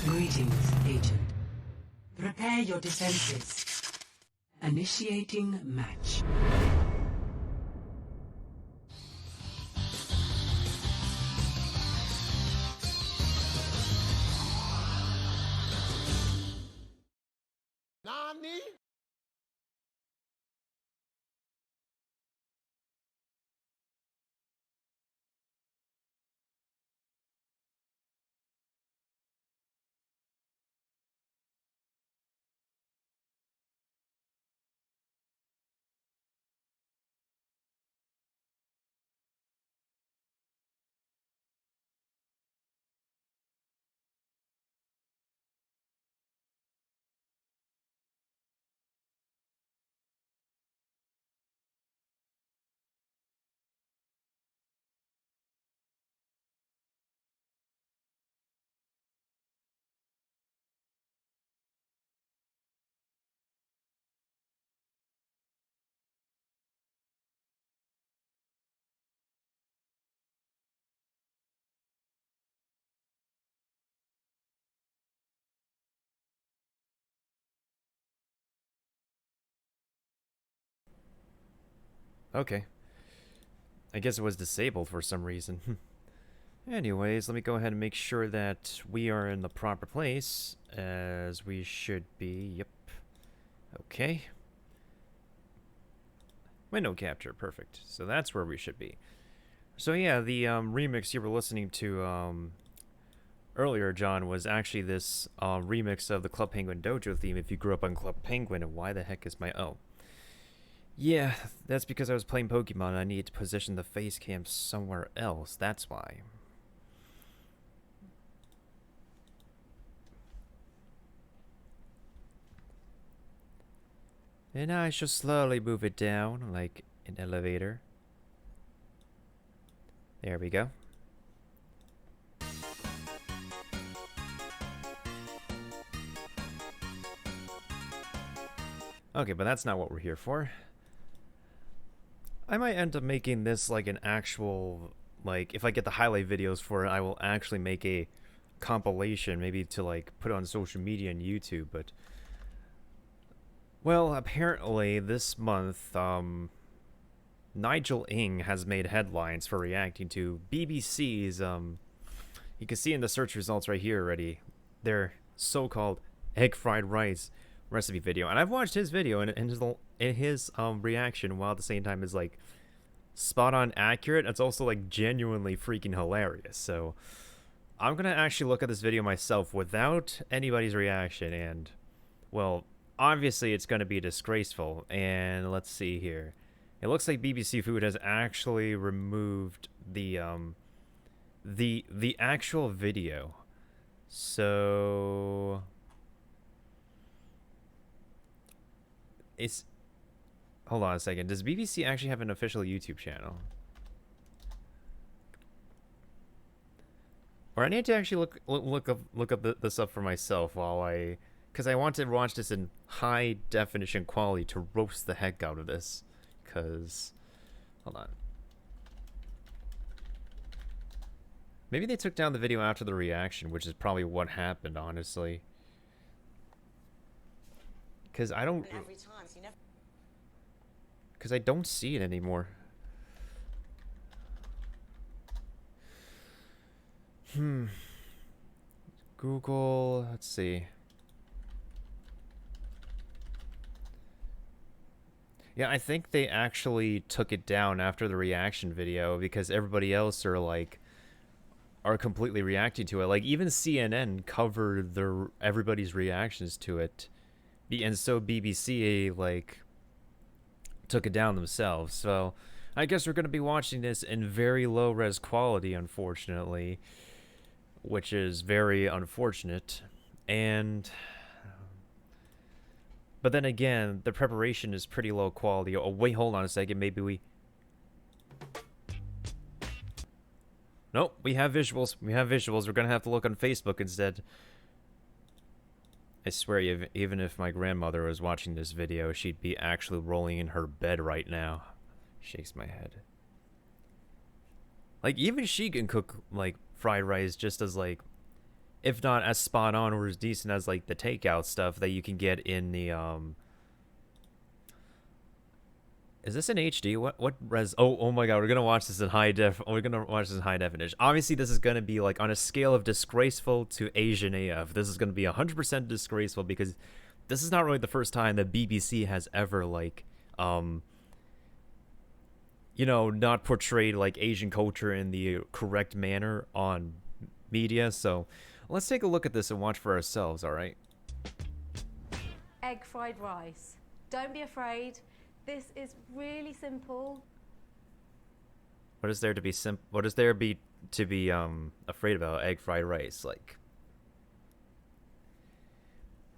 Greetings, Agent. Prepare your defenses. Initiating match. Nani? Okay. I guess it was disabled for some reason. Anyways, let me go ahead and make sure that we are in the proper place, as we should be. Yep. Okay. Window capture, perfect. So that's where we should be. So yeah, the remix you were listening to earlier, John, was actually this remix of the Club Penguin Dojo theme if you grew up on Club Penguin, and why the heck is my... Oh. Yeah, that's because I was playing Pokemon and I needed to position the face cam somewhere else, that's why. And I shall slowly move it down, like an elevator. There we go. Okay, but that's not what we're here for. I might end up making this like an actual, like, if I get the highlight videos for it, I will actually make a compilation, maybe to like put it on social media and YouTube, but... Well, apparently this month, Nigel Ng has made headlines for reacting to BBC's, you can see in the search results right here already, their so-called egg fried rice recipe video. And I've watched his video, and his reaction, while at the same time is like spot on accurate, it's also like genuinely freaking hilarious. So I'm gonna actually look at this video myself without anybody's reaction, and well, obviously it's gonna be disgraceful. And let's see here. It looks like BBC Food has actually removed the actual video. So it's... Hold on a second. Does BBC actually have an official YouTube channel? Or I need to actually look up this up for myself while I... Because I want to watch this in high definition quality to roast the heck out of this. Because... Hold on. Maybe they took down the video after the reaction, which is probably what happened, honestly. Because I don't... Because I don't see it anymore. Google... Let's see. Yeah, I think they actually took it down after the reaction video because everybody else are completely reacting to it. Like even CNN covered everybody's reactions to it, and so BBC like took it down themselves. So I guess we're gonna be watching this in very low res quality, unfortunately, which is very unfortunate. And but then again, the preparation is pretty low quality. Oh wait, hold on a second. Maybe we... Nope, we have visuals. We have visuals. We're gonna have to look on Facebook instead. I swear, even if my grandmother was watching this video, she'd be actually rolling in her bed right now. Shakes my head. Like, even she can cook, like, fried rice just as, like, if not as spot on or as decent as like the takeout stuff that you can get in the Is this in HD? What res? Oh my God, we're gonna watch this in high def. We're gonna watch this in high definition. Obviously, this is gonna be like on a scale of Disgraceful to Asian AF. This is gonna be 100% Disgraceful because this is not really the first time that BBC has ever like you know, not portrayed like Asian culture in the correct manner on media. So let's take a look at this and watch for ourselves. All right. Egg fried rice. Don't be afraid. This is really simple. What is there to be What is there to be afraid about egg fried rice? Like,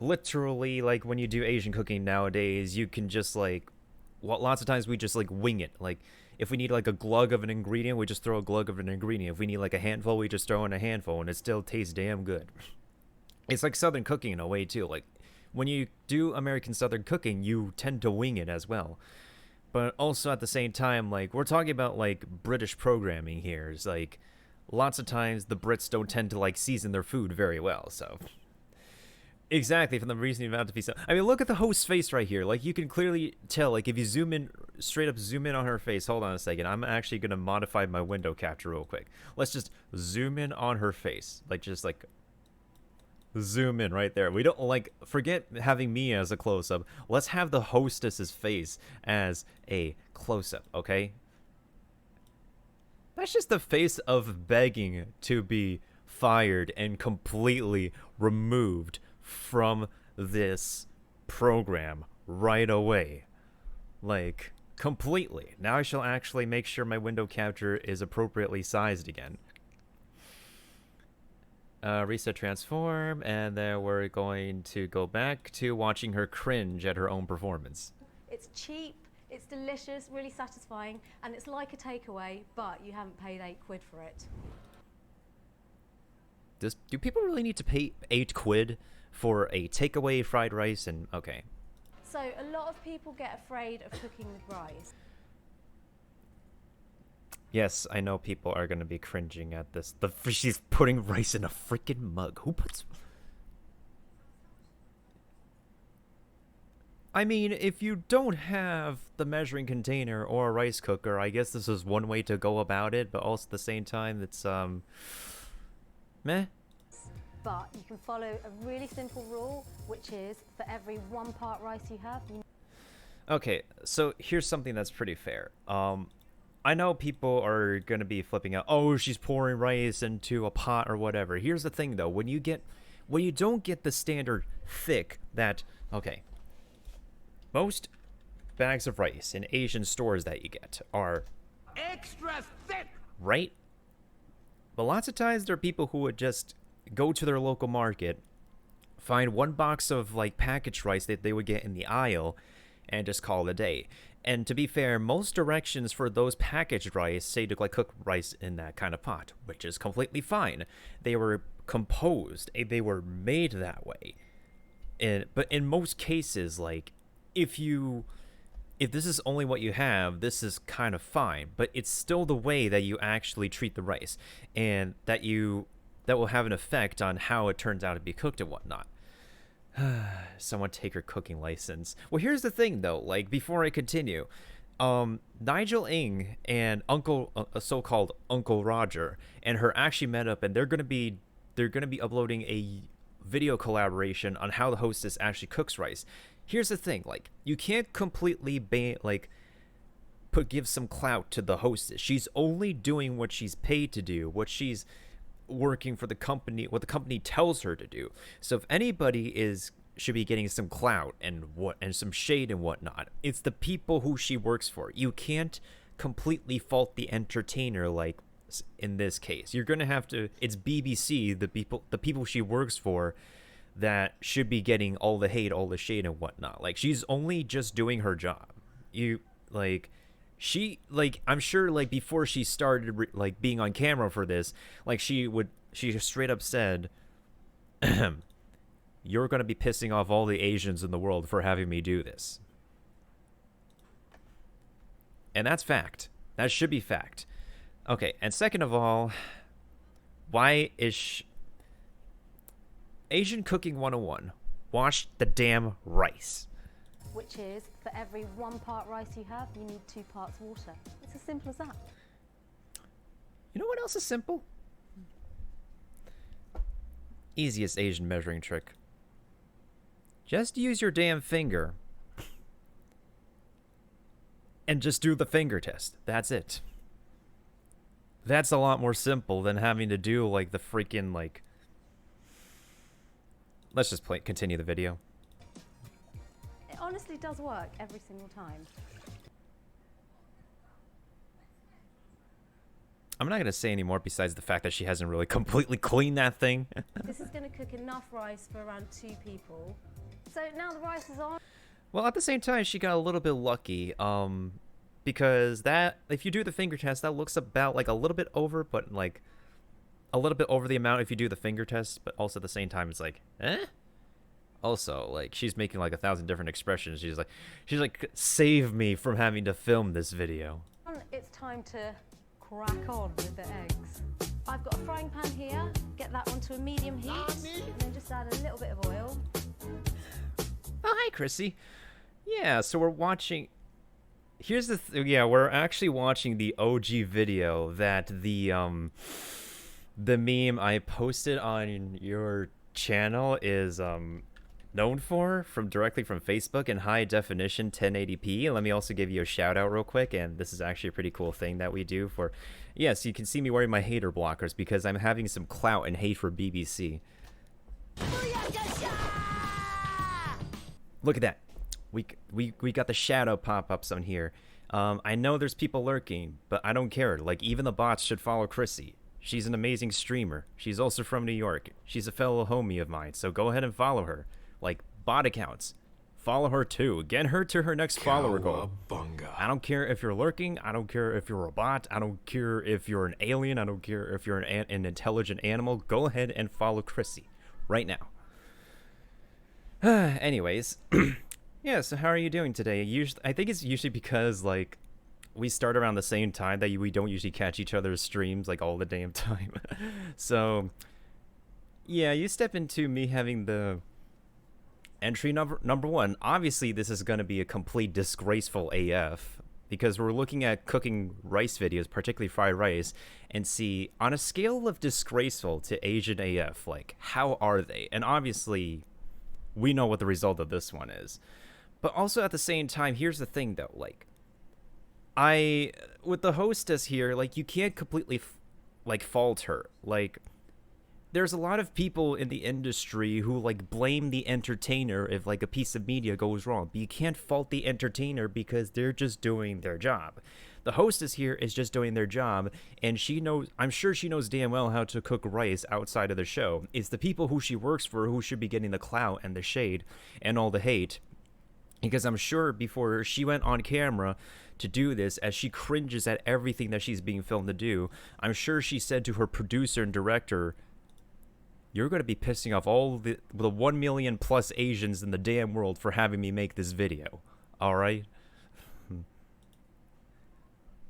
literally, like when you do Asian cooking nowadays, you can just like, well, lots of times we just like wing it. Like, if we need like a glug of an ingredient, we just throw a glug of an ingredient. If we need like a handful, we just throw in a handful, and it still tastes damn good. It's like Southern cooking in a way too. Like, when you do American Southern cooking, you tend to wing it as well. But also at the same time, like, we're talking about like British programming here. It's like lots of times the Brits don't tend to like season their food very well. So exactly, from the reason you're about to be so. I mean, look at the host's face right here. Like, you can clearly tell. Like, if you zoom in, straight up zoom in on her face. Hold on a second. I'm actually gonna modify my window capture real quick. Let's just zoom in on her face. Like, just like zoom in right there. We don't like forget having me as a close-up. Let's have the hostess's face as a close-up, okay? That's just the face of begging to be fired and completely removed from this program right away. Like, completely. Now I shall actually make sure my window capture is appropriately sized again. Reset transform, and then we're going to go back to watching her cringe at her own performance. It's cheap, it's delicious, really satisfying, and it's like a takeaway, but you haven't paid £8 for it. Do people really need to pay £8 for a takeaway fried rice? And okay. So a lot of people get afraid of cooking with rice. Yes, I know people are going to be cringing at this. She's putting rice in a freaking mug. Who puts... I mean, if you don't have the measuring container or a rice cooker, I guess this is one way to go about it, but also at the same time, it's, meh. But you can follow a really simple rule, which is for every 1 part rice you have, Okay, so here's something that's pretty fair. I know people are going to be flipping out, oh, she's pouring rice into a pot or whatever. Here's the thing, though. When you don't get the standard thick that, okay, most bags of rice in Asian stores that you get are extra thick, right? But lots of times there are people who would just go to their local market, find 1 box of, like, packaged rice that they would get in the aisle, and just call it a day. And to be fair, most directions for those packaged rice say to like cook rice in that kind of pot, which is completely fine. They were composed, they were made that way. But in most cases, like if this is only what you have, this is kind of fine. But it's still the way that you actually treat the rice, and that will have an effect on how it turns out to be cooked and whatnot. Someone take her cooking license. Well, here's the thing, though. Like, before I continue, Nigel Ng and so-called Uncle Roger and her actually met up, and they're gonna be uploading a video collaboration on how the hostess actually cooks rice. Here's the thing, like, you can't completely give some clout to the hostess. She's only doing what she's paid to do, what she's working for the company, what the company tells her to do. So if anybody should be getting some clout and some shade and whatnot, it's the people who she works for. You can't completely fault the entertainer, like in this case. You're gonna have to. It's BBC, the people she works for, that should be getting all the hate, all the shade and whatnot. Like, she's only just doing her job. I'm sure, like, before she started being on camera for this, like, she just straight up said, you're gonna be pissing off all the Asians in the world for having me do this. And that's fact. That should be fact. Okay, and second of all, why is Asian Cooking 101. Wash the damn rice. Which is, for every 1 part rice you have, you need 2 parts water. It's as simple as that. You know what else is simple? Easiest Asian measuring trick. Just use your damn finger. And just do the finger test. That's it. That's a lot more simple than having to do, like, the freaking, like... Let's just continue the video. It honestly does work every single time. I'm not going to say any more besides the fact that she hasn't really completely cleaned that thing. This is going to cook enough rice for around 2 people. So now the rice is on. Well, at the same time, she got a little bit lucky, because that, if you do the finger test, that looks about, like, a little bit over, but, like, a little bit over the amount if you do the finger test, but also at the same time, it's like, eh? Also, like, she's making, like, 1,000 different expressions. She's like, save me from having to film this video. It's time to crack on with the eggs. I've got a frying pan here. Get that onto a medium heat, and then just add a little bit of oil. Oh, hi, Chrissy. Yeah, so we're watching... Here's the... yeah, we're actually watching the OG video that the meme I posted on your channel is known for, directly from Facebook in high definition 1080p. Let me also give you a shout out real quick, and this is actually a pretty cool thing that we do for... Yes, you can see me wearing my hater blockers because I'm having some clout and hate for BBC. Look at that. We got the shadow pop-ups on here. I know there's people lurking, but I don't care. Like, even the bots should follow Chrissy. She's an amazing streamer. She's also from New York. She's a fellow homie of mine, so go ahead and follow her. Like, bot accounts. Follow her too. Get her to her next follower goal. I don't care if you're lurking. I don't care if you're a bot. I don't care if you're an alien. I don't care if you're an intelligent animal. Go ahead and follow Chrissy right now. Anyways, yeah, so how are you doing today? I think it's usually because, like, we start around the same time that we don't usually catch each other's streams, like, all the damn time. So, yeah, you step into me having the entry number 1. Obviously, this is going to be a complete disgraceful AF, because we're looking at cooking rice videos, particularly fried rice, and see, on a scale of disgraceful to Asian AF, like, how are they? And obviously... we know what the result of this one is. But also at the same time, here's the thing though, like, with the hostess here, like, you can't completely, like, fault her. Like, there's a lot of people in the industry who, like, blame the entertainer if, like, a piece of media goes wrong. But you can't fault the entertainer because they're just doing their job. The hostess here is just doing their job, and she knows, I'm sure she knows damn well how to cook rice outside of the show. It's the people who she works for who should be getting the clout and the shade and all the hate. Because I'm sure before she went on camera to do this, as she cringes at everything that she's being filmed to do, I'm sure she said to her producer and director, you're going to be pissing off all the 1 million plus Asians in the damn world for having me make this video. Alright?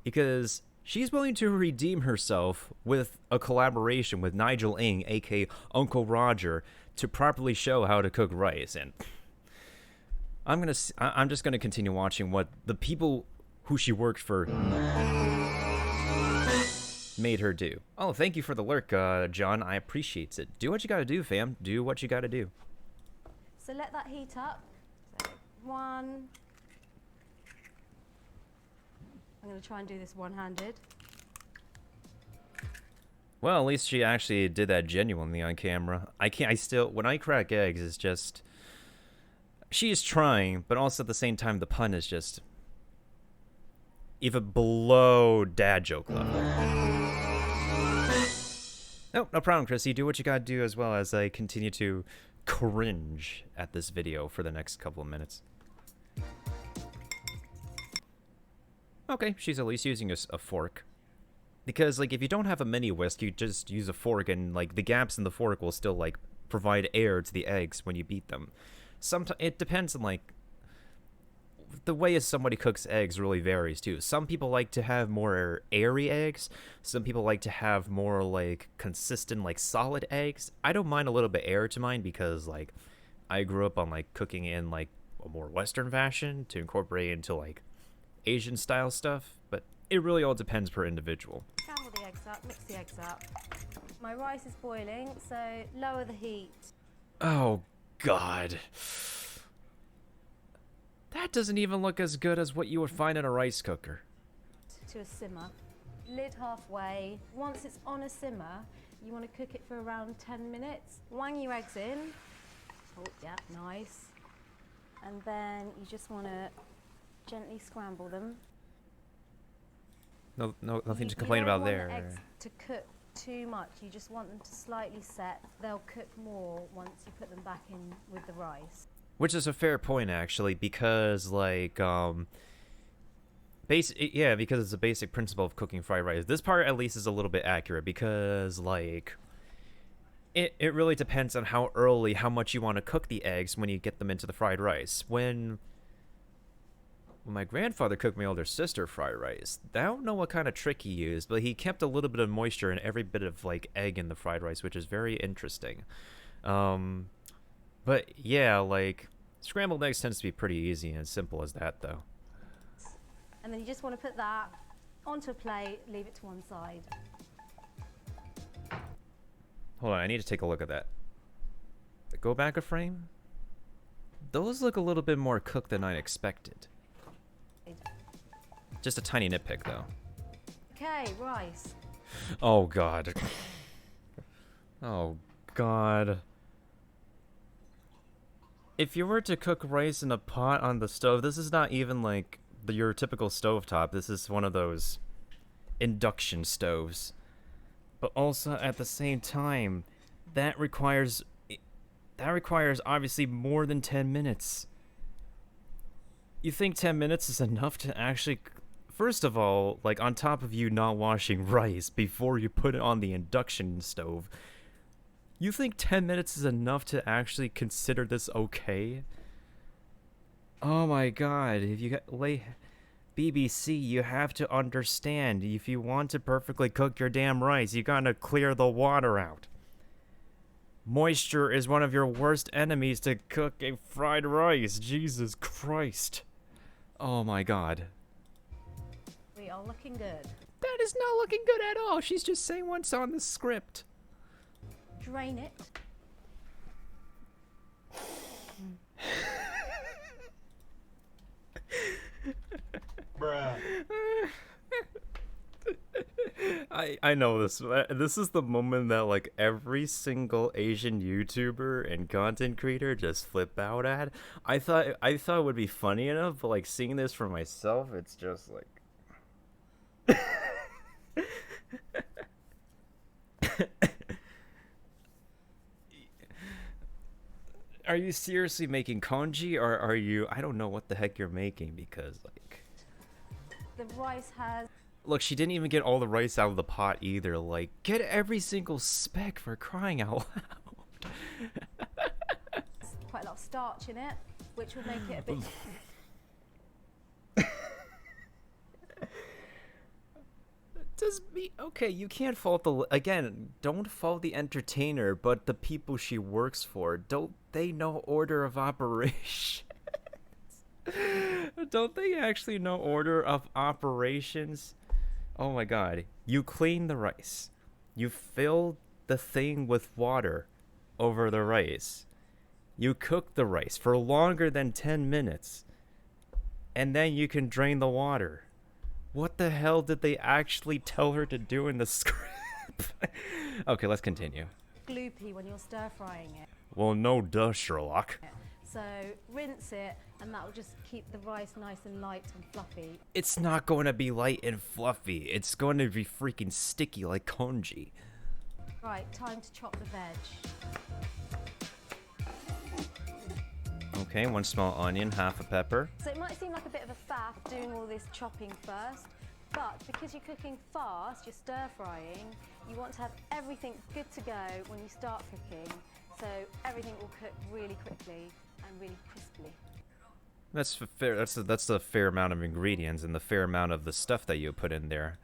Because she's willing to redeem herself with a collaboration with Nigel Ng, aka Uncle Roger, to properly show how to cook rice. And I'm just gonna continue watching what the people who she worked for made her do. Oh, thank you for the lurk, John. I appreciate it. Do what you gotta do, fam. Do what you gotta do. So let that heat up. So 1. I'm going to try and do this one-handed. Well, at least she actually did that genuinely on camera. When I crack eggs, it's just... she is trying, but also at the same time, the pun is just... even below dad joke level. Nope, no problem, Chrissy. Do what you gotta do as well as I continue to cringe at this video for the next couple of minutes. Okay, she's at least using a fork. Because, like, if you don't have a mini whisk, you just use a fork, and, like, the gaps in the fork will still, like, provide air to the eggs when you beat them. Sometimes it depends on, like, the way somebody cooks eggs really varies too. Some people like to have more airy eggs. Some people like to have more like consistent, like solid eggs. I don't mind a little bit air to mine because like I grew up on like cooking in like a more Western fashion to incorporate into like Asian style stuff. But it really all depends per individual. Scramble the eggs up, mix the eggs up. My rice is boiling, so lower the heat. Oh God. That doesn't even look as good as what you would find in a rice cooker. To a simmer. Lid halfway. Once it's on a simmer, you want to cook it for around 10 minutes. Wang your eggs in. Oh, yeah, nice. And then you just want to gently scramble them. Nothing to complain about there. You don't want the eggs to cook too much. You just want them to slightly set. They'll cook more once you put them back in with the rice. Which is a fair point, actually, because, like, because it's a basic principle of cooking fried rice. This part, at least, is a little bit accurate, because, like, it really depends on how much you want to cook the eggs when you get them into the fried rice. When my grandfather cooked my older sister fried rice, I don't know what kind of trick he used, but he kept a little bit of moisture in every bit of, like, egg in the fried rice, which is very interesting. But yeah, like, scrambled eggs tends to be pretty easy and as simple as that, though. And then you just want to put that onto a plate, leave it to one side. Hold on, I need to take a look at that. Go back a frame? Those look a little bit more cooked than I expected. Just a tiny nitpick, though. Okay, rice. Oh, God. Oh, God. If you were to cook rice in a pot on the stove, this is not even like your typical stovetop. This is one of those induction stoves. But also at the same time, that requires obviously more than 10 minutes. You think 10 minutes is enough to actually, first of all, like on top of you not washing rice before you put it on the induction stove, you think 10 minutes is enough to actually consider this okay? Oh my God, if you got BBC, you have to understand, if you want to perfectly cook your damn rice, you gotta clear the water out. Moisture is one of your worst enemies to cook a fried rice. Jesus Christ. Oh my God. We are looking good. That is not looking good at all. She's just saying what's on the script. Drain it. Bruh. I know this. This is the moment that like every single Asian YouTuber and content creator just flip out at. I thought it would be funny enough, but like seeing this for myself, it's just like. Are you seriously making congee, or are you? I don't know what the heck you're making because like. The rice has. Look, she didn't even get all the rice out of the pot either. Like, get every single speck for crying out loud. Quite a lot of starch in it, which will make it a bit. Okay, you can't fault don't fault the entertainer, but the people she works for, don't they know order of operations? Don't they actually know order of operations? Oh my God. You clean the rice. You fill the thing with water over the rice. You cook the rice for longer than 10 minutes. And then you can drain the water. What the hell did they actually tell her to do in the script? Okay, let's continue. Gloopy when you're stir frying it. Well, no duh, Sherlock. So rinse it, and that will just keep the rice nice and light and fluffy. It's not going to be light and fluffy. It's going to be freaking sticky like congee. Right, time to chop the veg. Okay, 1 small onion, half a pepper. So it might seem like a bit of a faff doing all this chopping first, but because you're cooking fast, you're stir frying, you want to have everything good to go when you start cooking, so everything will cook really quickly and really crisply. fair. That's the fair amount of ingredients and the fair amount of the stuff that you put in there.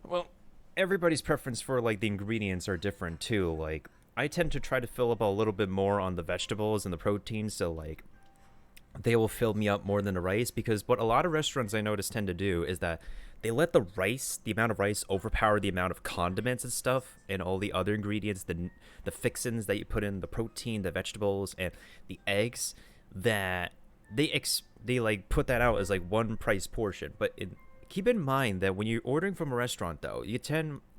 Well, everybody's preference for like the ingredients are different too. Like I tend to try to fill up a little bit more on the vegetables and the proteins, so like they will fill me up more than the rice, because what a lot of restaurants I notice tend to do is that they let the amount of rice overpower the amount of condiments and stuff and all the other ingredients, the fixins that you put in, the protein, the vegetables, and the eggs, that they like put that out as like one price portion. But keep in mind that when you're ordering from a restaurant though,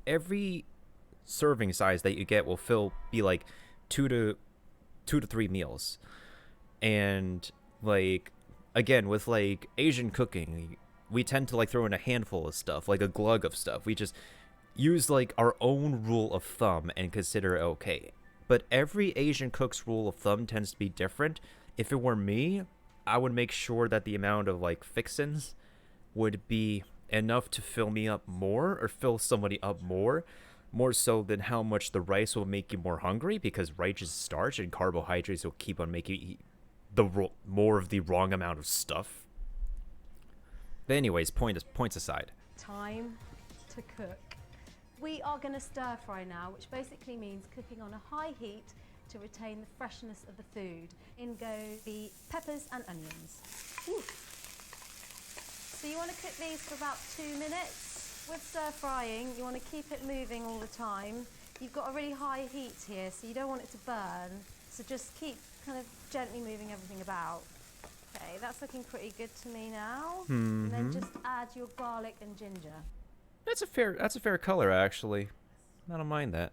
every serving size that you get will be like two to 3 meals. And like again, with like Asian cooking, we tend to like throw in a handful of stuff, like a glug of stuff. We just use like our own rule of thumb and consider it okay. But every Asian cook's rule of thumb tends to be different. If it were me, I would make sure that the amount of like fixins would be enough to fill me up more, or fill somebody up more so than how much the rice will make you more hungry, because rice is starch and carbohydrates will keep on making you eat more of the wrong amount of stuff. But anyways, points aside. Time to cook. We are going to stir fry now, which basically means cooking on a high heat to retain the freshness of the food. In go the peppers and onions. Ooh. So you want to cook these for about 2 minutes. With stir frying, you want to keep it moving all the time. You've got a really high heat here, so you don't want it to burn. So just keep kind of gently moving everything about. Okay, that's looking pretty good to me now. And then just add your garlic and ginger. That's a fair color, actually. I don't mind that.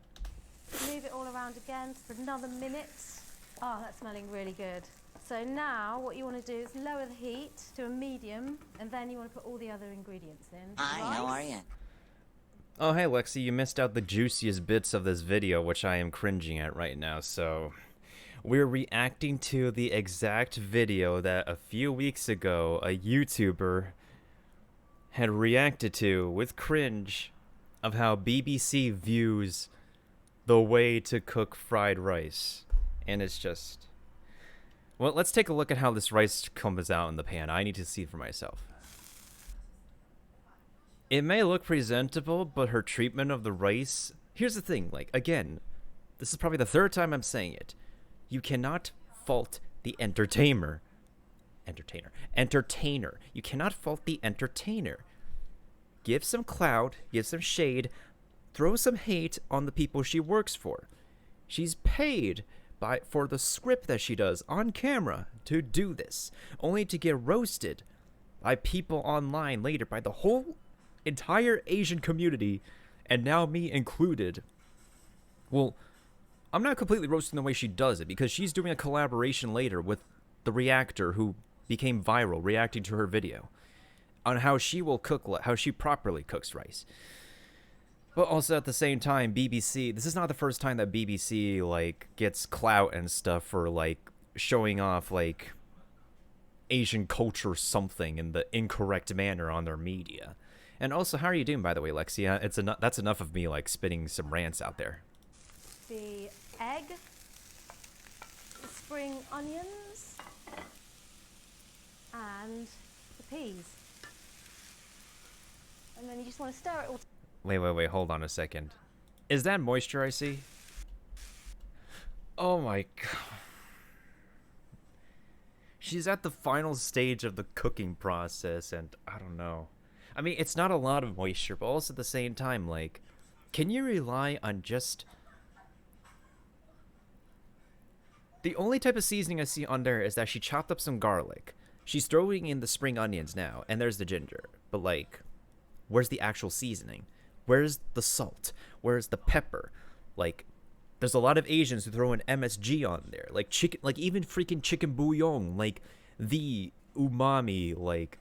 Move it all around again for another minute. Oh, that's smelling really good. So now what you want to do is lower the heat to a medium, and then you want to put all the other ingredients in. Hi, how are you? Oh, hey, Lexi, you missed out the juiciest bits of this video, which I am cringing at right now, so... We're reacting to the exact video that a few weeks ago a YouTuber had reacted to with cringe of how BBC views the way to cook fried rice. And it's just... Well, let's take a look at how this rice comes out in the pan. I need to see for myself. It may look presentable, but her treatment of the rice... Here's the thing, like, again, this is probably the 3rd time I'm saying it. You cannot fault the entertainer. You cannot fault the entertainer. Give some clout, give some shade, throw some hate on the people she works for. She's paid for the script that she does on camera to do this, only to get roasted by people online later, by the whole entire Asian community, and now me included. Well, I'm not completely roasting the way she does it, because she's doing a collaboration later with the reactor who became viral, reacting to her video on how she properly cooks rice. But also at the same time, BBC, this is not the first time that BBC like gets clout and stuff for like showing off like Asian culture something in the incorrect manner on their media. And also, how are you doing, by the way, Lexia? That's enough of me like spitting some rants out there. The egg, the spring onions, and the peas. And then you just want to stir it all. Wait, hold on a second. Is that moisture I see? Oh my god. She's at the final stage of the cooking process, and I don't know. I mean, it's not a lot of moisture, but also at the same time, like, can you rely on just... The only type of seasoning I see on there is that she chopped up some garlic. She's throwing in the spring onions now, and there's the ginger. But, like, where's the actual seasoning? Where's the salt? Where's the pepper? Like, there's a lot of Asians who throw in MSG on there. Like, chicken, like, even freaking chicken bouillon, like, the umami, like,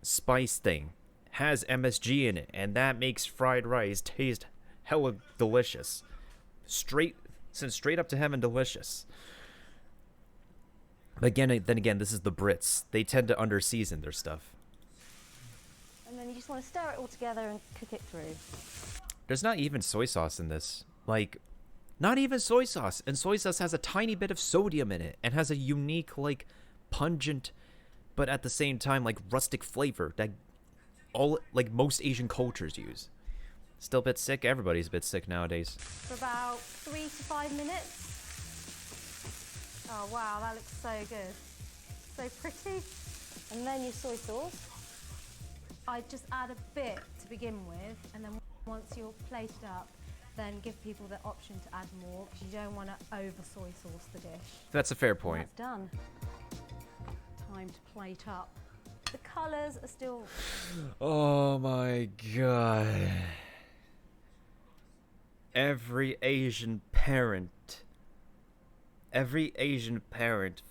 spice thing has MSG in it, and that makes fried rice taste hella delicious. Straight up to heaven delicious. But then again, this is the Brits. They tend to under-season their stuff. And then you just want to stir it all together and cook it through. There's not even soy sauce in this. Like, not even soy sauce. And soy sauce has a tiny bit of sodium in it and has a unique, like, pungent, but at the same time like rustic flavor that all like most Asian cultures use. Still a bit sick. Everybody's a bit sick nowadays. For about 3 to 5 minutes. Oh wow, that looks so good. So pretty. And then your soy sauce. I just add a bit to begin with, and then once you're plated up, then give people the option to add more, because you don't want to over soy sauce the dish. That's a fair point. That's done. Time to plate up. The colours are still... Oh my god. Every Asian parent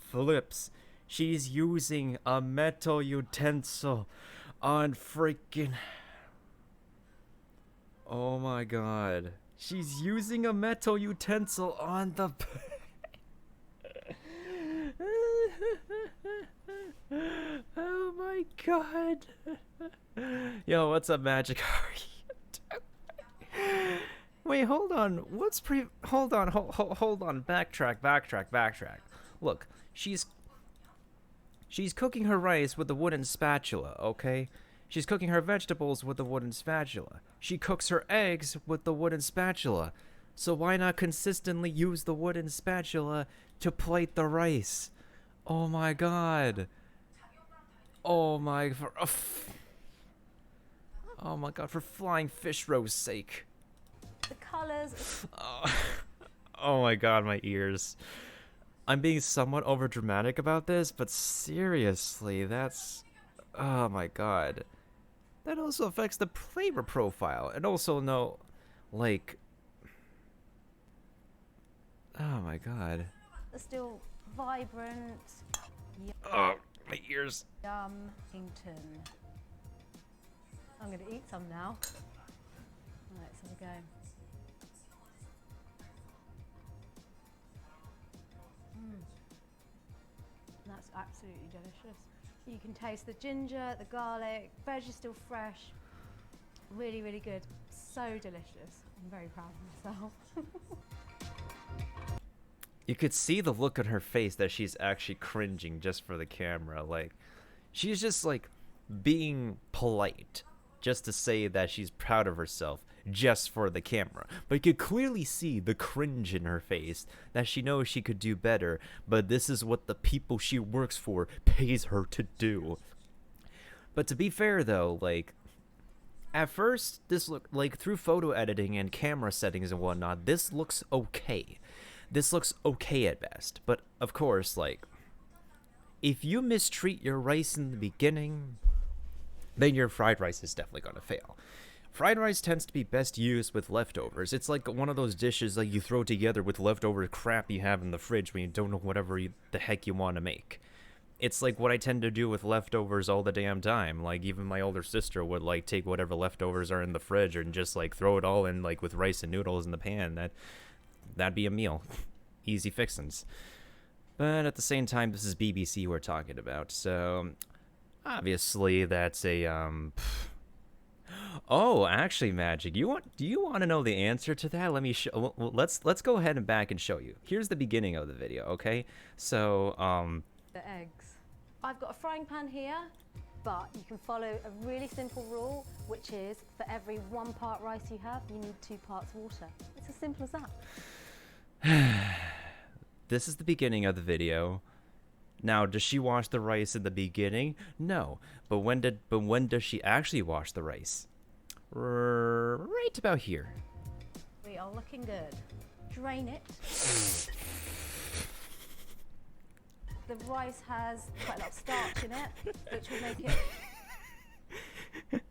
flips. She's using a metal utensil on freaking... Oh my god. She's using a metal utensil on the... Oh my god. Yo, what's up, Magic? How are you? Wait, hold on. Hold on. Backtrack. Look, she's cooking her rice with a wooden spatula, okay? She's cooking her vegetables with a wooden spatula. She cooks her eggs with the wooden spatula. So why not consistently use the wooden spatula to plate the rice? Oh my god. Oh my god, for flying fish roe's sake. The colours... Oh my god, my ears. I'm being somewhat overdramatic about this, but seriously, that's... Oh my god. That also affects the flavor profile. And also, no, like... Oh my god. They're still vibrant. Oh, my ears. Yummington. I'm going to eat some now. Right, so we go. That's absolutely delicious. You can taste the ginger, the garlic, veg is still fresh. Really, really good. So delicious. I'm very proud of myself. You could see the look on her face that she's actually cringing just for the camera. Like, she's just like being polite just to say that she's proud of herself just for the camera. But you could clearly see the cringe in her face that she knows she could do better, but this is what the people she works for pays her to do. But to be fair though, like, at first this looked like, through photo editing and camera settings and whatnot, this looks okay. This looks okay at best. But of course, like, if you mistreat your rice in the beginning, then your fried rice is definitely gonna fail. Fried rice tends to be best used with leftovers. It's like one of those dishes that you throw together with leftover crap you have in the fridge when you don't know whatever the heck you want to make. It's like what I tend to do with leftovers all the damn time. Like, even my older sister would like take whatever leftovers are in the fridge and just like throw it all in, like with rice and noodles in the pan. That'd be a meal. Easy fixins'. But at the same time, this is BBC we're talking about, so obviously that's a Oh, actually, Magic, do you want to know the answer to that? Let me show. Well, let's go ahead and back and show you. Here's the beginning of the video, okay? So The eggs. I've got a frying pan here, but you can follow a really simple rule, which is for every 1 part rice you have, you need 2 parts water. It's as simple as that. This is the beginning of the video. Now, does she wash the rice in the beginning? No. But when does she actually wash the rice? Right about here. We are looking good. Drain it. The rice has quite a lot of starch in it, which will make it...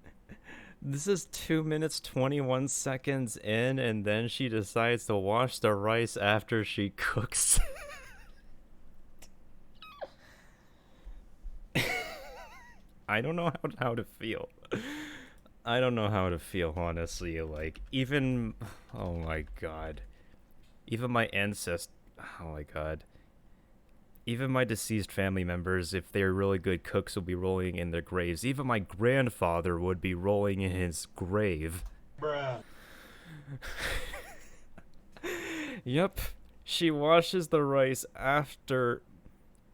This is 2 minutes 21 seconds in, and then she decides to wash the rice after she cooks. I don't know how to feel. I don't know how to feel, honestly. Like, even... Oh my god. Even my ancestors... Oh my god. Even my deceased family members, if they're really good cooks, will be rolling in their graves. Even my grandfather would be rolling in his grave. Bruh. Yep. She washes the rice after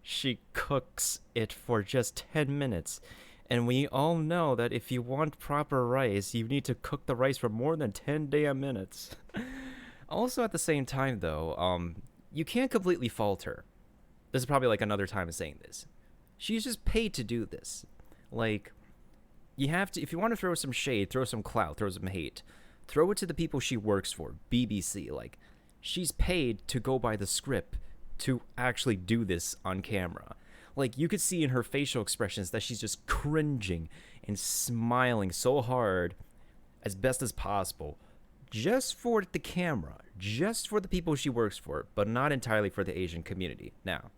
she cooks it for just 10 minutes. And we all know that if you want proper rice, you need to cook the rice for more than 10 damn minutes. Also, at the same time, though, you can't completely fault her. This is probably like another time of saying this. She's just paid to do this. Like, you have to, if you want to throw some shade, throw some clout, throw some hate, throw it to the people she works for, BBC. Like, she's paid to go by the script to actually do this on camera. Like, you could see in her facial expressions that she's just cringing and smiling so hard as best as possible just for the camera, just for the people she works for, but not entirely for the Asian community. Now,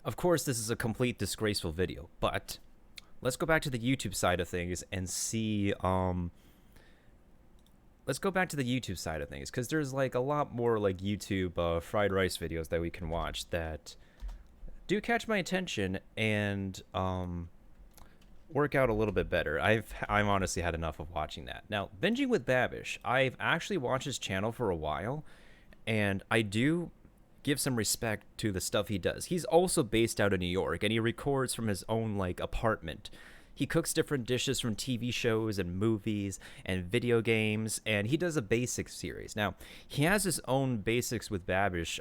of course, this is a complete disgraceful video, but let's go back to the YouTube side of things and see, let's go back to the YouTube side of things, because there's like a lot more like YouTube fried rice videos that we can watch that do catch my attention and work out a little bit better. I've honestly had enough of watching that. Now, Binging with Babish, I've actually watched his channel for a while, and I do give some respect to the stuff he does. He's also based out of New York, and he records from his own like apartment. He cooks different dishes from TV shows and movies and video games, and he does a basics series. Now, he has his own Basics with Babish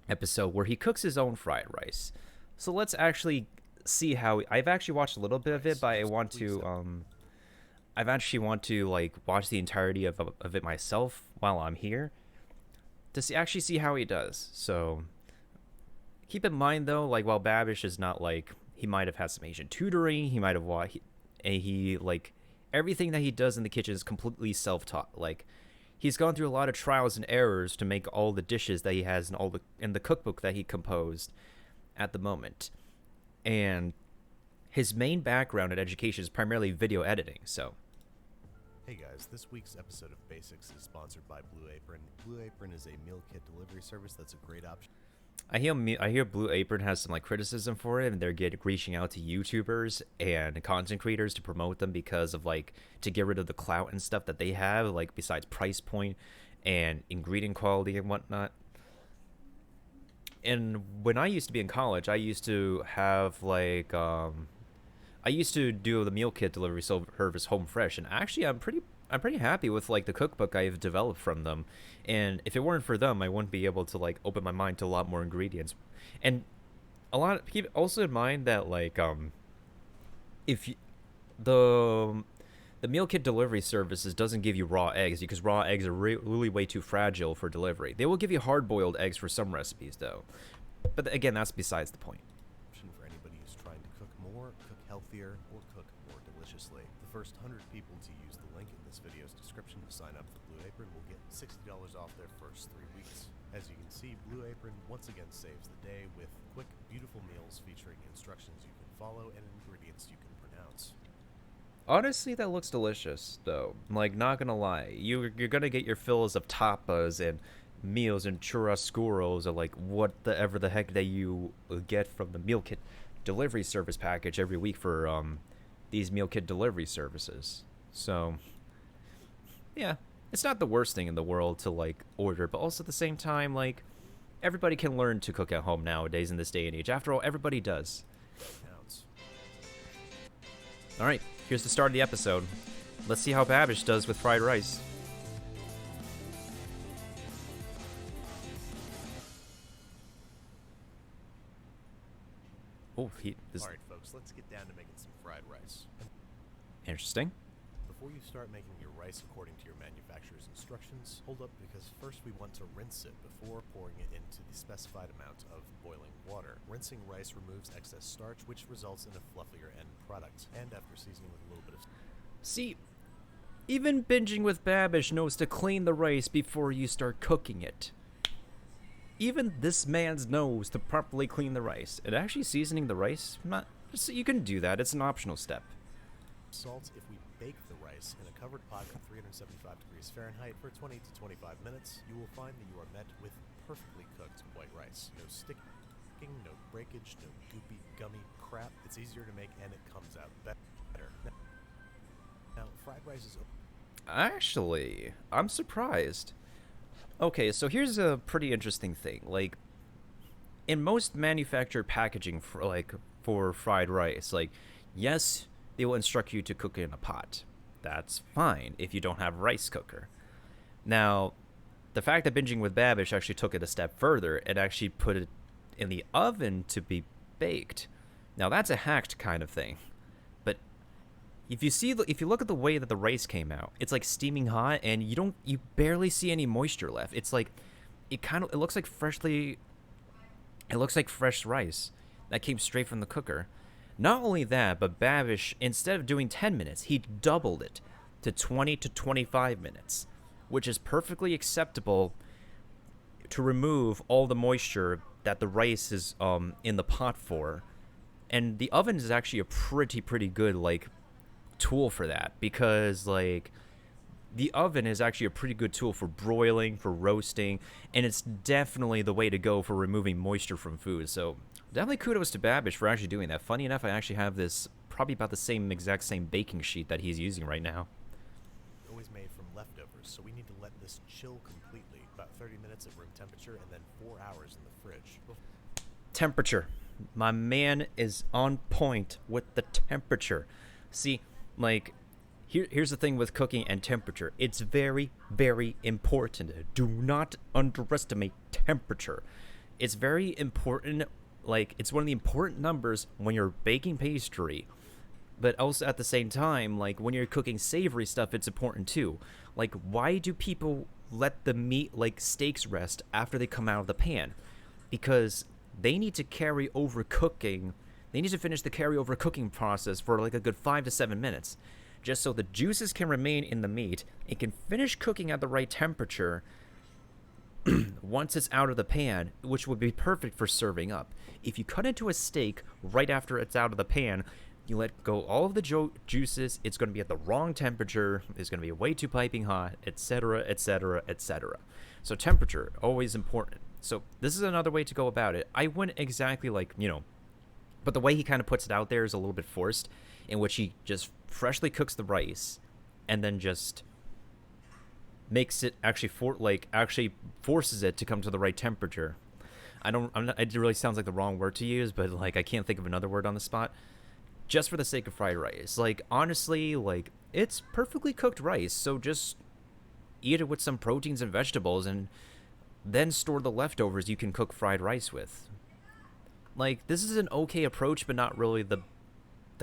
episode where he cooks his own fried rice. So let's actually see how I've actually watched a little bit of it, but I want to I've actually want to like watch the entirety of it myself while I'm here to actually see how he does. So keep in mind though, like, while Babish is not like, he might have had some Asian tutoring, he might have he like everything that he does in the kitchen is completely self-taught. Like, he's gone through a lot of trials and errors to make all the dishes that he has in the cookbook that he composed at the moment. And his main background in education is primarily video editing, so. Hey guys, this week's episode of Basics is sponsored by Blue Apron. Blue Apron is a meal kit delivery service that's a great option. I hear Blue Apron has some like criticism for it, and they're reaching out to YouTubers and content creators to promote them because of like, to get rid of the clout and stuff that they have, like besides price point and ingredient quality and whatnot. And when I used to be in college, I used to have like I used to do the meal kit delivery service Home Fresh, and actually I'm pretty happy with like the cookbook I've developed from them. And if it weren't for them, I wouldn't be able to like open my mind to a lot more ingredients. And keep also in mind that like if you, the meal kit delivery services doesn't give you raw eggs, because raw eggs are really way too fragile for delivery. They will give you hard-boiled eggs for some recipes though, but again, that's besides the point. For anybody who's trying to cook more, cook healthier, or cook more deliciously. The first 100 people to use the link in this video's description to sign up for Blue Apron will get $60 off their first 3 weeks. As you can see, Blue Apron once again saves the day with quick, beautiful meals featuring instructions you can follow and ingredients you can pronounce. Honestly, that looks delicious, though. Like, not gonna lie, you're gonna get your fills of tapas and meals and churrascuros, or like whatever the heck that you get from the meal kit delivery service package every week for these meal kit delivery services. So, yeah, it's not the worst thing in the world to like order, but also at the same time, like, everybody can learn to cook at home nowadays in this day and age. After all, everybody does. All right, here's the start of the episode. Let's see how Babish does with fried rice. Oh, Alright folks, let's get down to making some fried rice. Interesting. Before you start making your rice according to your manufacturer's instructions, hold up, because first we want to rinse it before pouring it into the specified amount of boiling water. Rinsing rice removes excess starch, which results in a fluffier end product. And after seasoning with a little bit of... See, even Binging with Babish knows to clean the rice before you start cooking it. Even this man's knows to properly clean the rice. And actually seasoning the rice, you can do that. It's an optional step. Salt if we bake the rice in a covered pot at 375 degrees Fahrenheit for 20 to 25 minutes, you will find that you are met with perfectly cooked white rice. No sticking, no breakage, no goopy, gummy crap. It's easier to make and it comes out better. Now, fried rice is... Actually, I'm surprised. Okay, so here's a pretty interesting thing. Like, in most manufactured packaging for fried rice, like, yes, they will instruct you to cook it in a pot. That's fine if you don't have a rice cooker. Now, the fact that Binging with Babish actually took it a step further and actually put it in the oven to be baked. Now that's a hacked kind of thing. But if you look at the way that the rice came out, it's like steaming hot, and you barely see any moisture left. It's like it looks like fresh rice that came straight from the cooker. Not only that, but Babish, instead of doing 10 minutes, he doubled it to 20 to 25 minutes, which is perfectly acceptable to remove all the moisture that the rice is in the pot for. And the oven is actually a pretty good like tool for that, because like the oven is actually a pretty good tool for broiling, for roasting, and it's definitely the way to go for removing moisture from food. So definitely kudos to Babish for actually doing that. Funny enough, I actually have this probably about the exact same baking sheet that he's using right now. Always made from leftovers, so we need to let this chill completely, about 30 minutes at room temperature and then 4 hours in the fridge. Temperature. My man is on point with the temperature. See, like, here's the thing with cooking and temperature. It's very, very important. Do not underestimate temperature. It's very important. Like, it's one of the important numbers when you're baking pastry. But also at the same time, like, when you're cooking savory stuff, it's important too. Like, why do people let the meat, like steaks, rest after they come out of the pan? Because they need to carry over cooking. They need to finish the carryover cooking process for like a good 5 to 7 minutes, just so the juices can remain in the meat. It can finish cooking at the right temperature once it's out of the pan, which would be perfect for serving up. If you cut into a steak right after it's out of the pan, you let go all of the juices, it's going to be at the wrong temperature, it's going to be way too piping hot, etc., etc., etc. So temperature, always important. So this is another way to go about it. I wouldn't exactly like, but the way he kind of puts it out there is a little bit forced, in which he just freshly cooks the rice and then just makes it actually forces it to come to the right temperature. It really sounds like the wrong word to use, but like I can't think of another word on the spot. Just for the sake of fried rice. Like, honestly, like, it's perfectly cooked rice, so just eat it with some proteins and vegetables and then store the leftovers you can cook fried rice with. Like, this is an okay approach, but not really the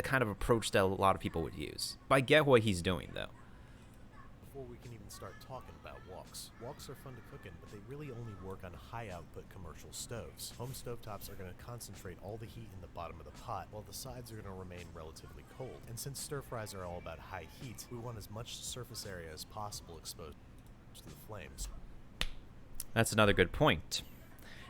kind of approach that a lot of people would use. But I get what he's doing, though. Before we can even start talking about woks. Woks are fun to cook in, but they really only work on high-output commercial stoves. Home stovetops are going to concentrate all the heat in the bottom of the pot, while the sides are going to remain relatively cold. And since stir-fries are all about high heat, we want as much surface area as possible exposed to the flames. That's another good point.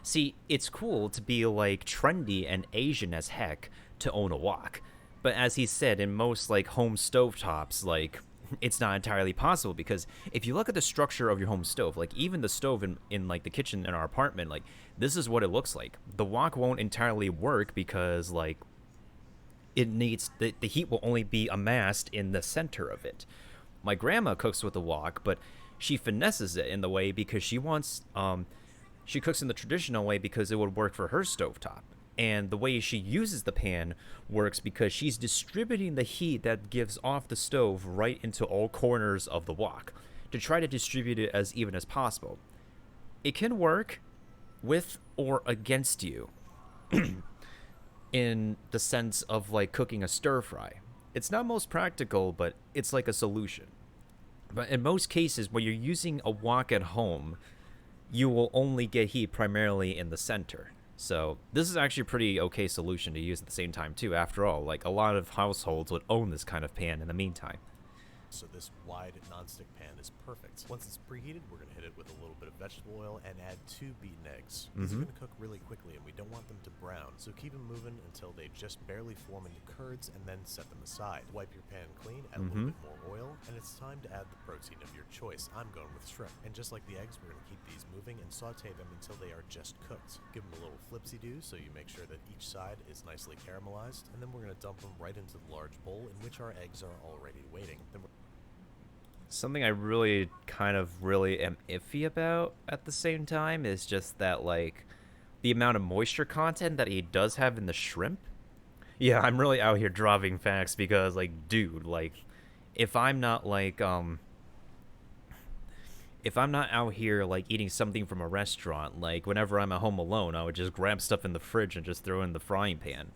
See, it's cool to be, like, trendy and Asian as heck to own a wok. But as he said, in most, like, home stovetops, like, it's not entirely possible, because if you look at the structure of your home stove, like even the stove in like the kitchen in our apartment, like this is what it looks like. The wok won't entirely work because like it needs the heat will only be amassed in the center of it. My grandma cooks with a wok, but she finesses it in the way because she wants she cooks in the traditional way because it would work for her stovetop. And the way she uses the pan works because she's distributing the heat that gives off the stove right into all corners of the wok to try to distribute it as even as possible. It can work with or against you in the sense of like cooking a stir fry. It's not most practical, but it's like a solution. But in most cases, when you're using a wok at home, you will only get heat primarily in the center. So this is actually a pretty okay solution to use at the same time too. After all, like a lot of households would own this kind of pan in the meantime. So this wide nonstick pan is perfect. Once it's preheated, we're going to hit it with a little bit of vegetable oil and add 2 beaten eggs. These are going to cook really quickly, and we don't want them to brown, so keep them moving until they just barely form into curds, and then set them aside. Wipe your pan clean, add a little bit more oil, and it's time to add the protein of your choice. I'm going with shrimp. And just like the eggs, we're going to keep these moving and saute them until they are just cooked. Give them a little flipsy-do so you make sure that each side is nicely caramelized, and then we're going to dump them right into the large bowl in which our eggs are already waiting. Then Something I really am iffy about at the same time is just that, like, the amount of moisture content that he does have in the shrimp. Yeah, I'm really out here dropping facts because, like, dude, like, if I'm not like if I'm not out here like eating something from a restaurant, like whenever I'm at home alone, I would just grab stuff in the fridge and just throw it in the frying pan.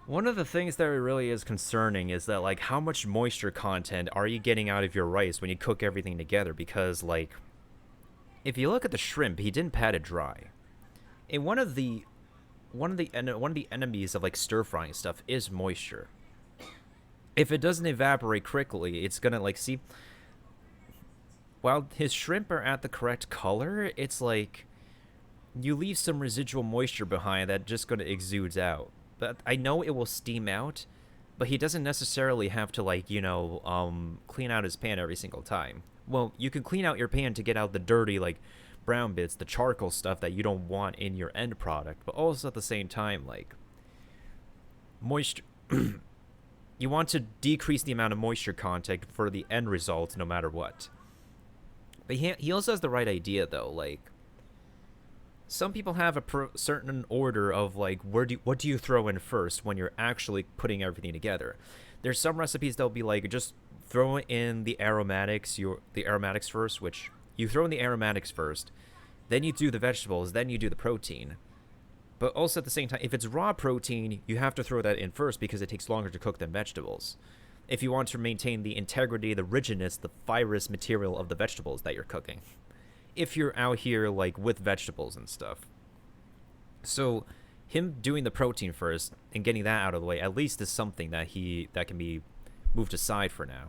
One of the things that really is concerning is that, like, how much moisture content are you getting out of your rice when you cook everything together? Because, like, if you look at the shrimp, he didn't pat it dry. And one of the enemies of like stir frying stuff is moisture. If it doesn't evaporate quickly, it's gonna like see. While his shrimp are at the correct color, it's like you leave some residual moisture behind that just gonna exudes out. But I know it will steam out, but he doesn't necessarily have to, like, you know, clean out his pan every single time. Well, you can clean out your pan to get out the dirty, like, brown bits, the charcoal stuff that you don't want in your end product, but also at the same time, like, moisture. You want to decrease the amount of moisture content for the end result no matter what. But he also has the right idea, though. Like, some people have a certain order of, like, what do you throw in first when you're actually putting everything together. There's some recipes that'll be like, just throw in the aromatics first, which you throw in the aromatics first, then you do the vegetables, then you do the protein. But also at the same time, if it's raw protein, you have to throw that in first because it takes longer to cook than vegetables. If you want to maintain the integrity, the rigidness, the fibrous material of the vegetables that you're cooking. If you're out here, like, with vegetables and stuff. So, him doing the protein first and getting that out of the way, at least is something that can be moved aside for now.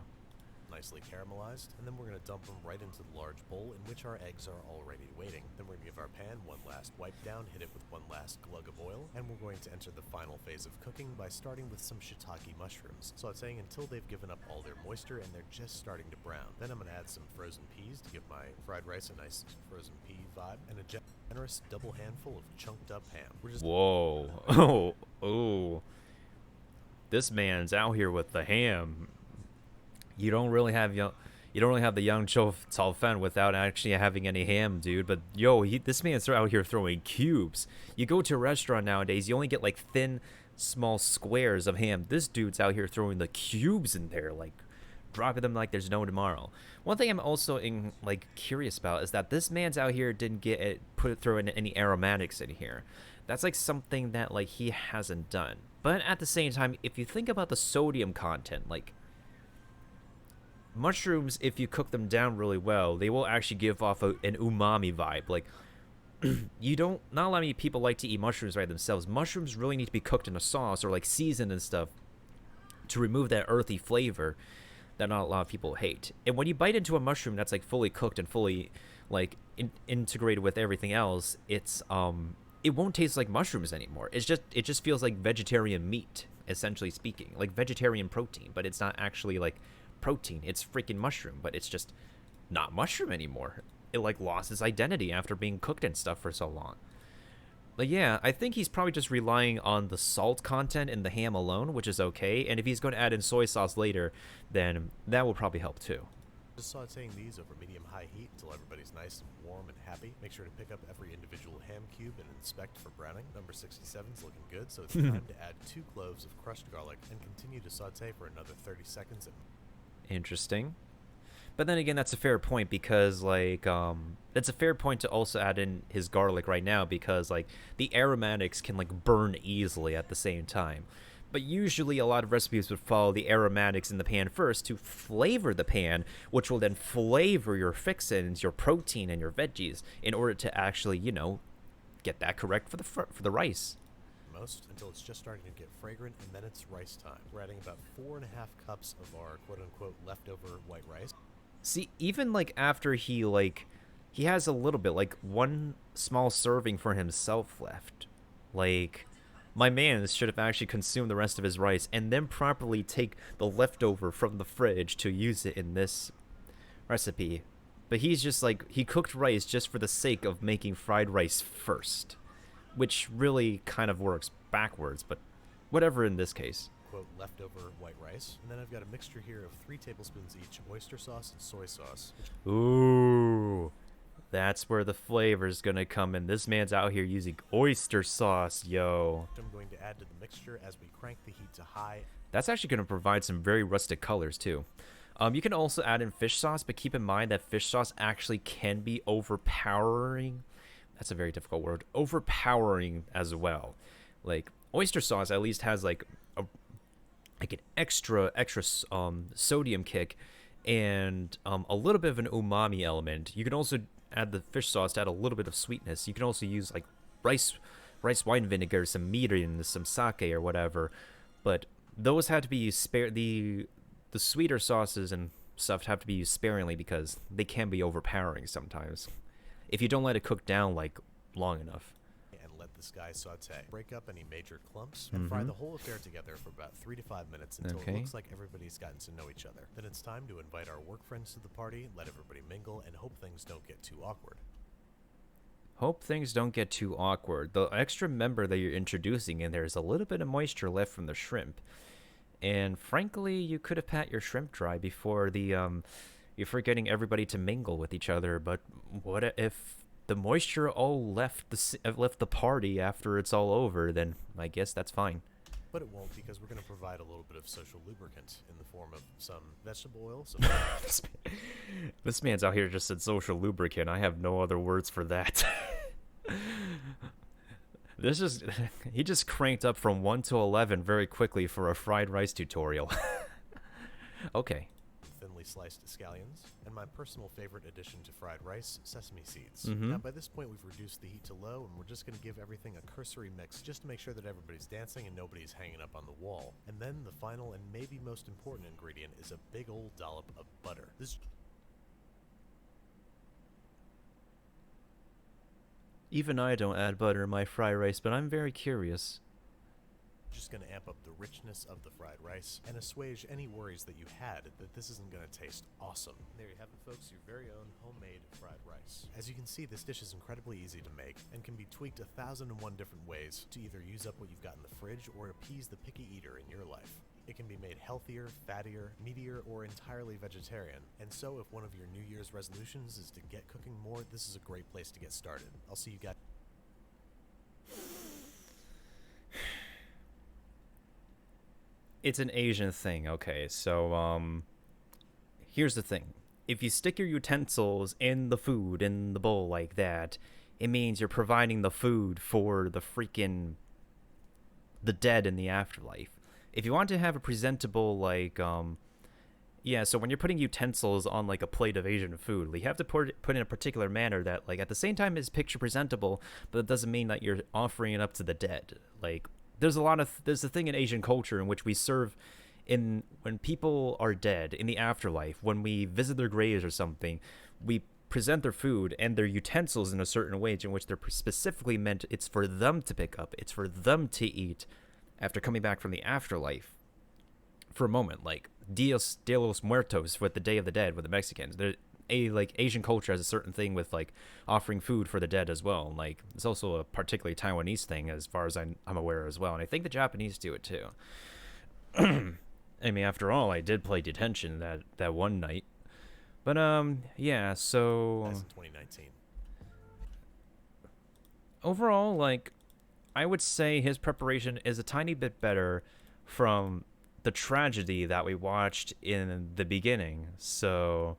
Nicely caramelized, and then we're going to dump them right into the large bowl in which our eggs are already waiting. Then we're going to give our pan one last wipe down, hit it with one last glug of oil, and we're going to enter the final phase of cooking by starting with some shiitake mushrooms, sauteing until they've given up all their moisture and they're just starting to brown. Then I'm going to add some frozen peas to give my fried rice a nice frozen pea vibe, and a generous double handful of chunked up ham. Whoa. Oh. This man's out here with the ham. You don't really have the young Cho Fan without actually having any ham, dude. But yo, this man's out here throwing cubes. You go to a restaurant nowadays, you only get like thin, small squares of ham. This dude's out here throwing the cubes in there, like dropping them like there's no tomorrow. One thing I'm also curious about is that this man's out here didn't throw in any aromatics in here. That's like something that like he hasn't done. But at the same time, if you think about the sodium content, like, mushrooms, if you cook them down really well, they will actually give off an umami vibe. Like, not a lot of people like to eat mushrooms by themselves. Mushrooms really need to be cooked in a sauce or like seasoned and stuff to remove that earthy flavor that not a lot of people hate. And when you bite into a mushroom that's like fully cooked and fully like integrated with everything else, it won't taste like mushrooms anymore. It just feels like vegetarian meat, essentially speaking, like vegetarian protein, but it's not actually like protein. It's freaking mushroom, but it's just not mushroom anymore. It like lost its identity after being cooked and stuff for so long. But yeah, I think he's probably just relying on the salt content in the ham alone, which is okay. And if he's going to add in soy sauce later, then that will probably help too. Just sauteing these over medium-high heat until everybody's nice and warm and happy. Make sure to pick up every individual ham cube and inspect for browning. Number 67 is looking good, so it's time to add 2 cloves of crushed garlic and continue to saute for another 30 seconds. Interesting. But then again, that's a fair point because, like, it's a fair point to also add in his garlic right now because, like, the aromatics can, like, burn easily at the same time. But usually a lot of recipes would follow the aromatics in the pan first to flavor the pan, which will then flavor your fixins, your protein, and your veggies in order to actually, you know, get that correct for the rice. Until it's just starting to get fragrant, and then it's rice time. We're adding about 4.5 cups of our quote-unquote leftover white rice. See, even like after he has a little bit, like 1 small serving for himself left. Like, my man should have actually consumed the rest of his rice and then properly take the leftover from the fridge to use it in this recipe. But he's just like, he cooked rice just for the sake of making fried rice first, which really kind of works backwards, but whatever in this case. Quote, leftover white rice. And then I've got a mixture here of 3 tablespoons each oyster sauce and soy sauce. Ooh. That's where the flavor's gonna come in. This man's out here using oyster sauce, yo. I'm going to add to the mixture as we crank the heat to high. That's actually gonna provide some very rustic colors too. You can also add in fish sauce, but keep in mind that fish sauce actually can be overpowering. That's a very difficult word. Overpowering as well. Like oyster sauce at least has like an extra sodium kick and a little bit of an umami element. You can also add the fish sauce to add a little bit of sweetness. You can also use like rice wine vinegar, some mirin, some sake or whatever. But those had to be used the sweeter sauces and stuff have to be used sparingly because they can be overpowering sometimes if you don't let it cook down like long enough. And let this guy saute. Break up any major clumps and fry the whole affair together for about 3 to 5 minutes until it looks like everybody's gotten to know each other. Then it's time to invite our work friends to the party, let everybody mingle, and hope things don't get too awkward. Hope things don't get too awkward. The extra member that you're introducing in there is a little bit of moisture left from the shrimp. And frankly, you could have pat your shrimp dry before before getting everybody to mingle with each other. But what if the moisture all left the party after it's all over? Then I guess that's fine. But it won't, because we're going to provide a little bit of social lubricant in the form of some vegetable oil. This man's out here just said social lubricant. I have no other words for that. He just cranked up from 1 to 11 very quickly for a fried rice tutorial. Okay. Thinly sliced scallions, and my personal favorite addition to fried rice, sesame seeds. Now by this point we've reduced the heat to low, and we're just going to give everything a cursory mix just to make sure that everybody's dancing and nobody's hanging up on the wall. And then the final and maybe most important ingredient is a big old dollop of butter. Even I don't add butter in my fried rice, but I'm very curious. Just going to amp up the richness of the fried rice and assuage any worries that you had that this isn't going to taste awesome. There you have it, folks, your very own homemade fried rice. As you can see, this dish is incredibly easy to make and can be tweaked 1,001 different ways to either use up what you've got in the fridge or appease the picky eater in your life. It can be made healthier, fattier, meatier, or entirely vegetarian. And so if one of your New Year's resolutions is to get cooking more, this is a great place to get started. I'll see you guys. It's an Asian thing, okay, so, here's the thing. If you stick your utensils in the food, in the bowl like that, it means you're providing the food for the dead in the afterlife. If you want to have a presentable, like, yeah, so when you're putting utensils on, like, a plate of Asian food, you have to put it in a particular manner that, like, at the same time is picture presentable, but it doesn't mean that you're offering it up to the dead. Like, there's a thing in Asian culture in which we serve when people are dead in the afterlife, when we visit their graves or something, we present their food and their utensils in a certain way in which they're specifically meant, it's for them to pick up, it's for them to eat after coming back from the afterlife for a moment, like Dios de los Muertos with the Day of the Dead with the Mexicans. Asian culture has a certain thing with like offering food for the dead as well. Like it's also a particularly Taiwanese thing as far as I'm aware as well, and I think the Japanese do it too. I mean, after all, I did play Detention that one night, but yeah. So That's in 2019. Overall, like, I would say his preparation is a tiny bit better from the tragedy that we watched in the beginning. So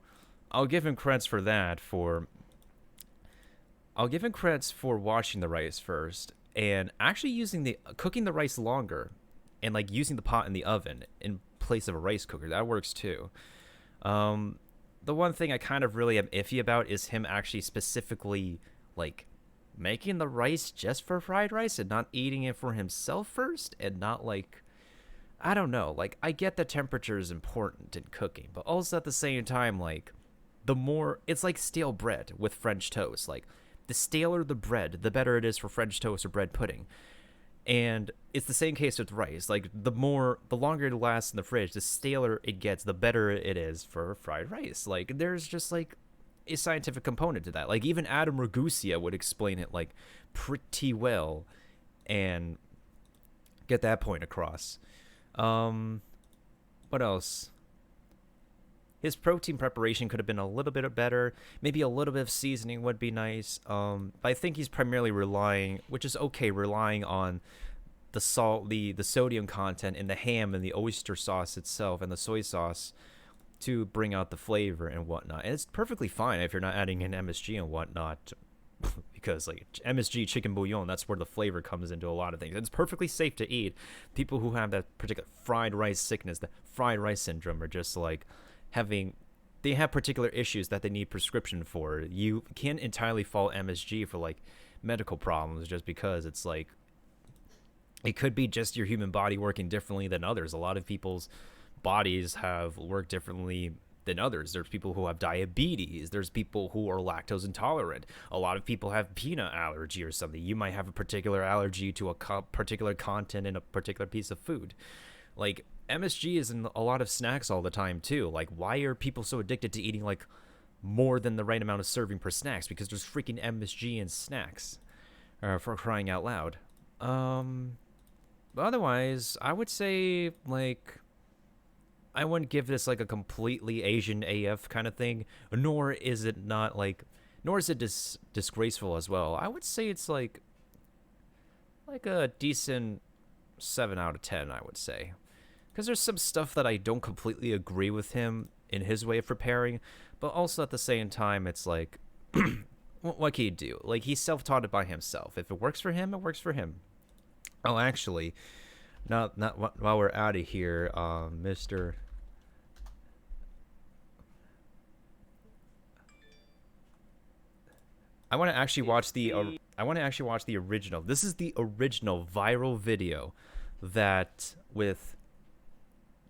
I'll give him credits for that. I'll give him credits for washing the rice first and actually cooking the rice longer and like using the pot in the oven in place of a rice cooker. That works too. The one thing I kind of really am iffy about is him actually specifically like making the rice just for fried rice and not eating it for himself first, and not like, I don't know, like I get that temperature is important in cooking, but also at the same time, like it's like stale bread with French toast. Like the staler the bread, the better it is for French toast or bread pudding. And it's the same case with rice. Like the longer it lasts in the fridge, the staler it gets, the better it is for fried rice. Like there's just like a scientific component to that. Like even Adam Ragusa would explain it like pretty well and get that point across. What else? his protein preparation could have been a little bit better. Maybe a little bit of seasoning would be nice. But I think he's primarily relying, which is okay, relying on the salt, the sodium content in the ham and the oyster sauce itself and the soy sauce to bring out the flavor and whatnot. And it's perfectly fine if you're not adding in MSG and whatnot, because like MSG chicken bouillon, that's where the flavor comes into a lot of things. It's perfectly safe to eat. People who have that particular fried rice sickness, the fried rice syndrome, are just like they have particular issues that they need prescription for. You can't entirely fault MSG for like medical problems just because it's like it could be just your human body working differently than others. A lot of people's bodies have worked differently than others. There's people who have diabetes. There's people who are lactose intolerant. A lot of people have peanut allergy or something. You might have a particular allergy to a particular content in a particular piece of food. Like MSG is in a lot of snacks all the time too. Like, why are people so addicted to eating like more than the right amount of serving per snacks? Because there's freaking MSG in snacks, for crying out loud. But otherwise, I would say like I wouldn't give this like a completely Asian AF kind of thing, nor is it disgraceful as well. I would say it's like a decent 7 out of 10, I would say. Because there's some stuff that I don't completely agree with him in his way of preparing, but also at the same time, it's like, what can you do? Like, he's self-taught it by himself. If it works for him, it works for him. Oh, actually, not while we're out of here, Mr. I want to actually watch the original. This is the original viral video that with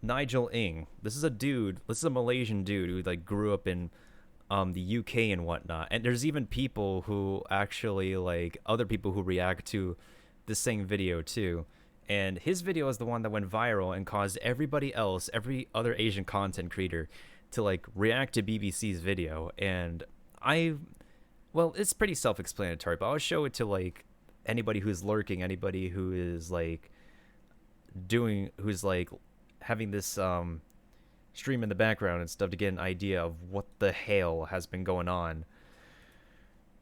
Nigel Ng. This is a Malaysian dude who like grew up in the UK and whatnot. And there's even people who actually like other people who react to the same video too. And his video is the one that went viral and caused everybody else, every other Asian content creator, to like react to BBC's video. And well, it's pretty self-explanatory, but I'll show it to like anybody who's lurking, anybody who is like who's like having this stream in the background and stuff to get an idea of what the hell has been going on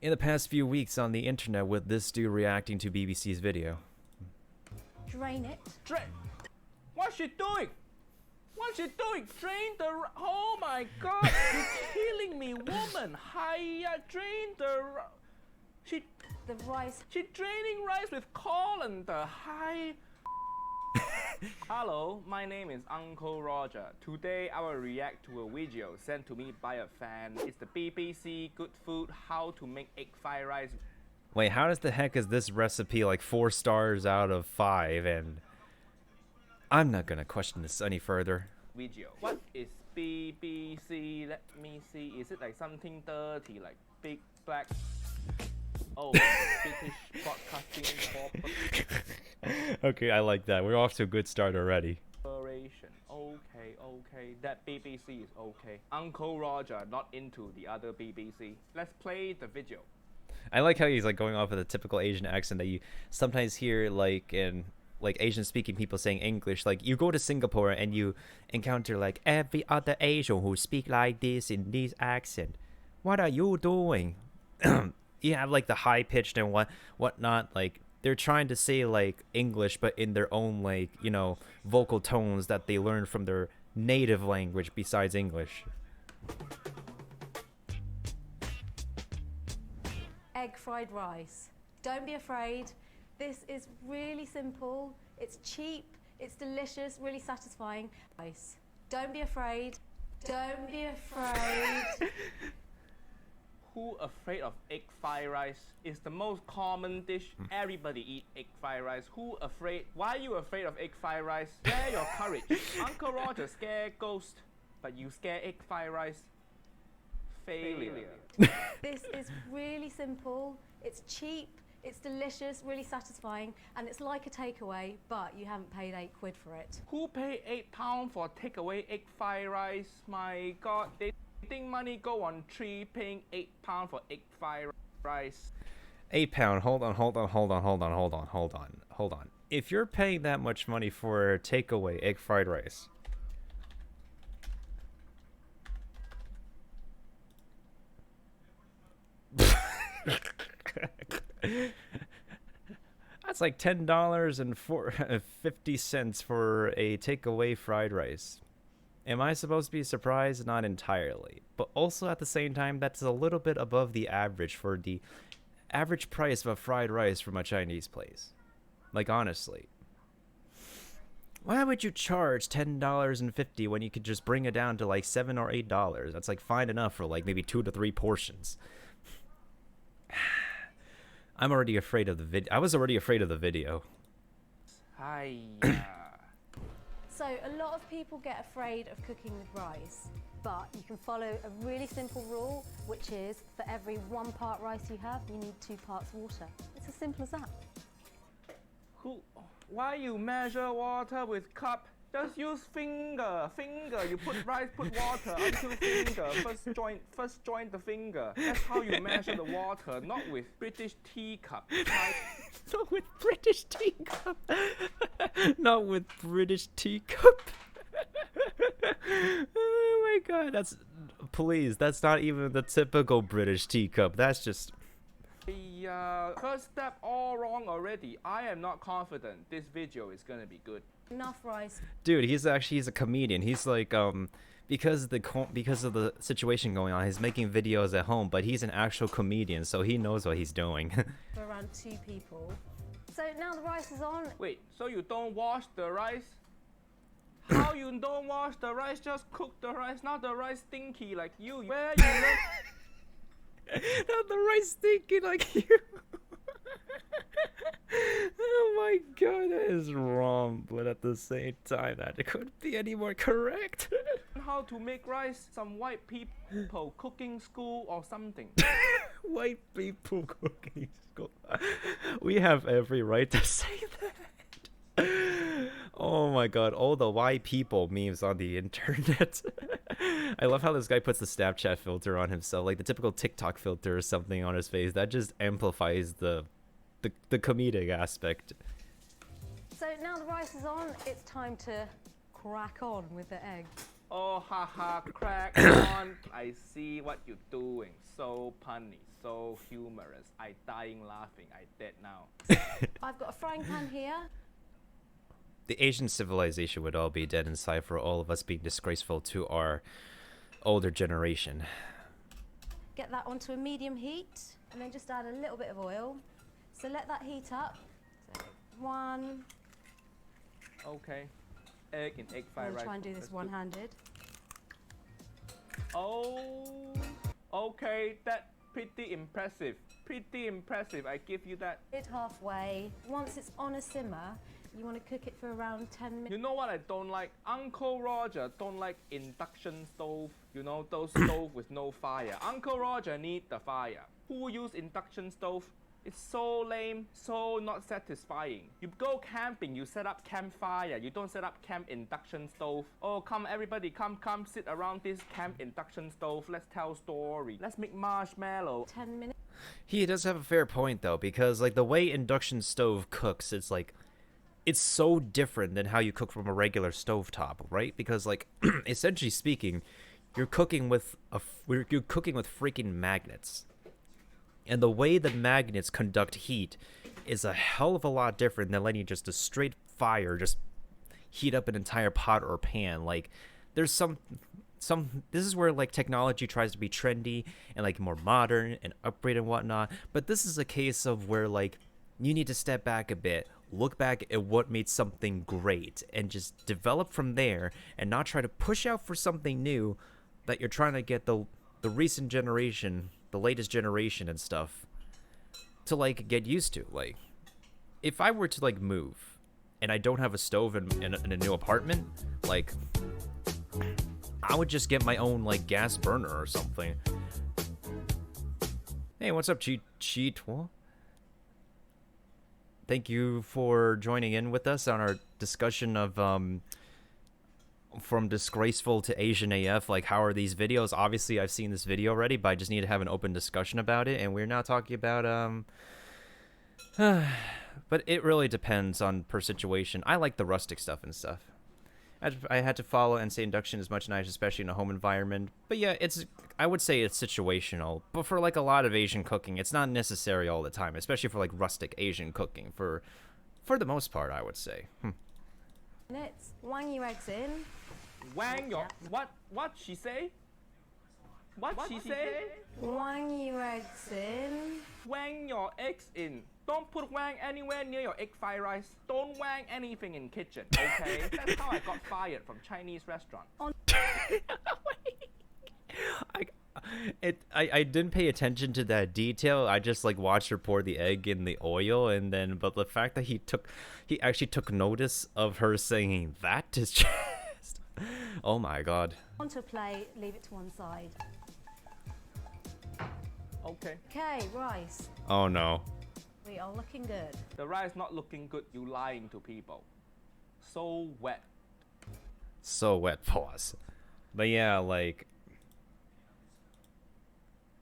in the past few weeks on the internet with this dude reacting to BBC's video. Drain it. What's she doing? What's she doing? Drain the... Oh my god, you're killing me, woman. Hiya, drain the... The rice. She draining rice with colander. Hi. Hello, my name is Uncle Roger. Today I will react to a video sent to me by a fan. It's the BBC Good Food How to Make Egg Fried Rice. Wait, how does the heck is this recipe like 4 stars out of 5? And I'm not gonna question this any further. Video. What is BBC? Let me see. Is it like something dirty, like big black? Oh, British Broadcasting Corporation. Okay, I like that. We're off to a good start already. Okay. That BBC is okay. Uncle Roger not into the other BBC. Let's play the video. I like how he's like going off with a typical Asian accent that you sometimes hear like in like Asian speaking people saying English. Like you go to Singapore and you encounter like every other Asian who speak like this in this accent. What are you doing? You have like the high pitched and whatnot. Like they're trying to say like English but in their own like, you know, vocal tones that they learn from their native language besides English. Egg fried rice. Don't be afraid. This is really simple. It's cheap. It's delicious. Really satisfying. Rice. Don't be afraid. Don't be afraid. Who afraid of egg fried rice? It's the most common dish. Everybody eat egg fried rice. Who afraid? Why are you afraid of egg fried rice? Share your courage. Uncle Roger scare ghost, but you scare egg fried rice. Failure. This is really simple. It's cheap. It's delicious. Really satisfying. And it's like a takeaway, but you haven't paid £8 for it. Who pay £8 for takeaway egg fried rice? My God, they think money go on tree paying £8 for egg fried rice. £8. Hold on. If you're paying that much money for takeaway egg fried rice, That's like $10.50 for a takeaway fried rice. Am I supposed to be surprised? Not entirely. But also at the same time, that's a little bit above the average for the average price of a fried rice from a Chinese place. Like, honestly. Why would you charge $10.50 when you could just bring it down to like $7 or $8? That's like fine enough for like maybe 2 to 3 portions. I'm already afraid of the video. I was already afraid of the video. Hi. So a lot of people get afraid of cooking with rice, but you can follow a really simple rule, which is for every 1 part rice you have, you need 2 parts water. It's as simple as that. Why you measure water with cup? Just use finger. You put rice, put water until finger. First join the finger. That's how you measure the water, not with British teacup. Not with British teacup. Not with British teacup. Oh my god, that's not even the typical British teacup. That's just The first step all wrong already. I am not confident this video is gonna be good. Enough rice. dude. He's a comedian. He's like because of the situation going on, he's making videos at home, but he's an actual comedian, so he knows what he's doing. For around 2 people. So now the rice is on. Wait, so you don't wash the rice? How you don't wash the rice? Just cook the rice. Now the rice stinky like you. Where you live? Not the rice stinking like you. Oh my god, that is wrong, but at the same time, that couldn't be any more correct. How to make rice? Some white people cooking school or something. White people cooking school. We have every right to say that. Oh my god, all the white people memes on the internet. I love how this guy puts the Snapchat filter on himself, like the typical TikTok filter or something on his face. That just amplifies the comedic aspect. So now the rice is on, it's time to crack on with the egg. Oh, haha, crack on. I see what you're doing. So punny, so humorous. I dying laughing. I dead now. I've got a frying pan here. The Asian civilization would all be dead inside for all of us being disgraceful to our older generation. Get that onto a medium heat, and then just add a little bit of oil. So let that heat up. So 1. Okay. Egg and egg fried I'm rice. try and do this one-handed. Oh, okay. That pretty impressive. Pretty impressive. I give you that. It halfway. Once it's on a simmer, you want to cook it for around 10 minutes. You know what I don't like? Uncle Roger don't like induction stove. You know, those stove with no fire. Uncle Roger need the fire. Who use induction stove? It's so lame, so not satisfying. You go camping, you set up campfire. You don't set up camp induction stove. Oh, come everybody, come sit around this camp induction stove. Let's tell story. Let's make marshmallow. 10 minutes. He does have a fair point though, because like the way induction stove cooks, it's like it's so different than how you cook from a regular stovetop, right? Because like essentially speaking, you're cooking with freaking magnets. And the way the magnets conduct heat is a hell of a lot different than letting just a straight fire just heat up an entire pot or pan. Like there's some this is where like technology tries to be trendy and like more modern and upgrade and whatnot, but this is a case of where like you need to step back a bit, look back at what made something great and just develop from there, and not try to push out for something new that you're trying to get the recent generation, the latest generation and stuff to like get used to. Like if I were to like move and I don't have a stove in a new apartment, like I would just get my own like gas burner or something. Hey, what's up, Cheat? What? Thank you for joining in with us on our discussion of from Disgraceful to Asian AF. Like, how are these videos? Obviously, I've seen this video already, but I just need to have an open discussion about it. And we're now talking about but it really depends on per situation. I like the rustic stuff and stuff. I had to follow NSA induction as much as especially in a home environment. But yeah, I would say it's situational. But for like a lot of Asian cooking, it's not necessary all the time, especially for like rustic Asian cooking. For the most part, I would say. Minutes. Wang your eggs in. Wang your what she say? What she say? Wang your eggs in. Wang your eggs in. Don't put wang anywhere near your egg fried rice. Don't wang anything in kitchen, okay? That's how I got fired from Chinese restaurant. I didn't pay attention to that detail. I just like watched her pour the egg in the oil, and then but the fact that he actually took notice of her saying that is just oh my god. Onto a plate, leave it to one side. Okay. Okay, rice. Oh no. We are looking good. The rice not looking good, you lying to people. So wet. So wet, pause. But yeah, like,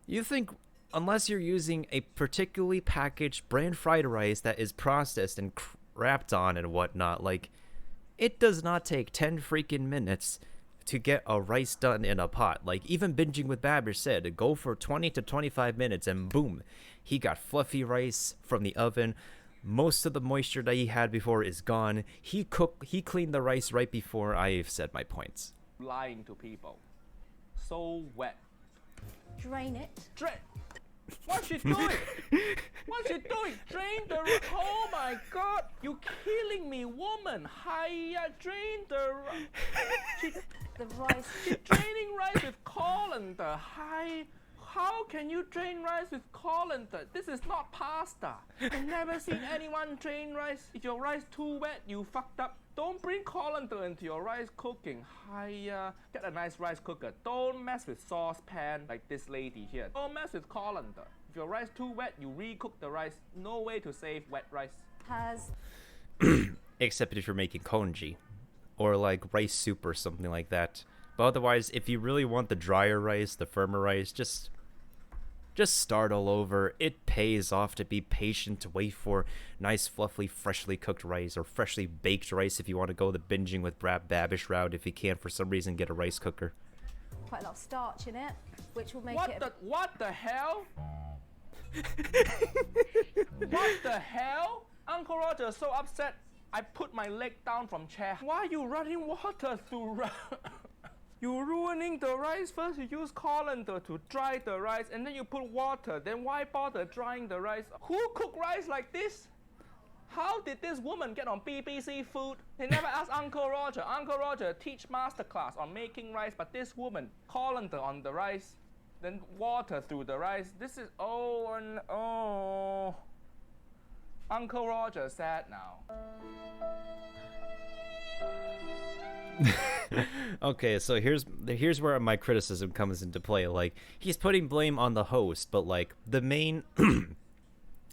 you think unless you're using a particularly packaged brand fried rice that is processed and wrapped on and whatnot, like, it does not take 10 freaking minutes to get a rice done in a pot. Like, even Binging with Babish said, go for 20 to 25 minutes and boom, he got fluffy rice from the oven. Most of the moisture that he had before is gone. He cleaned the rice right before I've said my points. Lying to people. So wet. Drain it. What's she doing? What's she doing? Drain the rice. Oh my god. You killing me, woman. Hiya, drain the rice. The rice. She's draining rice with colander. Hi. How can you drain rice with colander? This is not pasta. I've never seen anyone drain rice. If your rice too wet, you fucked up. Don't bring colander into your rice cooking. Hiya. Get a nice rice cooker. Don't mess with saucepan like this lady here. Don't mess with colander. If your rice too wet, you recook the rice. No way to save wet rice. Has. Except if you're making congee or like rice soup or something like that. But otherwise, if you really want the drier rice, the firmer rice, just start all over. It pays off to be patient, to wait for nice, fluffy, freshly cooked rice or freshly baked rice if you want to go the Binging with Babish route. If you can't, for some reason, get a rice cooker. Quite a lot of starch in it, which will make What the hell? What the hell? Uncle Roger is so upset. I put my leg down from chair. Why are you running water through rice? You're ruining the rice. First you use colander to dry the rice, and then you put water. Then why bother drying the rice? Who cook rice like this? How did this woman get on BBC Food? They never asked Uncle Roger. Uncle Roger teach masterclass on making rice, but this woman, colander on the rice, then water through the rice. This is, oh. Uncle Roger sad now. Okay, so here's where my criticism comes into play. Like, he's putting blame on the host, but like the main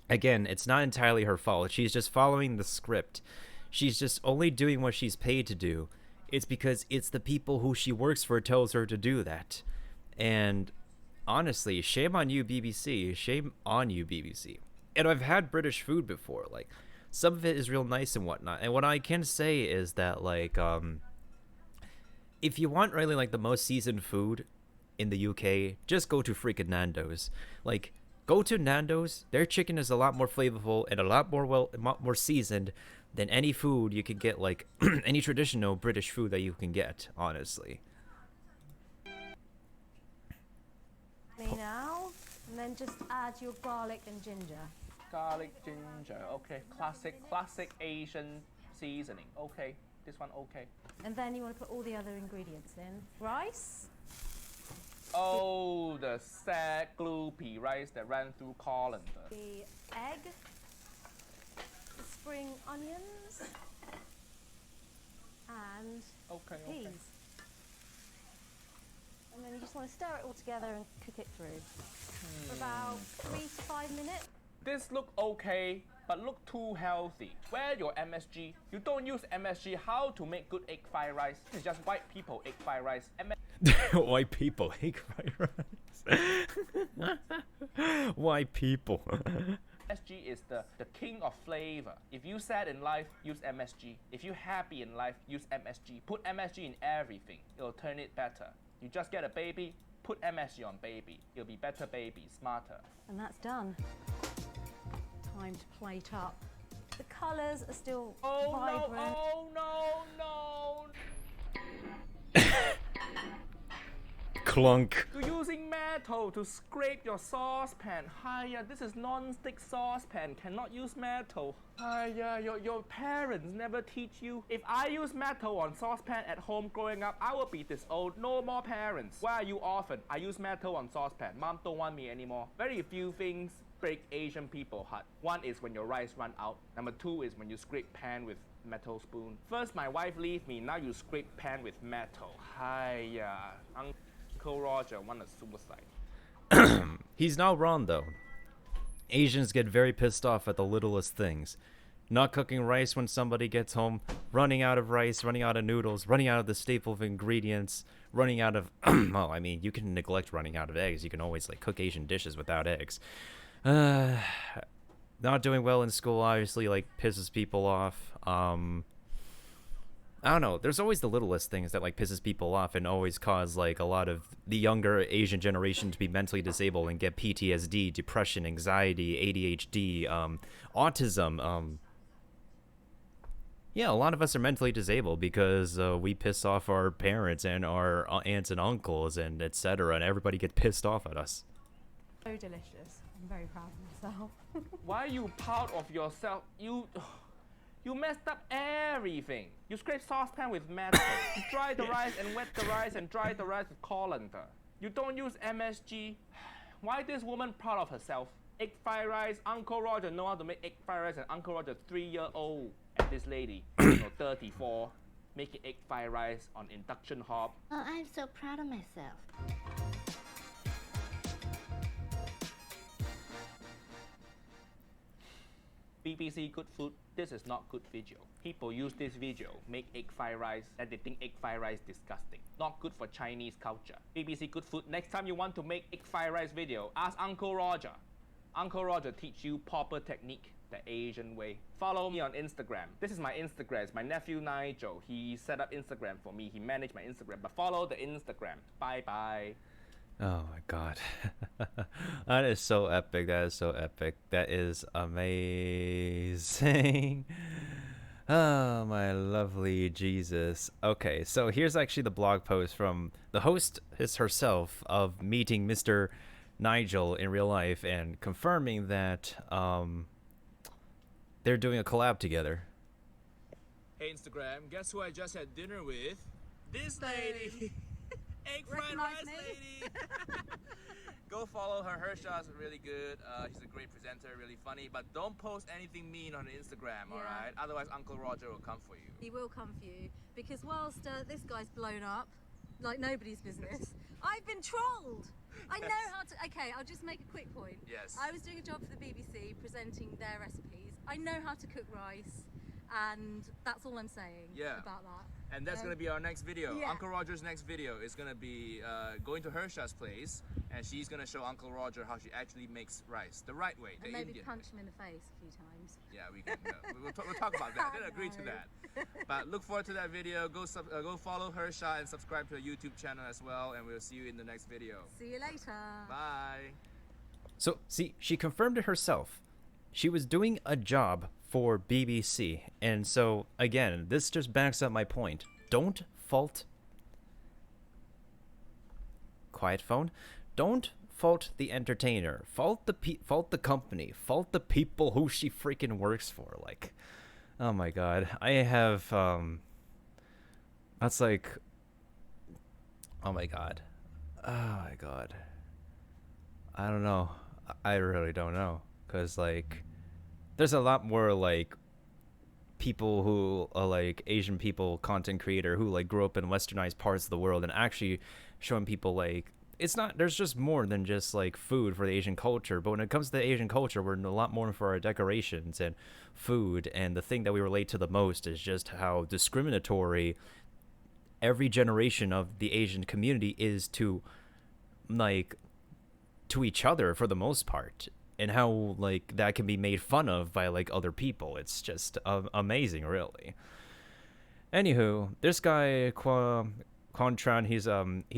again, it's not entirely her fault. She's just following the script. She's just only doing what she's paid to do. It's because it's the people who she works for tells her to do that. And honestly, shame on you, BBC. Shame on you, BBC. And I've had British food before. Like, some of it is real nice and whatnot. And what I can say is that, like, if you want really like the most seasoned food in the UK, just go to freaking Nando's. Like, go to Nando's. Their chicken is a lot more flavorful and a lot more seasoned than any food you can get, like any traditional British food that you can get, honestly. Now, and then just add your garlic and ginger. Garlic, ginger, okay. Classic Asian seasoning. Okay, this one okay. And then you want to put all the other ingredients in. Rice. Oh, the sad, gloopy rice that ran through colander. The egg. The spring onions. And peas. And then you just want to stir it all together and cook it through for about 3 to 5 minutes. This look okay, but look too healthy. Where your MSG? You don't use MSG. How to make good egg fried rice? It's just white people egg fried rice. White people egg fried rice. White people. MSG is the king of flavor. If you sad in life, use MSG. If you happy in life, use MSG. Put MSG in everything. It'll turn it better. You just get a baby, put MSG on baby. It'll be better baby, smarter. And that's done. Time to plate up. The colours are still vibrant. No. Clunk. You're using metal to scrape your saucepan. Hiya, this is non-stick saucepan. Cannot use metal. Hiya, your parents never teach you. If I use metal on saucepan at home growing up, I will be this old. No more parents. Why are you orphan? I use metal on saucepan. Mom don't want me anymore. Very few things break Asian people heart. One is when your rice run out. Number two is when you scrape pan with metal spoon. First my wife leave me, now you scrape pan with metal. Hiya. Uncle Roger want a suicide. He's not wrong though. Asians get very pissed off at the littlest things. Not cooking rice when somebody gets home, running out of rice, running out of noodles, running out of the staple of ingredients, running out of well, I mean, you can neglect running out of eggs. You can always like cook Asian dishes without eggs. Not doing well in school obviously like pisses people off. I don't know, there's always the littlest things that like pisses people off and always cause like a lot of the younger Asian generation to be mentally disabled and get PTSD, depression, anxiety, ADHD, autism. Yeah, a lot of us are mentally disabled because we piss off our parents and our aunts and uncles and etc. and everybody gets pissed off at us. So delicious. I'm very proud of myself. Why are you proud of yourself? You messed up everything. You scrape saucepan with metal. You dry the rice and wet the rice and dry the rice with colander. You don't use MSG. Why this woman proud of herself? Egg fried rice. Uncle Roger know how to make egg fried rice, and Uncle Roger 3-year-old. And this lady, 34, making egg fried rice on induction hob. Oh, I'm so proud of myself. BBC Good Food, this is not good video. People use this video, make egg fried rice, and they think egg fried rice disgusting. Not good for Chinese culture. BBC Good Food, next time you want to make egg fried rice video, ask Uncle Roger. Uncle Roger teach you proper technique, the Asian way. Follow me on Instagram. This is my Instagram, it's my nephew Nigel. He set up Instagram for me, he managed my Instagram, but follow the Instagram. Bye bye. Oh my god. That is so epic. That is so epic. That is amazing. Oh my lovely Jesus. Okay, so here's actually the blog post from the host herself of meeting Mr. Nigel in real life and confirming that they're doing a collab together. Hey Instagram, guess who I just had dinner with? This lady! Egg fried rice lady! Go follow her. Her shots are really good. She's a great presenter, really funny. But don't post anything mean on Instagram, alright? Otherwise Uncle Roger will come for you. He will come for you because whilst this guy's blown up like nobody's business, I've been trolled. I know how to. Okay, I'll just make a quick point. Yes. I was doing a job for the BBC presenting their recipes. I know how to cook rice, and that's all I'm saying about that. And that's going to be our next video. Yeah. Uncle Roger's next video is going to be going to Hersha's place, and she's going to show Uncle Roger how she actually makes rice the right way, the And maybe Indian punch way. him in the face a few times. Yeah, we can. We'll talk about that. I didn't agree to No. that. But look forward to that video. Go follow Hersha and subscribe to her YouTube channel as well, and we'll see you in the next video. See you later. Bye. So, see, she confirmed it herself. She was doing a job for BBC. And so, again, this just backs up my point. Don't fault... Quiet phone. Don't fault the entertainer. Fault the company. Fault the people who she freaking works for. Like, oh my god. I have, that's like... Oh my god. Oh my god. I don't know. I really don't know. Because, like, there's a lot more, like, people who are, like, Asian people, content creator, who, like, grew up in westernized parts of the world and actually showing people, like, it's not, there's just more than just, like, food for the Asian culture. But when it comes to the Asian culture, we're a lot more for our decorations and food. And the thing that we relate to the most is just how discriminatory every generation of the Asian community is to, like, to each other for the most part. and how like that can be made fun of by like other people. It's just amazing, really. Anywho, this guy Quan Tran, he's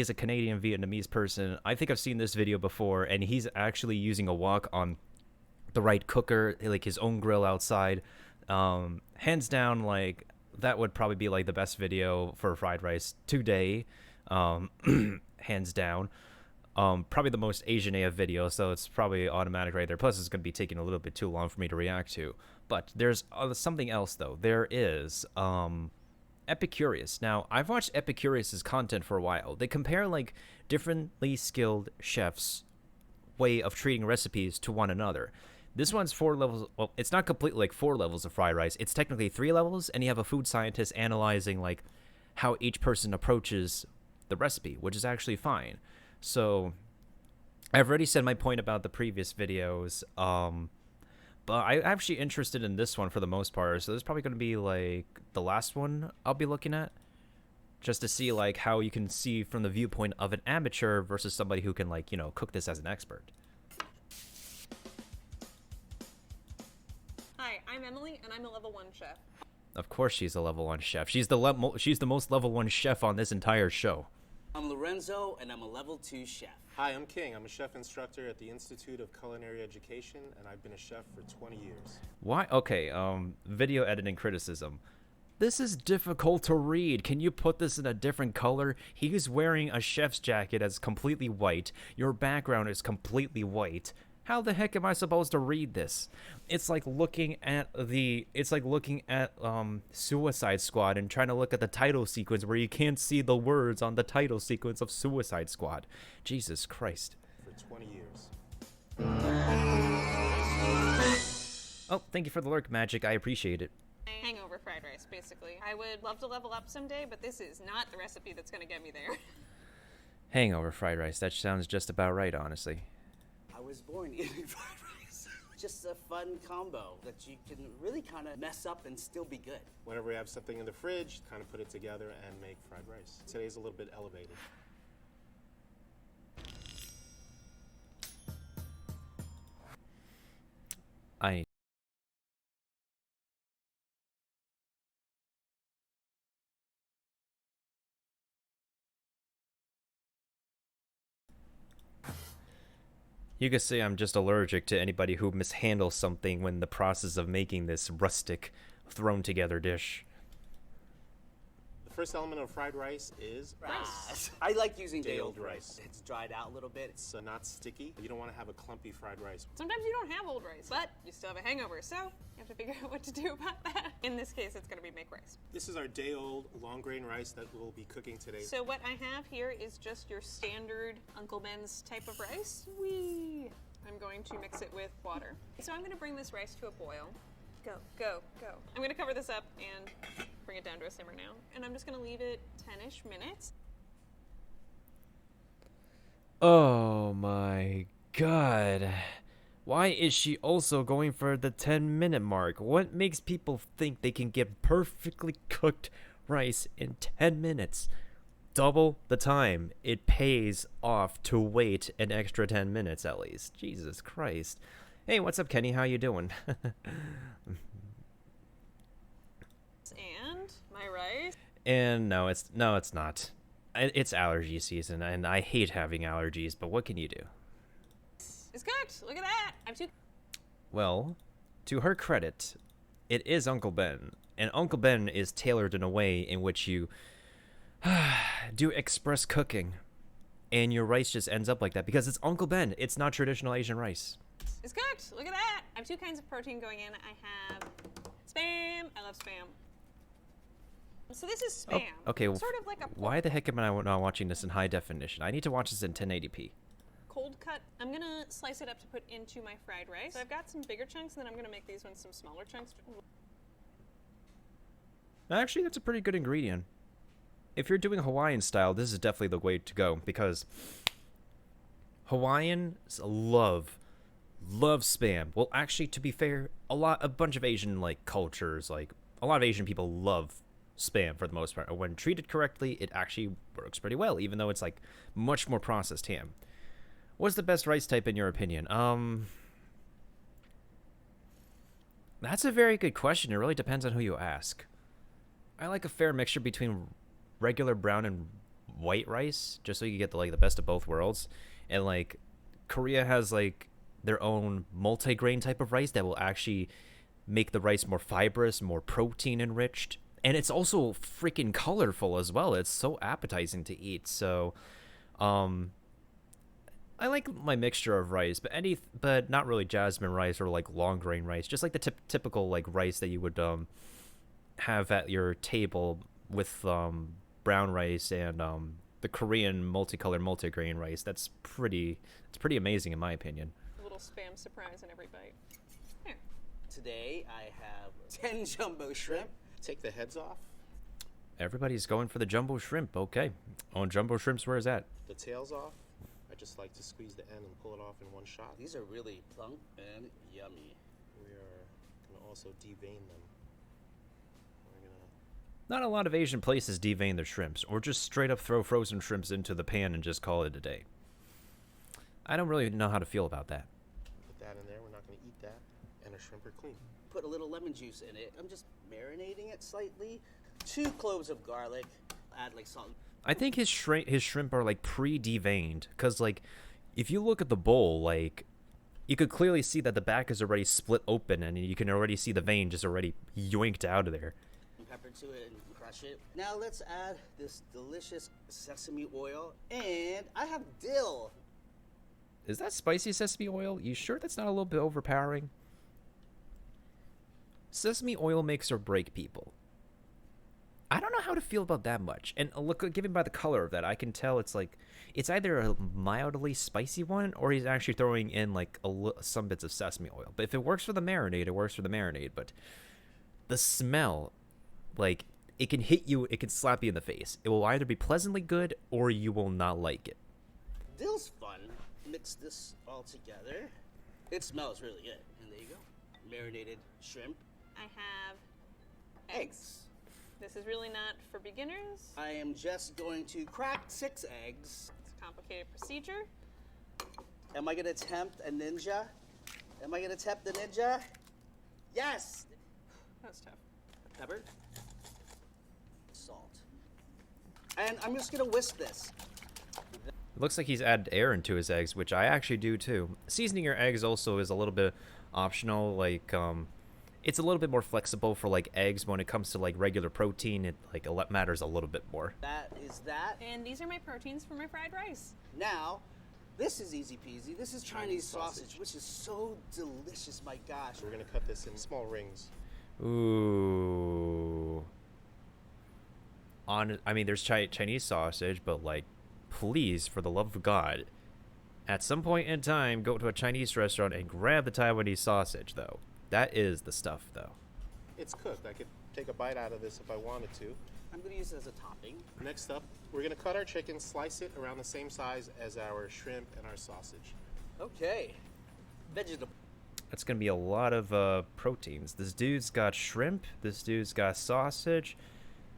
a Canadian Vietnamese person. I think I've seen this video before, and he's actually using a wok on the right cooker, like his own grill outside. Hands down, like that would probably be like the best video for fried rice today. Hands down. Probably the most Asian AF video, so it's probably automatic right there. Plus, it's going to be taking a little bit too long for me to react to. But there's something else, though. There is Epicurious. Now, I've watched Epicurious's content for a while. They compare, like, differently skilled chefs' way of treating recipes to one another. This one's 4 levels. Well, it's not completely like 4 levels of fried rice. It's technically 3 levels, and you have a food scientist analyzing, like, how each person approaches the recipe, which is actually fine. So, I've already said my point about the previous videos, but I'm actually interested in this one for the most part, so this is probably going to be, like, the last one I'll be looking at, just to see, like, how you can see from the viewpoint of an amateur versus somebody who can, like, you know, cook this as an expert. Hi, I'm Emily, and I'm a level 1 chef. Of course she's a level 1 chef. She's the most level 1 chef on this entire show. I'm Lorenzo, and I'm a level 2 chef. Hi, I'm King. I'm a chef instructor at the Institute of Culinary Education, and I've been a chef for 20 years. Why? Okay, video editing criticism. This is difficult to read. Can you put this in a different color? He's wearing a chef's jacket that's completely white. Your background is completely white. How the heck am I supposed to read this? It's like looking at Suicide Squad and trying to look at the title sequence where you can't see the words on the title sequence of Suicide Squad. Jesus Christ. For 20 years. Oh, thank you for the lurk, Magic. I appreciate it. Hangover fried rice, basically. I would love to level up someday, but this is not the recipe that's going to get me there. Hangover fried rice. That sounds just about right, honestly. I was born eating fried rice. Just a fun combo that you can really kind of mess up and still be good. Whenever we have something in the fridge, kind of put it together and make fried rice. Today's a little bit elevated. You could say I'm just allergic to anybody who mishandles something when the process of making this rustic, thrown-together dish. The first element of fried rice is rice. I like using Day-old day-old rice. rice. It's dried out a little bit. It's not sticky. You don't want to have a clumpy fried rice. Sometimes you don't have old rice, but you still have a hangover, so you have to figure out what to do about that. In this case, it's going to be make rice. This is our day-old long grain rice that we'll be cooking today. So what I have here is just your standard Uncle Ben's type of rice. I'm going to mix it with water. So I'm going to bring this rice to a boil. Go, go, go. I'm going to cover this up and bring it down to a simmer now. And I'm just going to leave it 10-ish minutes. Oh my god. Why is she also going for the 10-minute mark? What makes people think they can get perfectly cooked rice in 10 minutes? Double the time. It pays off to wait an extra 10 minutes at least. Jesus Christ. Hey, what's up, Kenny? How you doing? And my rice. And no, it's not. It's allergy season, and I hate having allergies, but what can you do? It's cooked. Look at that. I'm too. Well, to her credit, it is Uncle Ben, and Uncle Ben is tailored in a way in which you do express cooking, and your rice just ends up like that because it's Uncle Ben. It's not traditional Asian rice. It's cooked. Look at that. I have 2 kinds of protein going in. I have Spam. I love Spam. So this is Spam. Oh, okay, Sort of like a why the heck am I not watching this in high definition? I need to watch this in 1080p. cold cut. I'm gonna slice it up to put into my fried rice. So I've got some bigger chunks, and then I'm gonna make these ones some smaller chunks. Actually, that's a pretty good ingredient. If you're doing Hawaiian style, this is definitely the way to go because Hawaiians love Spam. Well, actually, to be fair, a bunch of Asian like cultures, like a lot of Asian people love Spam for the most part. When treated correctly, it actually works pretty well, even though it's like much more processed ham. What's the best rice type in your opinion? That's a very good question. It really depends on who you ask. I like a fair mixture between regular brown and white rice, just so you get the best of both worlds. And like Korea has like their own multi-grain type of rice that will actually make the rice more fibrous, more protein enriched, and it's also freaking colorful as well. It's so appetizing to eat. So I like my mixture of rice, but not really jasmine rice or like long grain rice, just like the typical like rice that you would have at your table with brown rice and the Korean multicolored multigrain rice. It's pretty amazing in my opinion. A little spam surprise in every bite. Here. Today I have 10 jumbo shrimp. Take the heads off, Everybody's going for the jumbo shrimp. Okay. On jumbo shrimps, where is that? the tails off. I just like to squeeze the end and pull it off in one shot. These are really plump and yummy. We are going to also devein them. We're going to... Not a lot of Asian places devein their shrimps, or just straight up throw frozen shrimps into the pan and just call it a day. I don't really know how to feel about that. Put that in there. We're not going to eat that. And our shrimp are clean. Put a little lemon juice in it. I'm just marinating it slightly. 2 cloves of garlic. Add like salt. I think his shrimp are like pre-deveined, because like if you look at the bowl, like you could clearly see that the back is already split open and you can already see the vein just already yoinked out of there. Pepper to it and crush it. Now let's add this delicious sesame oil, and I have dill. Is that spicy sesame oil? You sure that's not a little bit overpowering? Sesame oil makes or break people. I don't know how to feel about that much. And look, given by the color of that, I can tell it's like it's either a mildly spicy one or he's actually throwing in like some bits of sesame oil. But if it works for the marinade, it works for the marinade. But the smell, like it can hit you, it can slap you in the face. It will either be pleasantly good or you will not like it. Dill's fun. Mix this all together. It smells really good. And there you go. Marinated shrimp. I have Eggs. This is really not for beginners. I am just going to crack 6 eggs. It's a complicated procedure. Am I going to attempt a ninja? Am I going to attempt the ninja? Yes! That was tough. Pepper. Salt. And I'm just going to whisk this. It looks like he's added air into his eggs, which I actually do too. Seasoning your eggs also is a little bit optional. Like, it's a little bit more flexible for like eggs. When it comes to like regular protein, it like matters a little bit more. That is that. And these are my proteins for my fried rice. Now, this is easy peasy. This is Chinese sausage, which is so delicious, my gosh. We're going to cut this in small rings. Ooh. I mean, there's Chinese sausage, but like, please, for the love of God, at some point in time, go to a Chinese restaurant and grab the Taiwanese sausage, though. That is the stuff, though. It's cooked. I could take a bite out of this if I wanted to. I'm going to use it as a topping. Next up, we're going to cut our chicken, slice it around the same size as our shrimp and our sausage. Okay. Vegetable. That's going to be a lot of proteins. This dude's got shrimp. This dude's got sausage.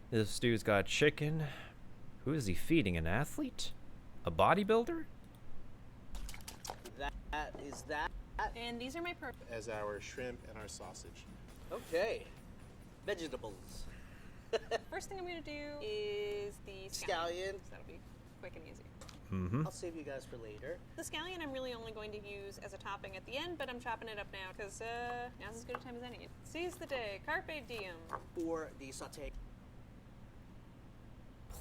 This dude's got chicken. Who is he feeding? An athlete? A bodybuilder? That is that. And these are my As our shrimp and our sausage. Okay. Vegetables. First thing I'm going to do is the Scallion. That'll be quick and easy. Mm-hmm. I'll save you guys for later. The scallion I'm really only going to use as a topping at the end, but I'm chopping it up now because now's as good a time as any. Seize the day. Carpe diem. For the saute.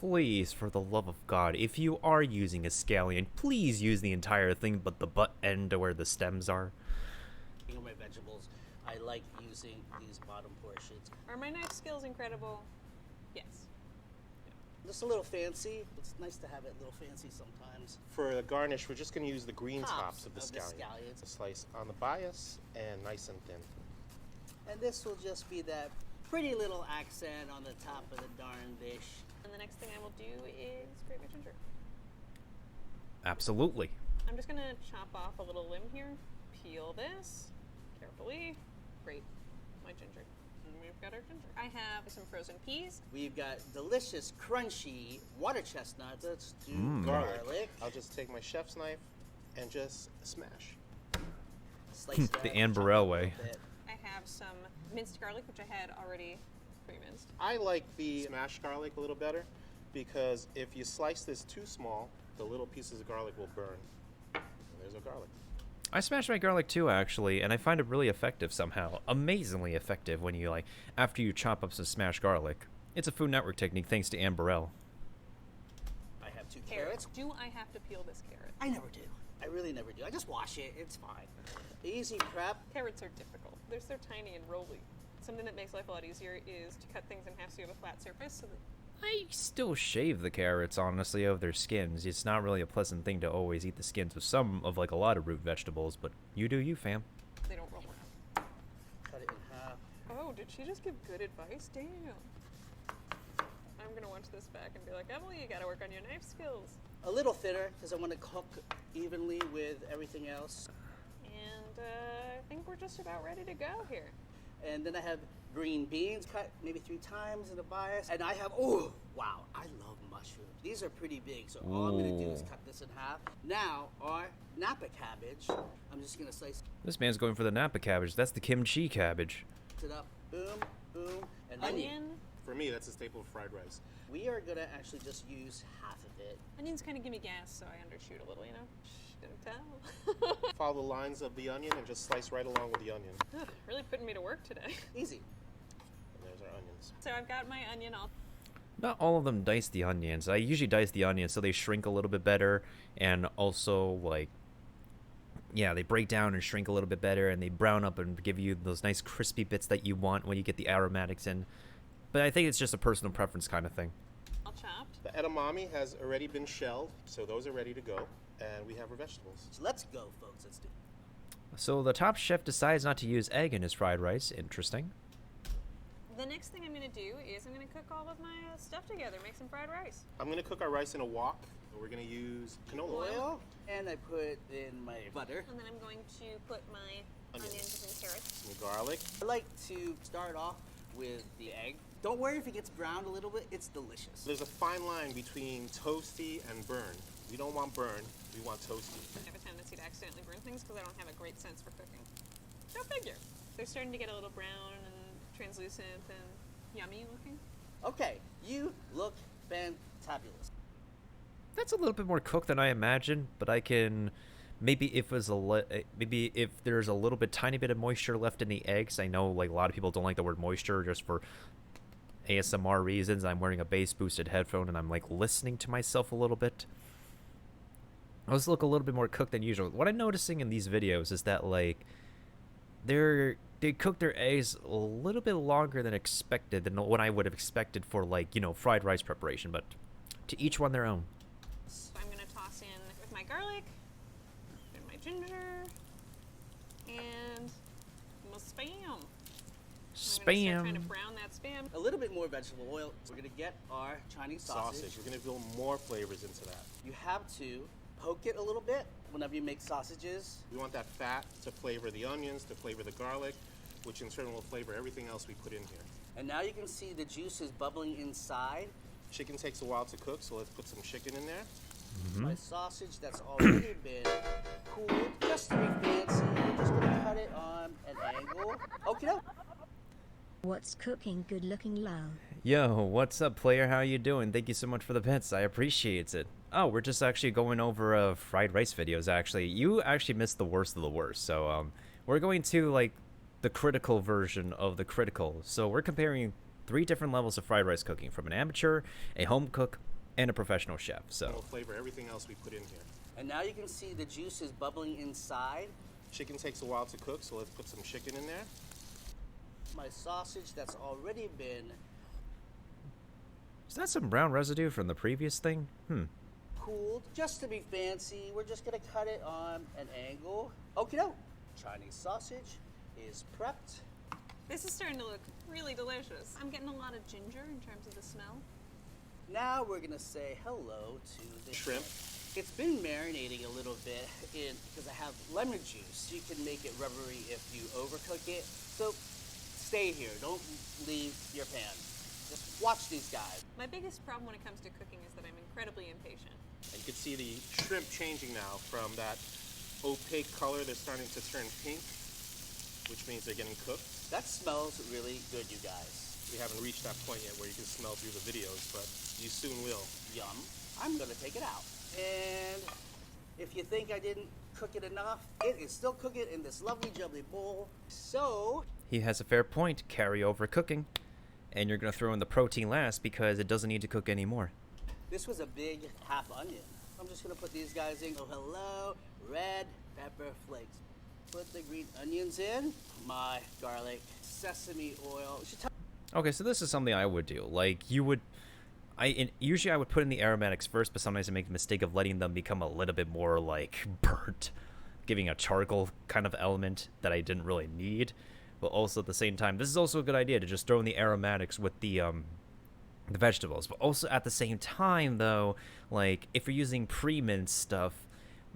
Please, for the love of God, if you are using a scallion, please use the entire thing but the butt end where the stems are. My vegetables, I like using these bottom portions. Are my knife skills incredible? Yes. Just a little fancy. It's nice to have it a little fancy sometimes. For the garnish, we're just going to use the green tops of the scallions. scallions. A slice on the bias and nice and thin. And this will just be that pretty little accent on the top of the darn dish. And the next thing I will do is grate my ginger. Absolutely. I'm just going to chop off a little limb here, peel this carefully, grate my ginger. And we've got our ginger. I have some frozen peas. We've got delicious, crunchy water chestnuts. Let's do garlic. I'll just take my chef's knife and just smash. Slice The Anne Burrell way. I have some minced garlic, which I had already pre-minced. I like the smashed garlic a little better because if you slice this too small, the little pieces of garlic will burn. And there's no garlic. I smash my garlic too, actually, and I find it really effective somehow. Amazingly effective when you, like, after you chop up some smashed garlic. It's a Food Network technique thanks to Ann Burrell. I have 2 carrots. Do I have to peel this carrot? I never do. I really never do. I just wash it. It's fine. Easy prep. Carrots are difficult. They're so tiny and rolly. Something that makes life a lot easier is to cut things in half so you have a flat surface. So that I still shave the carrots, honestly, of their skins. It's not really a pleasant thing to always eat the skins of some of, like, a lot of root vegetables, but you do you, fam. they don't roll around. Cut it in half. Oh, did she just give good advice? Damn. I'm gonna watch this back and be like, Emily, you gotta work on your knife skills. A little thinner because I want to cook evenly with everything else. And I think we're just about ready to go here. And then I have green beans cut maybe 3 times in a bias. And I have, oh, wow, I love mushrooms. These are pretty big, so all I'm going to do is cut this in half. Now, our Napa cabbage, I'm just going to slice This man's going for the Napa cabbage. That's the kimchi cabbage. it up. Boom, boom, and Onion. For me, that's a staple of fried rice. We are going to actually just use half of it. Onions kind of give me gas, so I undershoot a little, you know? Shh, don't tell. Follow the lines of the onion and just slice right along with the onion. Ugh, really putting me to work today. Easy. And there's our onions. So I've got my onion all. Not all of them dice the onions. I usually dice the onions so they shrink a little bit better, and also, like, yeah, they break down and shrink a little bit better, and they brown up and give you those nice crispy bits that you want when you get the aromatics in. But I think it's just a personal preference kind of thing. All chopped. The edamame has already been shelled, so those are ready to go. And we have our vegetables. So let's go, folks. Let's do it. So the top chef decides not to use egg in his fried rice. Interesting. The next thing I'm going to do is I'm going to cook all of my stuff together, make some fried rice. I'm going to cook our rice in a wok. We're going to use canola oil. And I put in my butter. And then I'm going to put my onions and carrots. Some garlic. I like to start off with the egg. Don't worry if it gets browned a little bit, it's delicious. There's a fine line between toasty and burn. We don't want burn, we want toasty. I have a tendency to accidentally burn things because I don't have a great sense for cooking. Go figure. They're starting to get a little brown and translucent and yummy looking. Okay, you look fantabulous. That's a little bit more cooked than I imagined, but I can maybe if there's a little bit tiny bit of moisture left in the eggs. I know like a lot of people don't like the word moisture just for ASMR reasons. I'm wearing a bass boosted headphone and I'm like listening to myself a little bit. Those look a little bit more cooked than usual. What I'm noticing in these videos is that like they cook their eggs a little bit longer than expected, than what I would have expected for like, you know, fried rice preparation, but to each one their own. So I'm gonna toss in with my garlic and my ginger and my spam. I'm gonna start trying to brown that spam. A little bit more vegetable oil. We're gonna get our Chinese sausage. We're gonna build more flavors into that. You have to poke it a little bit whenever you make sausages. We want that fat to flavor the onions, to flavor the garlic, which in turn will flavor everything else we put in here. And now you can see the juice is bubbling inside. Chicken takes a while to cook, so let's put some chicken in there. My sausage that's already been cooled, just to be fancy. We're just gonna cut it on an angle. Okay, no. What's cooking, good looking love? Yo, what's up, player? How you doing? Thank you so much for the bits. I appreciate it. Oh, we're just actually going over fried rice videos, actually. You actually missed the worst of the worst. So, we're going to, like, the critical version of the critical. So, we're comparing 3 different levels of fried rice cooking, from an amateur, a home cook, and a professional chef. So, we'll flavor everything else we put in here. And now you can see the juice is bubbling inside. Chicken takes a while to cook, so let's put some chicken in there. My sausage that's already been is that some brown residue from the previous thing? cooled, just to be fancy. We're just gonna cut it on an angle. Okay, no. Chinese sausage is prepped. This is starting to look really delicious. I'm getting a lot of ginger in terms of the smell. Now we're gonna say hello to the Shrimp. It's been marinating a little bit because I have lemon juice. You can make it rubbery if you overcook it. So stay here, don't leave your pan. Just watch these guys. My biggest problem when it comes to cooking is that I'm incredibly impatient. And you can see the shrimp changing now from that opaque color. They're starting to turn pink. which means they're getting cooked. That smells really good, you guys. We haven't reached that point yet where you can smell through the videos, but you soon will. Yum. I'm gonna take it out. And if you think I didn't cook it enough, it is still cooking in this lovely jubbly bowl. So He has a fair point. Carry over cooking. And you're going to throw in the protein last because it doesn't need to cook anymore. this was a big half onion. I'm just gonna put these guys in. Oh, hello, red pepper flakes. Put the green onions in. My garlic, sesame oil. Okay, so this is something I would do. Like, you would... usually I would put in the aromatics first, but sometimes I make the mistake of letting them become a little bit more, like, burnt. Giving a charcoal kind of element that I didn't really need. But also at the same time, this is also a good idea to just throw in the aromatics with the vegetables. But also at the same time, though, like, if you're using pre-minced stuff,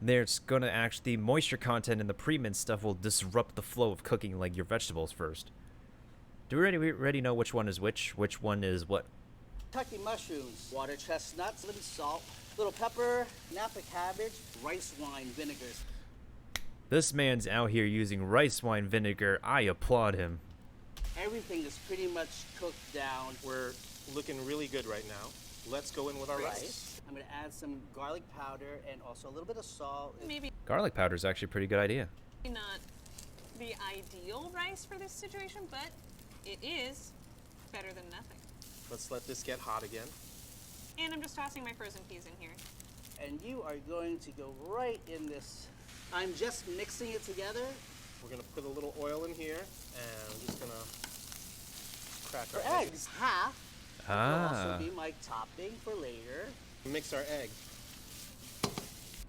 there's gonna actually... moisture content in the pre-minced stuff will disrupt the flow of cooking, like, your vegetables first. Do we already know which one is which? Which one is what? Kentucky mushrooms, water chestnuts, little salt, little pepper, Napa cabbage, rice wine vinegars. This man's out here using rice wine vinegar. I applaud him. Everything is pretty much cooked down. We're looking really good right now. Let's go in with our rice. I'm gonna add some garlic powder and also a little bit of salt. Maybe Garlic powder is actually a pretty good idea. not the ideal rice for this situation, but it is better than nothing. Let's let this get hot again. And I'm just tossing my frozen peas in here. And you are going to go right in this. I'm just mixing it together. We're gonna put a little oil in here, and I'm just gonna crack For our eggs, half will Ah. also be my topping for later. Mix our egg.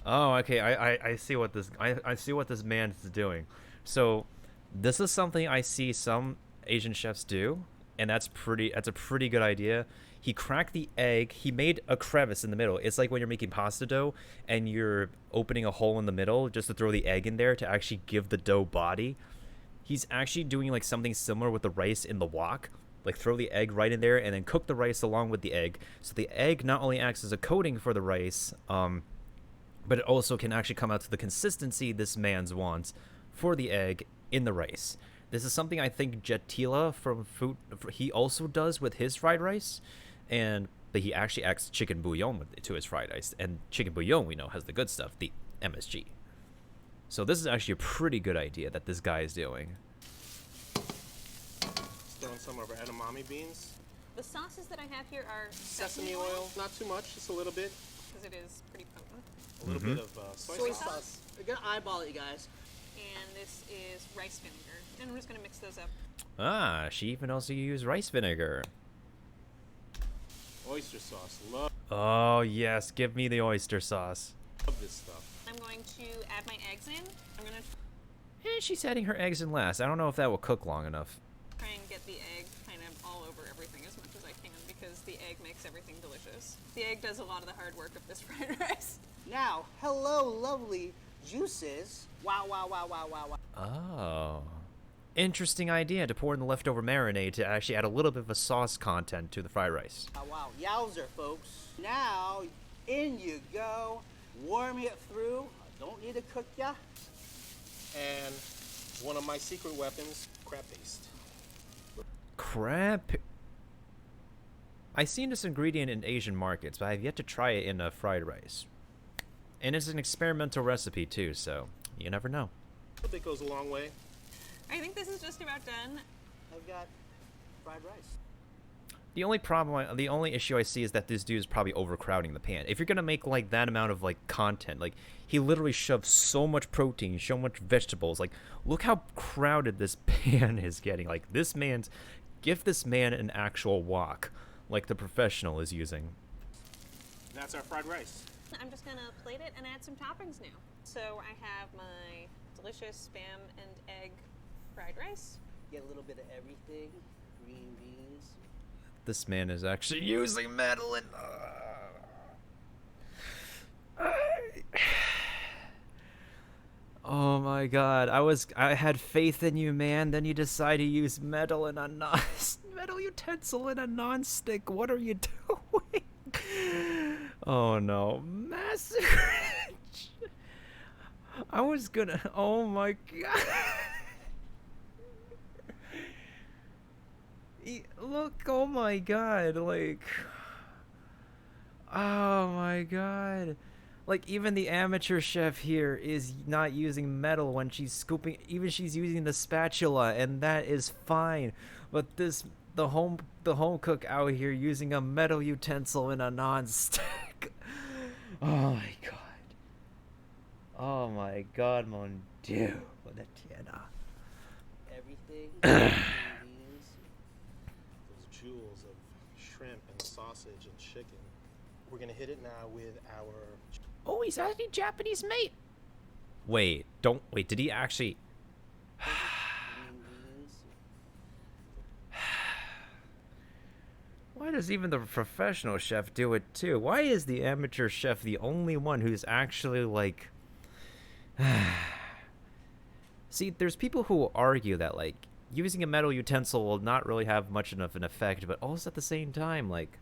Oh, okay. I see what this I see what this man is doing. So, this is something I see some Asian chefs do, and that's a pretty good idea. He cracked the egg. He made a crevice in the middle. It's like when you're making pasta dough and you're opening a hole in the middle just to throw the egg in there to actually give the dough body. He's actually doing like something similar with the rice in the wok. Like throw the egg right in there and then cook the rice along with the egg. So the egg not only acts as a coating for the rice, but it also can actually come out to the consistency this man's wants for the egg in the rice. This is something I think Jetila from Food he also does with his fried rice, but he actually adds chicken bouillon to his fried rice, and chicken bouillon we know has the good stuff, the MSG. So this is actually a pretty good idea that this guy is doing. Throw in some of our edamame beans. The sauces that I have here are Sesame oil, not too much, just a little bit. because it is pretty potent. A little bit of soy sauce. We're gonna eyeball it, you guys. And this is rice vinegar. And we're just gonna mix those up. Ah, she even also used rice vinegar. Oyster sauce. Love Oh yes, give me the oyster sauce. this stuff. I'm going to add my eggs in. I'm gonna And she's adding her eggs in last. I don't know if that will cook long enough. try and get the egg kind of all over everything as much as I can because the egg makes everything delicious. The egg does a lot of the hard work of this fried rice. Now, hello, lovely juices. Wow, wow, wow, wow, wow, wow. Oh. Interesting idea to pour in the leftover marinade to actually add a little bit of a sauce content to the fried rice. Wow, wow. Yowzer, folks. Now, in you go. Warm it through. Don't need to cook ya. And one of my secret weapons, crab paste. Crab. I've seen this ingredient in Asian markets, but I've yet to try it in a fried rice. And it's an experimental recipe too, so you never know. A little bit goes a long way. I think this is just about done. I've got fried rice. The only issue I see is that this dude is probably overcrowding the pan. If you're gonna make like that amount of like content, like he literally shoved so much protein, so much vegetables. Like, look how crowded this pan is getting. Like give this man an actual wok, like the professional is using. That's our fried rice. I'm just gonna plate it and add some toppings now. So I have my delicious spam and egg fried rice. Get a little bit of everything. Green beans. This man is actually using metal and. Oh my god! I had faith in you, man. Then you decide to use metal and a metal utensil and a non-stick. What are you doing? Oh no, massive. I was gonna. Oh my god. Look, oh my god, like, oh my god. Like, even the amateur chef here is not using metal when she's scooping. Even she's using the spatula, and that is fine. But the home cook out here using a metal utensil in a non-stick. Oh my god. Oh my god, mon dieu. What a tiena. Everything. Those jewels of shrimp and sausage and chicken. We're gonna hit it now with our... Oh, he's actually Japanese mate. Wait, did he actually... Why does even the professional chef do it too? Why is the amateur chef the only one who's actually like... See, there's people who argue that like using a metal utensil will not really have much enough an effect, but also at the same time, like,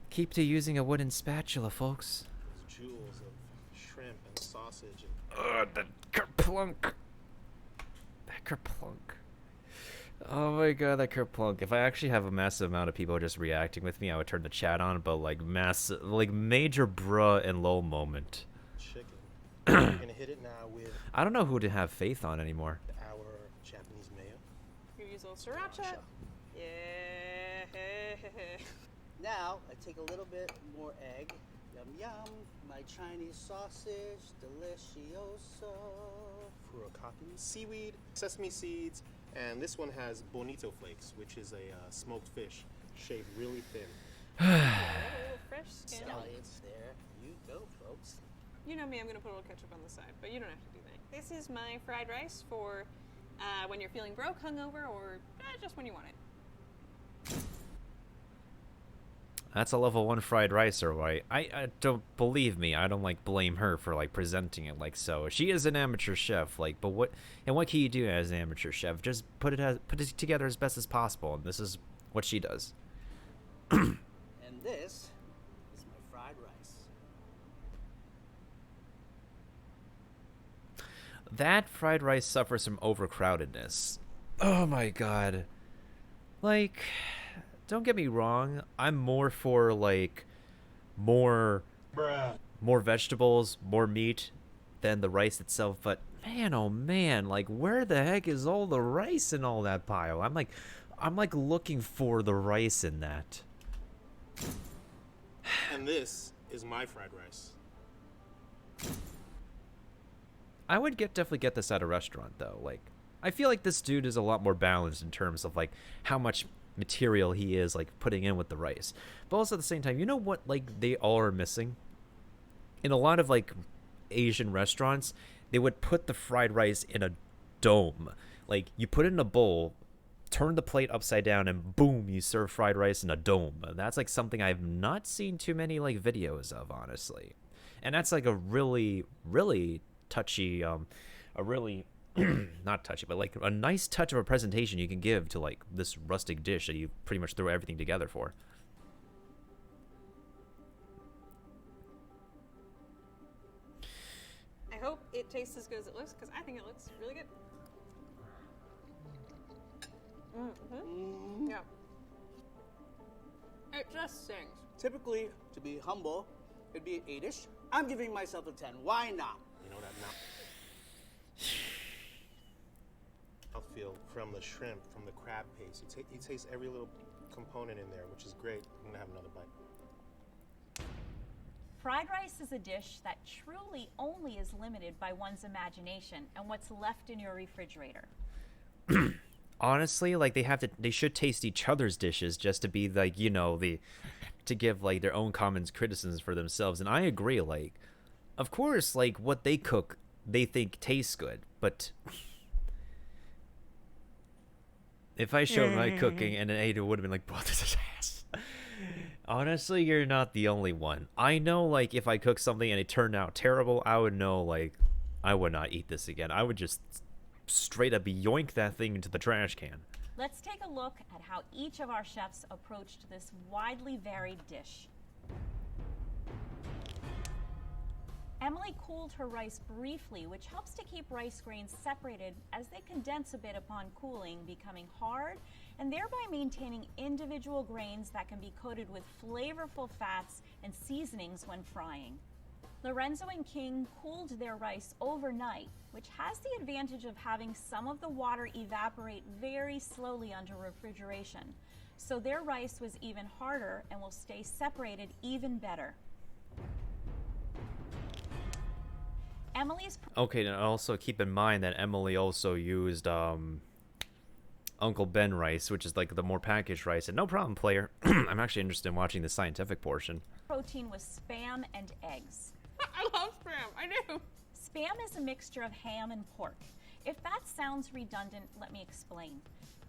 keep to using a wooden spatula, folks. Those jewels of shrimp and sausage and... The kerplunk. That kerplunk. Oh my god, that kerplunk. If I actually have a massive amount of people just reacting with me, I would turn the chat on, but like massive, like major bruh and lol moment. Chicken. We're gonna hit it now with... I don't know who to have faith on anymore. our Japanese mayo. You use a little sriracha. Yeah. Now, I take a little bit more egg. Yum yum. My Chinese sausage. Delicioso. Furikake, seaweed, sesame seeds, and this one has bonito flakes, which is a smoked fish shaved really thin. A little fresh skin. Scallions. There you go, folks. You know me, I'm going to put a little ketchup on the side, but you don't have to do that. This is my fried rice for when you're feeling broke, hungover, or just when you want it. That's a level 1 fried rice, or right? I don't believe me. I don't like blame her for like presenting it like so. She is an amateur chef, like, but what can you do as an amateur chef? Just put it together as best as possible, and this is what she does. And this is my fried rice. That fried rice suffers from overcrowdedness. Oh my god. Like, don't get me wrong, I'm more for like more vegetables, more meat than the rice itself, but man, oh man, like where the heck is all the rice in all that pile? I'm like looking for the rice in that. And this is my fried rice. I would definitely get this at a restaurant though. Like, I feel like this dude is a lot more balanced in terms of like how much material he is like putting in with the rice, but also at the same time, you know what like they all are missing in a lot of like Asian restaurants? They would put the fried rice in a dome. Like, you put it in a bowl, turn the plate upside down, and boom, you serve fried rice in a dome. That's like something I've not seen too many like videos of, honestly. And that's like a really touchy a really not touchy, but like a nice touch of a presentation you can give to like this rustic dish that you pretty much throw everything together for. I hope it tastes as good as it looks, because I think it looks really good. Yeah. It just sings. Typically, to be humble, it'd be an 8-ish. I'm giving myself a 10. Why not? You know that mouthfeel from the shrimp, from the crab paste. You taste every little component in there, which is great. I'm gonna have another bite. Fried rice is a dish that truly only is limited by one's imagination and what's left in your refrigerator. Honestly, like they should taste each other's dishes just to be like, you know, to give like their own comments, criticisms for themselves. And I agree, like, of course, like what they cook, they think tastes good, but if I showed my cooking and then Ada would have been like, bro, this is ass. Honestly, you're not the only one. I know, like, if I cook something and it turned out terrible, I would know, like, I would not eat this again. I would just straight up yoink that thing into the trash can. Let's take a look at how each of our chefs approached this widely varied dish. Emily cooled her rice briefly, which helps to keep rice grains separated as they condense a bit upon cooling, becoming hard, and thereby maintaining individual grains that can be coated with flavorful fats and seasonings when frying. Lorenzo and King cooled their rice overnight, which has the advantage of having some of the water evaporate very slowly under refrigeration. So their rice was even harder and will stay separated even better. Emily's... Okay, and also keep in mind that Emily also used Uncle Ben rice, which is like the more packaged rice. And no problem, player. I'm actually interested in watching the scientific portion. protein was Spam and eggs. I love Spam, I do. Spam is a mixture of ham and pork. If that sounds redundant, let me explain.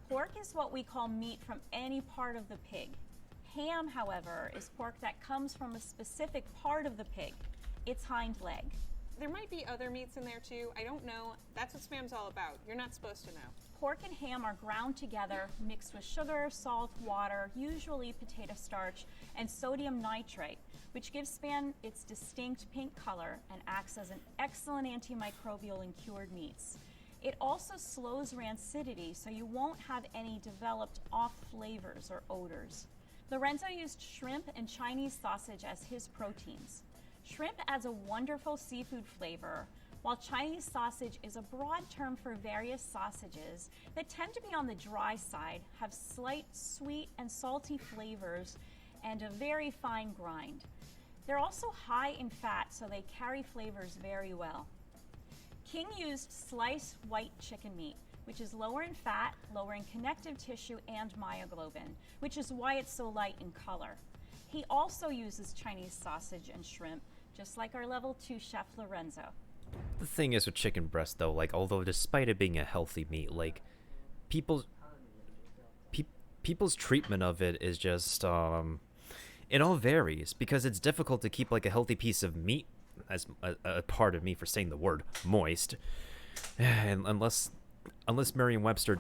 Pork is what we call meat from any part of the pig. Ham, however, is pork that comes from a specific part of the pig, its hind leg. There might be other meats in there too. I don't know. That's what Spam's all about. You're not supposed to know. Pork and ham are ground together, mixed with sugar, salt, water, usually potato starch, and sodium nitrate, which gives Spam its distinct pink color and acts as an excellent antimicrobial in cured meats. It also slows rancidity, so you won't have any developed off flavors or odors. Lorenzo used shrimp and Chinese sausage as his proteins. Shrimp adds a wonderful seafood flavor, while Chinese sausage is a broad term for various sausages that tend to be on the dry side, have slight sweet and salty flavors, and a very fine grind. They're also high in fat, so they carry flavors very well. King used sliced white chicken meat, which is lower in fat, lower in connective tissue and myoglobin, which is why it's so light in color. He also uses Chinese sausage and shrimp, just like our level 2 chef Lorenzo. The thing is with chicken breast though, like, although despite it being a healthy meat, like, people's treatment of it is just, it all varies, because it's difficult to keep like a healthy piece of meat, as a part of me for saying the word moist, and unless Merriam-Webster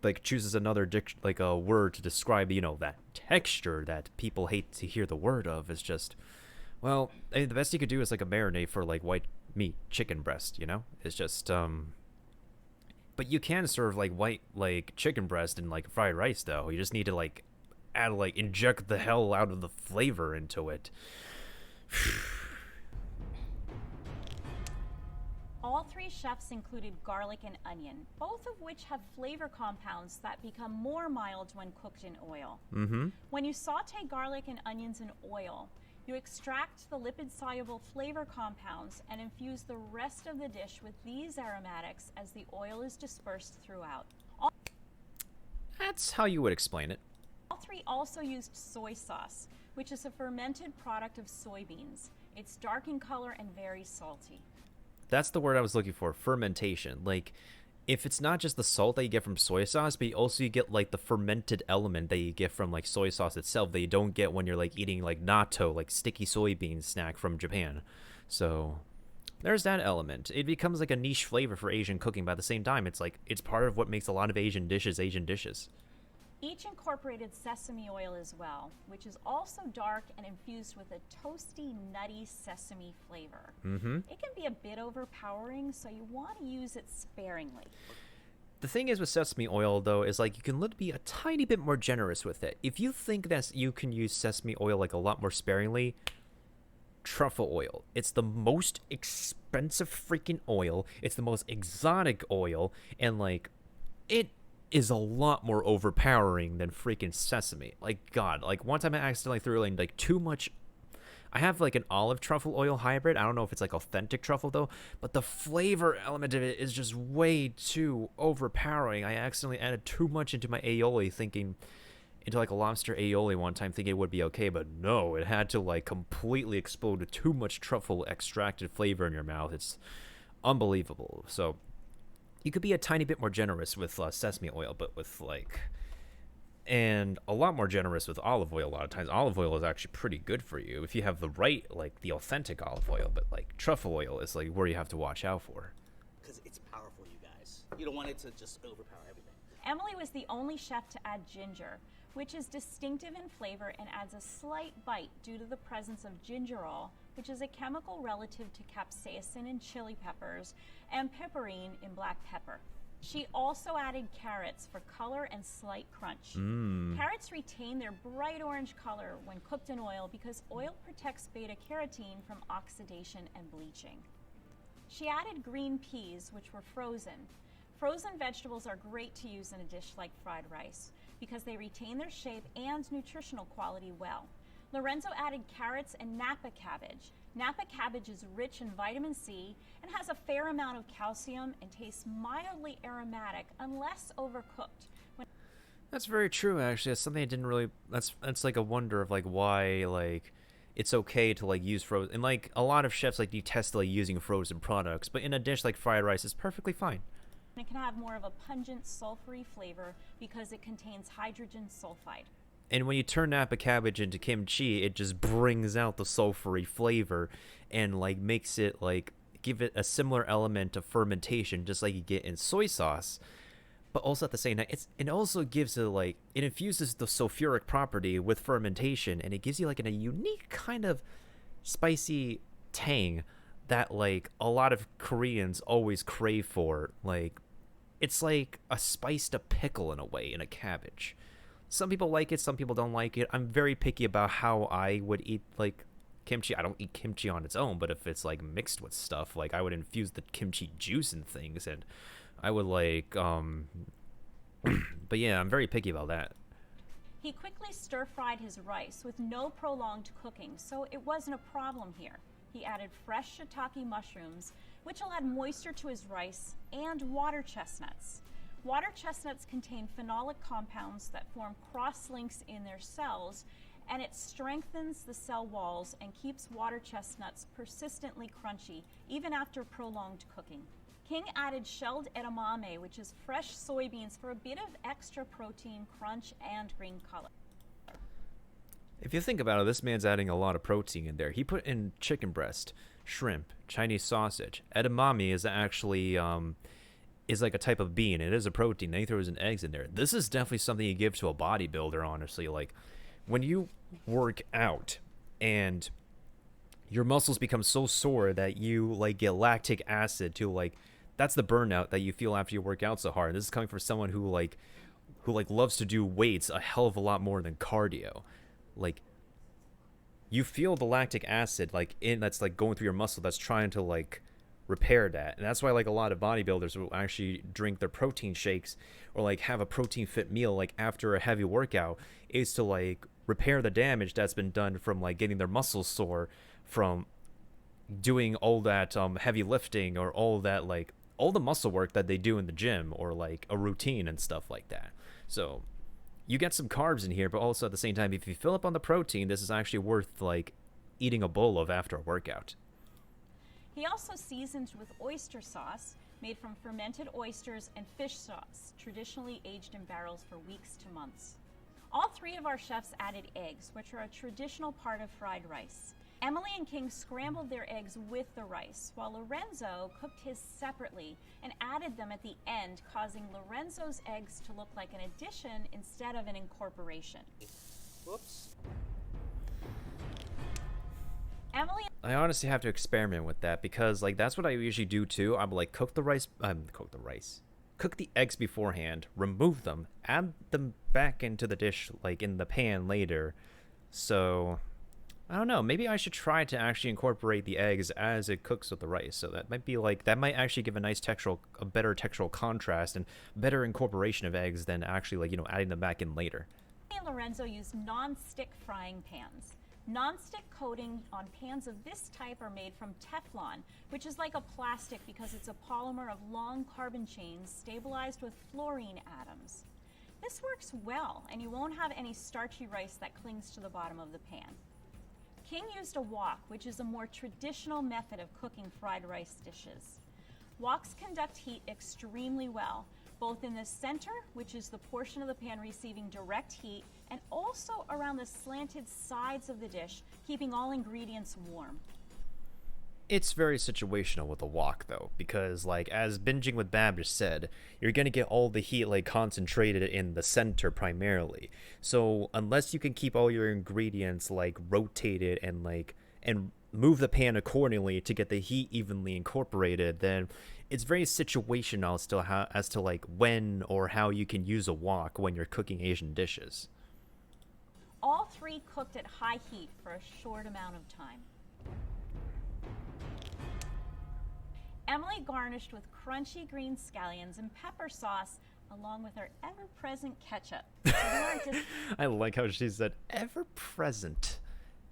like chooses another like a word to describe, you know, that texture that people hate to hear the word of, is just, well, I mean, the best you could do is like a marinade for like white meat chicken breast, you know? It's just but you can serve like white like chicken breast in like fried rice though. You just need to like add, like, inject the hell out of the flavor into it. All three chefs included garlic and onion, both of which have flavor compounds that become more mild when cooked in oil. Mm-hmm. When you saute garlic and onions in oil, you extract the lipid-soluble flavor compounds and infuse the rest of the dish with these aromatics as the oil is dispersed throughout. That's how you would explain it. All three also used soy sauce, which is a fermented product of soybeans. It's dark in color and very salty. That's the word I was looking for, fermentation. Like, if it's not just the salt that you get from soy sauce, but you get like the fermented element that you get from like soy sauce itself that you don't get when you're like eating like natto, like sticky soybean snack from Japan. So there's that element. It becomes like a niche flavor for Asian cooking, but at the same time, it's like, it's part of what makes a lot of Asian dishes. Each incorporated sesame oil as well, which is also dark and infused with a toasty, nutty sesame flavor. Mm-hmm. It can be a bit overpowering, so you want to use it sparingly. The thing is with sesame oil, though, is like you can be a tiny bit more generous with it. If you think that you can use sesame oil like a lot more sparingly, truffle oil. It's the most expensive freaking oil. It's the most exotic oil, and like, it is a lot more overpowering than freaking sesame. Like, God, like one time I accidentally threw in like too much. I have like an olive truffle oil hybrid. I don't know if it's like authentic truffle though, but the flavor element of it is just way too overpowering. I accidentally added too much into my aioli, into like a lobster aioli one time, thinking it would be okay, but no, it had to like completely explode with too much truffle extracted flavor in your mouth. It's unbelievable. So you could be a tiny bit more generous with sesame oil, but with like, and a lot more generous with olive oil. A lot of times olive oil is actually pretty good for you if you have the right, like the authentic olive oil, but like truffle oil is like where you have to watch out for. Because it's powerful, you guys. You don't want it to just overpower everything. Emily was the only chef to add ginger, which is distinctive in flavor and adds a slight bite due to the presence of gingerol, which is a chemical relative to capsaicin in chili peppers and piperine in black pepper. She also added carrots for color and slight crunch. Carrots retain their bright orange color when cooked in oil because oil protects beta carotene from oxidation and bleaching. She added green peas, which were frozen. Frozen vegetables are great to use in a dish like fried rice because they retain their shape and nutritional quality well. Lorenzo added carrots and Napa cabbage. Napa cabbage is rich in vitamin C and has a fair amount of calcium and tastes mildly aromatic unless overcooked. That's very true, actually. That's something I didn't really... That's like a wonder of, like, why, like, it's okay to, like, use frozen... And, like, a lot of chefs, like, detest, like, using frozen products. But in a dish like fried rice, it's perfectly fine. It can have more of a pungent, sulfury flavor because it contains hydrogen sulfide. And when you turn Napa cabbage into kimchi, it just brings out the sulfury flavor and, like, makes it, like, give it a similar element of fermentation, just like you get in soy sauce. But also at the same time, it also gives it, like, it infuses the sulfuric property with fermentation, and it gives you, like, a unique kind of spicy tang that, like, a lot of Koreans always crave for. Like, it's like a spiced up pickle in a way, in a cabbage. Some people like it, some people don't like it. I'm very picky about how I would eat, like, kimchi. I don't eat kimchi on its own, but if it's, like, mixed with stuff, like, I would infuse the kimchi juice in things, and I would, like, but yeah, I'm very picky about that. He quickly stir-fried his rice with no prolonged cooking, so it wasn't a problem here. He added fresh shiitake mushrooms, which will add moisture to his rice, and water chestnuts. Water chestnuts contain phenolic compounds that form cross-links in their cells, and it strengthens the cell walls and keeps water chestnuts persistently crunchy, even after prolonged cooking. King added shelled edamame, which is fresh soybeans, for a bit of extra protein, crunch, and green color. If you think about it, this man's adding a lot of protein in there. He put in chicken breast, shrimp, Chinese sausage. Edamame is actually is like a type of bean. It is a protein. Then he throws in eggs in there. This is definitely something you give to a bodybuilder, honestly. Like, when you work out and your muscles become so sore that you, like, get lactic acid to, like, that's the burnout that you feel after you work out so hard. And this is coming from someone who loves to do weights a hell of a lot more than cardio. Like, you feel the lactic acid, like, that's, like, going through your muscle that's trying to, like, repair that. And that's why, like, a lot of bodybuilders will actually drink their protein shakes or, like, have a protein fit meal, like, after a heavy workout, is to, like, repair the damage that's been done from, like, getting their muscles sore from doing all that heavy lifting, or all that, like, all the muscle work that they do in the gym, or, like, a routine and stuff like that. So you get some carbs in here, but also at the same time, if you fill up on the protein, this is actually worth, like, eating a bowl of after a workout. He also seasoned with oyster sauce, made from fermented oysters, and fish sauce, traditionally aged in barrels for weeks to months. All three of our chefs added eggs, which are a traditional part of fried rice. Emily and King scrambled their eggs with the rice, while Lorenzo cooked his separately and added them at the end, causing Lorenzo's eggs to look like an addition instead of an incorporation. Whoops. Emily... I honestly have to experiment with that, because, like, that's what I usually do too. I'm like, cook the eggs beforehand, remove them, add them back into the dish, like, in the pan later. So I don't know, maybe I should try to actually incorporate the eggs as it cooks with the rice. So that might be, like, that might actually give a nice a better textural contrast and better incorporation of eggs than actually, like, you know, adding them back in later. and Lorenzo used non-stick frying pans. Non-stick coating on pans of this type are made from Teflon, which is like a plastic because it's a polymer of long carbon chains stabilized with fluorine atoms. This works well, and you won't have any starchy rice that clings to the bottom of the pan. King used a wok, which is a more traditional method of cooking fried rice dishes. Woks conduct heat extremely well, both in the center, which is the portion of the pan receiving direct heat, and also around the slanted sides of the dish, keeping all ingredients warm. It's very situational with a wok, though, because, like, as Binging with Babish said, you're gonna get all the heat, like, concentrated in the center primarily. So unless you can keep all your ingredients, like, rotated and, like, and move the pan accordingly to get the heat evenly incorporated, then it's very situational as to like when or how you can use a wok when you're cooking Asian dishes. All 3 cooked at high heat for a short amount of time. Emily garnished with crunchy green scallions and pepper sauce, along with her ever-present ketchup. I like how she said ever-present.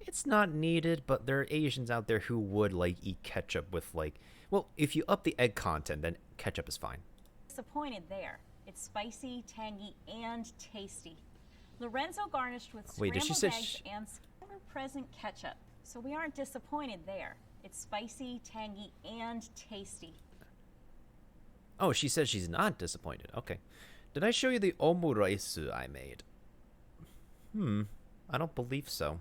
It's not needed, but there are Asians out there who would like eat ketchup with like, well, if you up the egg content, then ketchup is fine. Disappointed there. It's spicy, tangy, and tasty. Lorenzo garnished with scrambled eggs and ever-present ketchup. So we aren't disappointed there. It's spicy, tangy, and tasty. Oh, she says she's not disappointed. Okay. Did I show you the omurice I made? I don't believe so.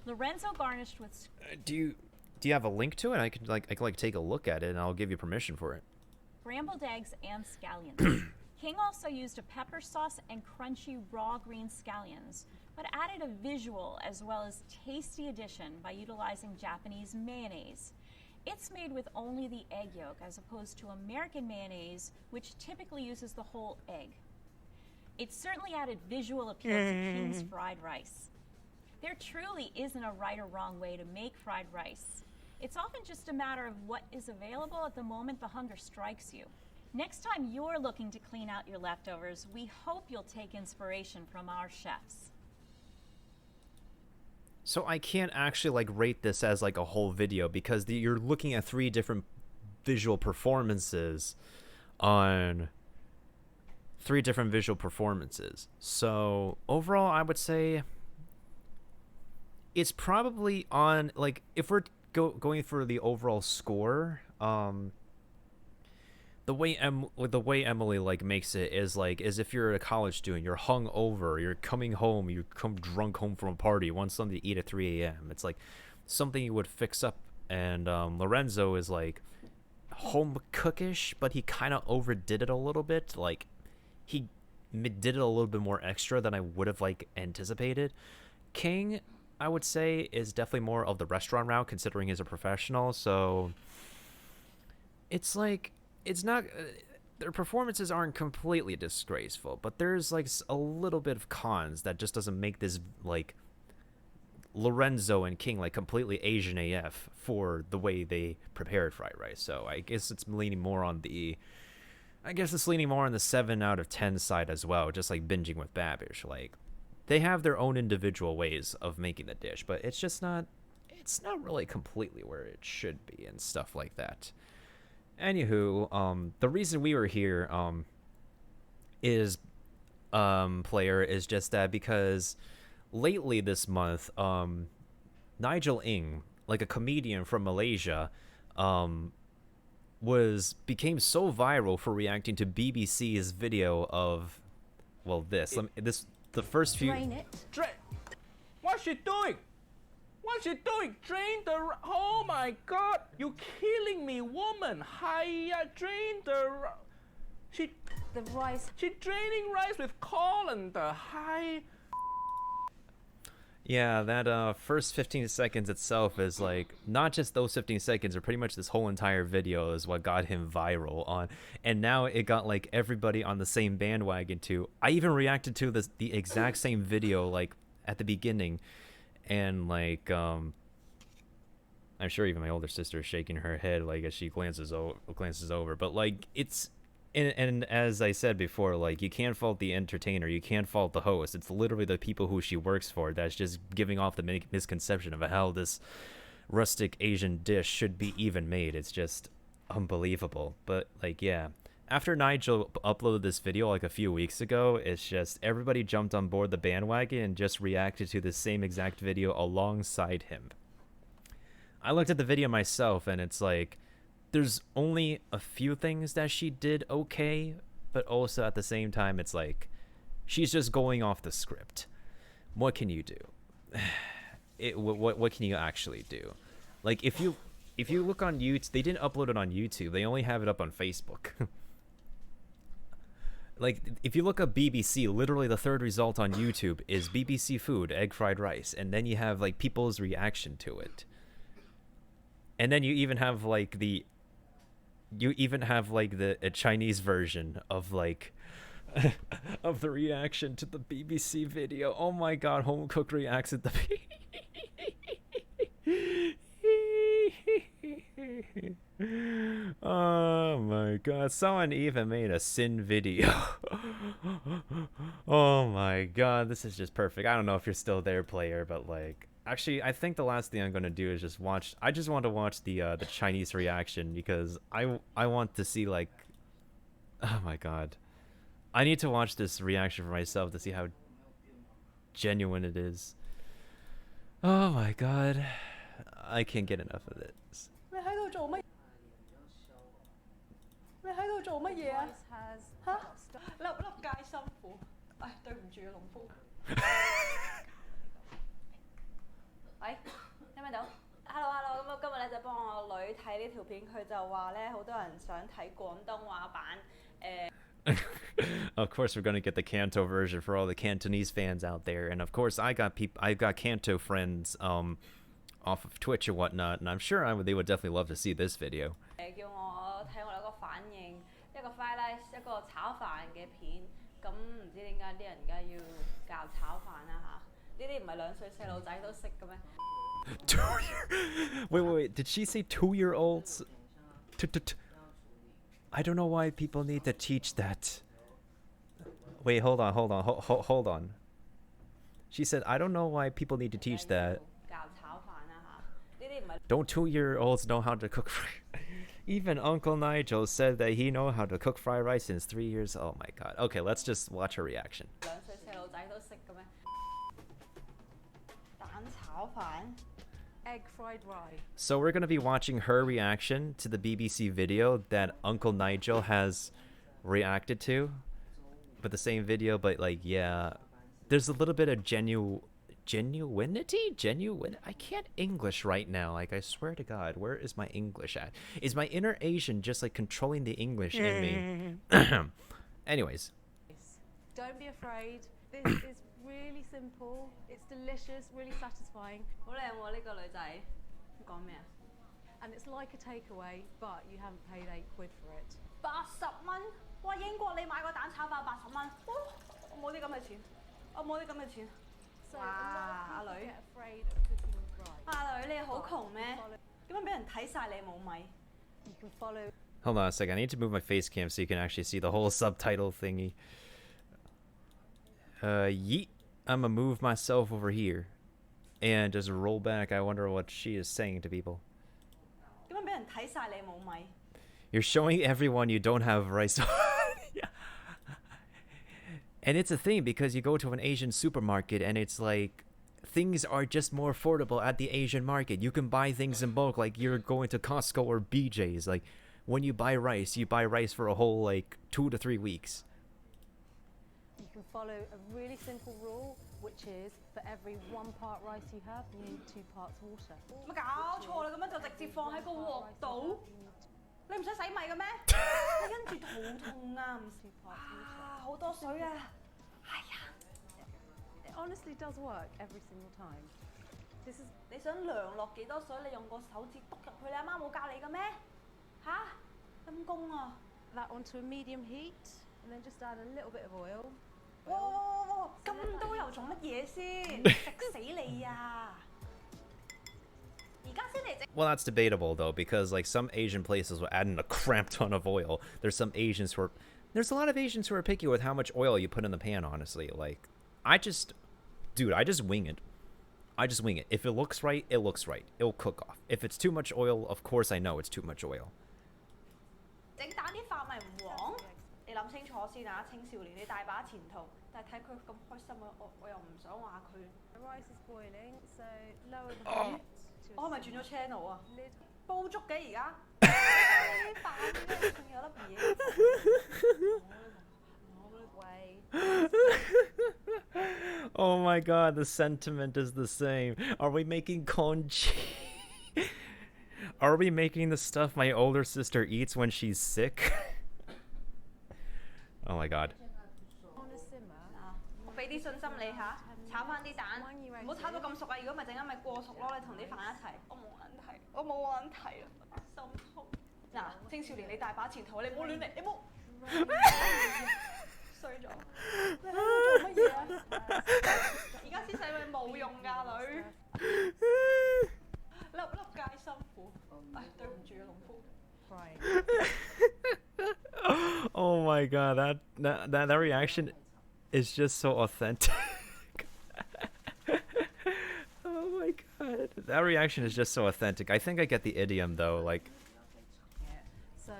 Lorenzo garnished with do you have a link to it? I can take a look at it and I'll give you permission for it. Scrambled eggs and scallions. King also used a pepper sauce and crunchy raw green scallions, but added a visual as well as tasty addition by utilizing Japanese mayonnaise. It's made with only the egg yolk as opposed to American mayonnaise, which typically uses the whole egg. It certainly added visual appeal to King's fried rice. There truly isn't a right or wrong way to make fried rice. It's often just a matter of what is available at the moment the hunger strikes you. Next time you're looking to clean out your leftovers, we hope you'll take inspiration from our chefs. So I can't actually like rate this as like a whole video because you're looking at 3 different visual performances on 3 different visual performances. So overall, I would say it's probably on, like, if we're going for the overall score, the way Emily like makes it is like as if you're a college student, you're hung over, you're coming home, you come drunk home from a party, want something to eat at 3 a.m. It's like something you would fix up. And Lorenzo is like home cookish, but he kind of overdid it a little bit. Like he did it a little bit more extra than I would have like anticipated. King, I would say, is definitely more of the restaurant route, considering he's a professional. So it's like, it's not, their performances aren't completely disgraceful, but there's like a little bit of cons that just doesn't make this like Lorenzo and King like completely Asian AF for the way they prepared fried rice. So I guess it's leaning more on the, I guess it's leaning more on the 7 out of 10 side as well, just like binging with Babish. Like, they have their own individual ways of making the dish, but it's just not, it's not really completely where it should be and stuff like that. Anywho, the reason we were here is player is just that because lately this month, Nigel Ng, like a comedian from Malaysia, became so viral for reacting to BBC's video of, well, the first few. Drain it. What's she doing? What's she doing? Drain the. Oh my God! You killing me, woman! Hiya, drain the. The rice. She draining rice with colander. Hi. Yeah, that first 15 seconds itself is like, not just those 15 seconds, or pretty much this whole entire video is what got him viral on. And now it got like everybody on the same bandwagon too. I even reacted to the exact same video like at the beginning, and like I'm sure even my older sister is shaking her head like as she glances over. But like it's. And as I said before, like, you can't fault the entertainer, you can't fault the host. It's literally the people who she works for that's just giving off the misconception of how this rustic Asian dish should be even made. It's just unbelievable. But, like, yeah. After Nigel uploaded this video, like, a few weeks ago, it's just everybody jumped on board the bandwagon and just reacted to the same exact video alongside him. I looked at the video myself, and it's like, there's only a few things that she did okay, but also at the same time, it's like, she's just going off the script. What can you do? What can you actually do? Like, if you look on YouTube, they didn't upload it on YouTube. They only have it up on Facebook. Like, if you look up BBC, literally the third result on YouTube is BBC food, egg fried rice, and then you have like people's reaction to it. And then you even have like the Chinese version of like of the reaction to the BBC video. Oh my god, home cook reacts at the oh my god, someone even made a sin video. Oh my god, this is just perfect. I don't know if you're still there, player, but like actually I think the last thing I'm gonna do is just watch. I just want to watch the Chinese reaction because I want to see like, oh my god, I need to watch this reaction for myself to see how genuine it is. Oh my god, I can't get enough of this. 你喺度做乜？你喺度做乜嘢啊？嚇！粒粒皆辛苦。唉，對唔住啊，農夫。喂，聽唔聽到 ？Hello Hello， 咁我今日咧就幫我女睇呢條片，佢就話咧好多人想睇廣東話版Of course, we're gonna get the Kanto version for all the Cantonese fans out there, and of course, I've got Kanto friends off of Twitch and whatnot, and I'm sure they would definitely love to see this video. 叫我睇我兩個反應，一個 fried rice， 一個炒飯嘅片。咁唔知點解啲人而家要教炒飯啦嚇？呢啲唔係2歲細路仔都識嘅咩？ Wait, did she say 2-year-olds? I don't know why people need to teach that. Wait, hold on. She said, I don't know why people need to teach that. Don't 2-year-olds know how to cook fried? Even Uncle Nigel said that he knows how to cook fried rice since 3 years. Oh my god. Okay, let's just watch her reaction. 2歲細路仔都識嘅咩？蛋炒飯。 Egg fried rice. So we're going to be watching her reaction to the BBC video that Uncle Nigel has reacted to. But the same video, but like, yeah. There's a little bit of genuinity? I can't English right now. Like, I swear to God, where is my English at? Is my inner Asian just like controlling the English in me? Anyways. Don't be afraid. This is really simple. It's delicious, really satisfying. 好靚喎呢個女仔，講咩啊？ And it's like a takeaway, but you haven't paid £8 for it. 80蚊？哇！英國你買個蛋炒飯80蚊，我冇啲咁嘅錢，我冇啲咁嘅錢。哇！阿女， Get afraid of cooking right. 阿女你好窮咩？點解俾人睇晒你冇米？ You can follow. Hold on a second. I need to move my face cam so you can actually see the whole subtitle thingy. Yeet. I'm gonna move myself over here and just roll back. I wonder what she is saying to people. You're showing everyone you don't have rice. Yeah. And it's a thing because you go to an Asian supermarket and it's like things are just more affordable at the Asian market. You can buy things in bulk, like you're going to Costco or BJ's. Like when you buy rice for a whole like 2 to 3 weeks. You can follow a really simple rule, which is for every 1 part rice you have, you need 2 parts water. 乜搞錯啦？咁樣就直接放喺個鑊度，你唔使洗米嘅咩？你跟住肚痛啊！好多水啊！係啊 It honestly does work every single time. 你想量落幾多水？你用個手指篤入去，你阿媽冇教你嘅咩？嚇，陰公啊 ！That onto a medium heat, and then just add a little bit of oil. 哇！咁多油做乜嘢先？食死你啊！ Well, that's debatable though, because like some Asian places will add in a crap ton of oil. There's a lot of Asians who are picky with how much oil you put in the pan, honestly. Like, I just wing it. If it looks right, it looks right. It'll cook off. If it's too much oil, of course I know it's too much oil. 整蛋啲飯咪唔黃？你諗清楚先啊，青少年你大把前途，但係睇佢咁開心啊，我又唔想話佢。The rice is boiling, so lower the heat. 我係咪轉咗 channel 啊？煲粥嘅而家，啲飯點解仲有粒嘢？Oh my god, the sentiment is the same. Are we making congee? Are we making the stuff my older sister eats when she's sick? Oh my god. 我俾啲信心你嚇，炒翻啲蛋，唔好炒到咁熟啊！如果咪陣間咪過熟咯，你同啲飯一齊。我冇眼睇，我冇揾題啊，心痛。嗱，青少年你大把前途，你唔好亂嚟，你唔好衰咗。你喺度做乜嘢啊？而家先使咪冇用㗎，女。粒粒皆辛苦。唉，對唔住啊，農夫。Oh my god, that reaction is just so authentic. Oh my god, that reaction is just so authentic. I think I get the idiom though, like. So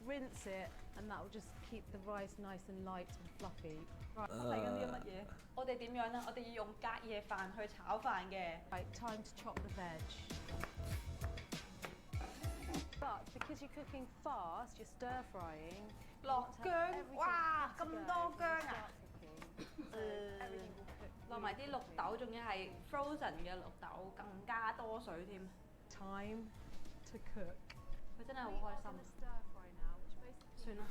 rinse it, and that will just keep the rice nice and light and fluffy. Right. 睇緊啲乜嘢？我哋點樣啊？我哋要用隔夜飯去炒飯嘅。Right, time to chop the veg. But because you're cooking fast, you're stir frying. 落薑，哇！咁多薑啊！落埋啲綠豆，仲要係 frozen 嘅綠豆，更加多水添。Time to cook. 佢真係好開心。算啦。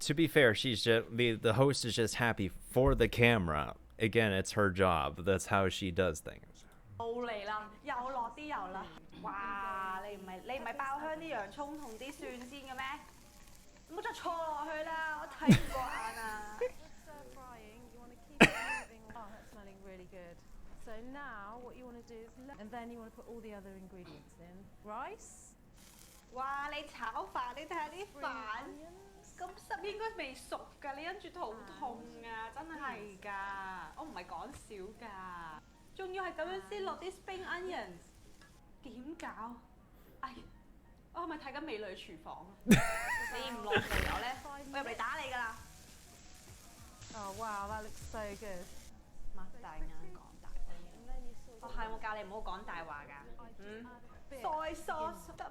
To be fair, she's just the host is just happy for the camera. Again, it's her job. That's how she does things. 冇嚟啦，又落啲油啦。哇！你唔係爆香啲洋葱同啲蒜先嘅咩？唔好再錯落去啦，我睇唔過眼啊！ Stir frying, you want to keep it moving. Oh, that's smelling really good. So now what you want to do is, and then you want to put all the other ingredients in. Rice. 哇！你炒飯，你睇下啲飯，咁濕應該未熟㗎，你跟住肚痛啊！真係㗎，我唔係講笑㗎，仲要係咁樣先落啲 spring onions， 點搞？哎，我係咪睇緊美女廚房？你唔落豉油咧，我入嚟打你㗎啦！ Oh wow, that looks so good. 擘大眼講大話。我係我教你唔好講大話㗎。soy sauce， 得。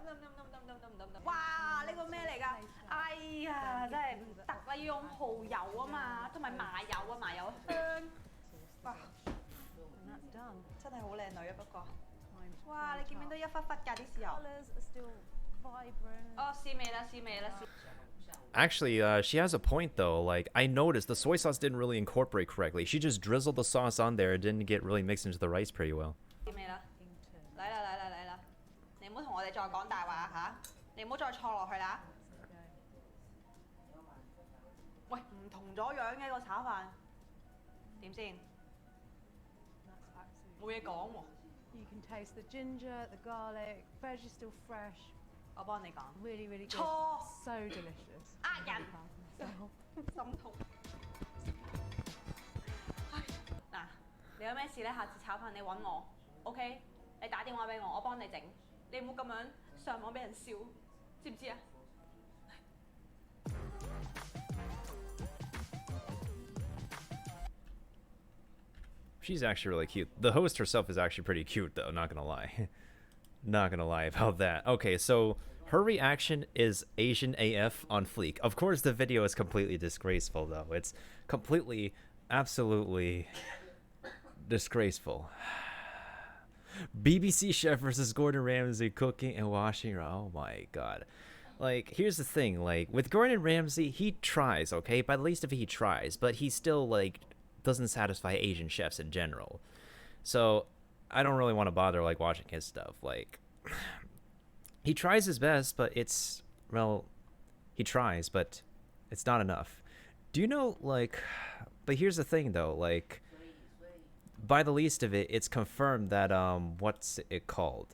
哇！呢個咩嚟㗎？哎呀，真係唔得啦！要用蠔油啊嘛，同埋麻油啊，麻油香。哇！真係好靚女啊，不過。哇！你見唔見到一忽忽㗎啲豉油？哦，試味啦，試味啦。Actually, she has a point though. Like, I noticed the soy sauce didn't really incorporate correctly. She just drizzled the sauce on there. It didn't get really mixed into the rice pretty well. 試味啦，嚟啦！你唔好同我哋再講大話啊嚇！你唔好再錯落去啦。喂，唔同咗樣嘅個炒飯，點先？冇嘢講喎。You can taste the ginger, the garlic, veg is still fresh. 我幫你講。Really, really good. 錯。So delicious. 呃人。心痛。嗱，你有咩事咧？下次炒飯你揾我 ，OK？ 你打電話俾我，我幫你整。你唔好咁樣上網俾人笑，知唔知啊？ She's actually really cute. The host herself is actually pretty cute though, not gonna lie. Not gonna lie about that. Okay, so her reaction is Asian AF on fleek. Of course the video is completely disgraceful though. It's completely, absolutely disgraceful. BBC chef versus Gordon Ramsay cooking and washing. Oh my god. Like, here's the thing, like, with Gordon Ramsay, he tries, okay? But at least if he tries, but he still, like, doesn't satisfy Asian chefs in general. So, I don't really want to bother, like, watching his stuff. Like, he tries his best, but it's, well, he tries, but it's not enough. Do you know, like, but here's the thing, though, like, by the least of it, it's confirmed that, what's it called?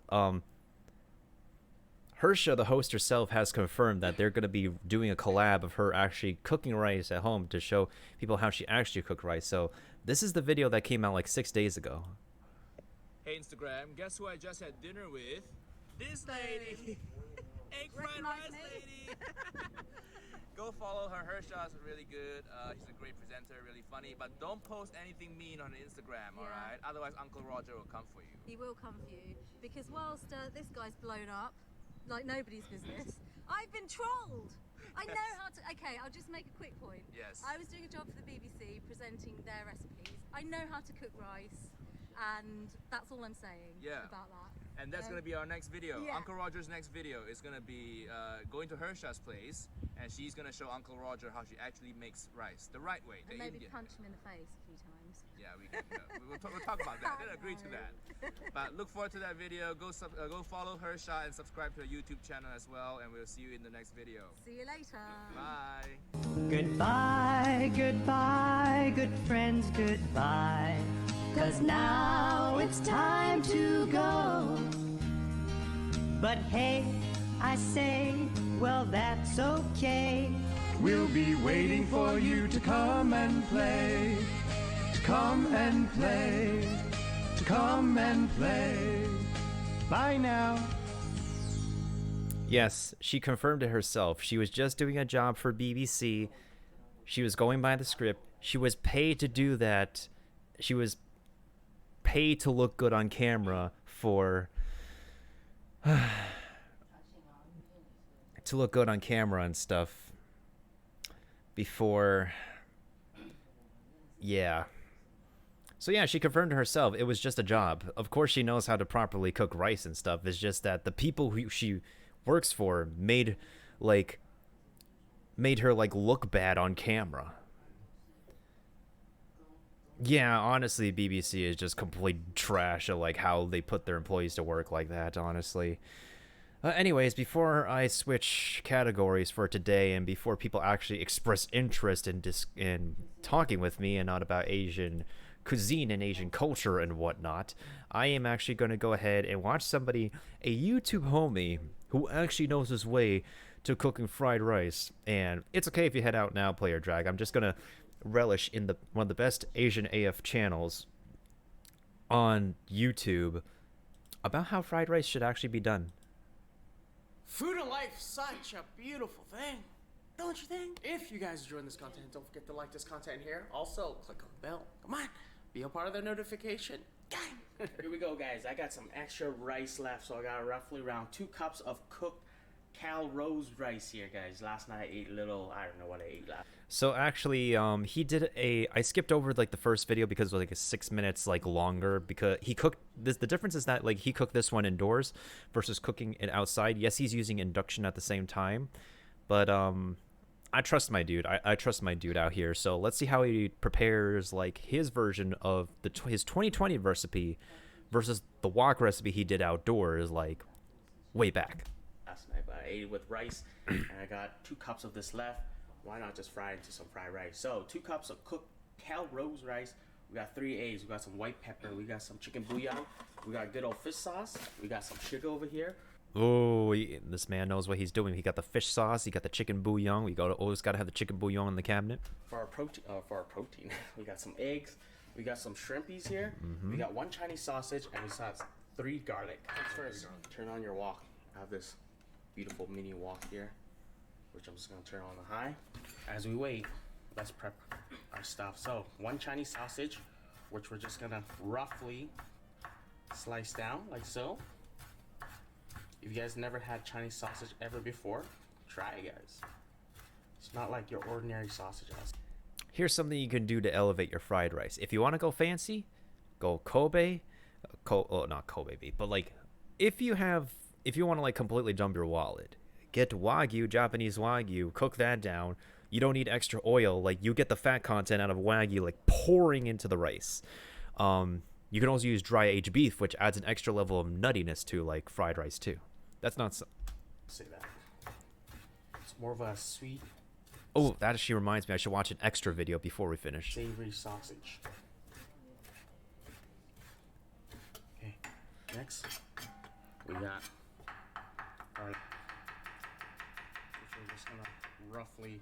Hersha, the host herself, has confirmed that they're going to be doing a collab of her actually cooking rice at home to show people how she actually cooked rice. So this is the video that came out like 6 days ago. Hey Instagram, guess who I just had dinner with? This lady! Egg fried rice lady! Go follow her. Her shots are really good. She's a great presenter, really funny. But don't post anything mean on Instagram, alright? Otherwise Uncle Roger will come for you. He will come for you. Because whilst this guy's blown up, like nobody's business, I've been trolled. I know how to. Okay, I'll just make a quick point. Yes. I was doing a job for the BBC presenting their recipes. I know how to cook rice, and that's all I'm saying about that. And that's gonna be our next video. Yeah. Uncle Roger's next video is gonna be going to Hersha's place, and she's gonna show Uncle Roger how she actually makes rice the right way, the And maybe Indian punch way. him in the face a few times. Yeah, we can. We'll talk about that. We'll agree to that. But look forward to that video. Go follow Hersha and subscribe to her YouTube channel as well. And we'll see you in the next video. See you later. Bye. Goodbye, goodbye, good friends, goodbye. 'Cause now it's time to go. But hey, I say, well, that's okay. We'll be waiting for you to come and play. To come and play. To come and play. Bye now. Yes, she confirmed it herself. She was just doing a job for BBC. She was going by the script. She was paid to do that. She was paid to look good on camera for... to look good on camera and stuff. Before... Yeah. So yeah, she confirmed to herself it was just a job. Of course she knows how to properly cook rice and stuff. It's just that the people who she works for made her like look bad on camera. Yeah, honestly, BBC is just complete trash at like how they put their employees to work like that, honestly. Anyways, before I switch categories for today and before people actually express interest in talking with me and not about Asian cuisine and Asian culture and whatnot, I am actually going to go ahead and watch somebody, a YouTube homie, who actually knows his way to cooking fried rice. And it's okay if you head out now, Player Drag. I'm just going to relish in one of the best Asian AF channels on YouTube about how fried rice should actually be done. Food and life, such a beautiful thing, don't you think? If you guys enjoyed this content, don't forget to like this content here. Also, click on the bell. Come on, be a part of the notification. Gang! Here we go, guys. I got some extra rice left, so I got roughly around 2 cups of cooked Cal Rose rice here, guys. Last night I ate I don't know what I ate last. So actually, he did I skipped over like the first video because it was like a 6 minutes like longer because he cooked this. The difference is that like he cooked this one indoors versus cooking it outside. Yes, he's using induction at the same time, but I trust my dude. I trust my dude out here. So let's see how he prepares like his version of his 2020 recipe versus the wok recipe he did outdoors like way back. Last night, but I ate it with rice, and I got 2 cups of this left. Why not just fry it into some fried rice? So 2 cups of cooked Cal Rose rice. We got 3 eggs. We got some white pepper. We got some chicken bouillon. We got good old fish sauce. We got some sugar over here. Oh, this man knows what he's doing. He got the fish sauce. He got the chicken bouillon. We always got to have the chicken bouillon in the cabinet. For our protein, we got some eggs. We got some shrimpies here. We got 1 Chinese sausage, and we got 3 garlic. First, turn on your wok. I have this beautiful mini wok here, which I'm just gonna turn on the high. As we wait, let's prep our stuff. So 1 Chinese sausage, which we're just gonna roughly slice down like so. If you guys never had Chinese sausage ever before, try it, guys. It's not like your ordinary sausage. Here's something you can do to elevate your fried rice. If you want to go fancy, go Kobe. Not Kobe beef, but like if you want to like completely dump your wallet, get Wagyu, Japanese Wagyu, cook that down. You don't need extra oil. Like you get the fat content out of Wagyu like pouring into the rice. You can also use dry aged beef, which adds an extra level of nuttiness to like fried rice too. That's not so. Say that. It's more of a sweet. Oh, that actually reminds me. I should watch an extra video before we finish. Savory sausage. Okay. Next, we got garlic, which we're just gonna roughly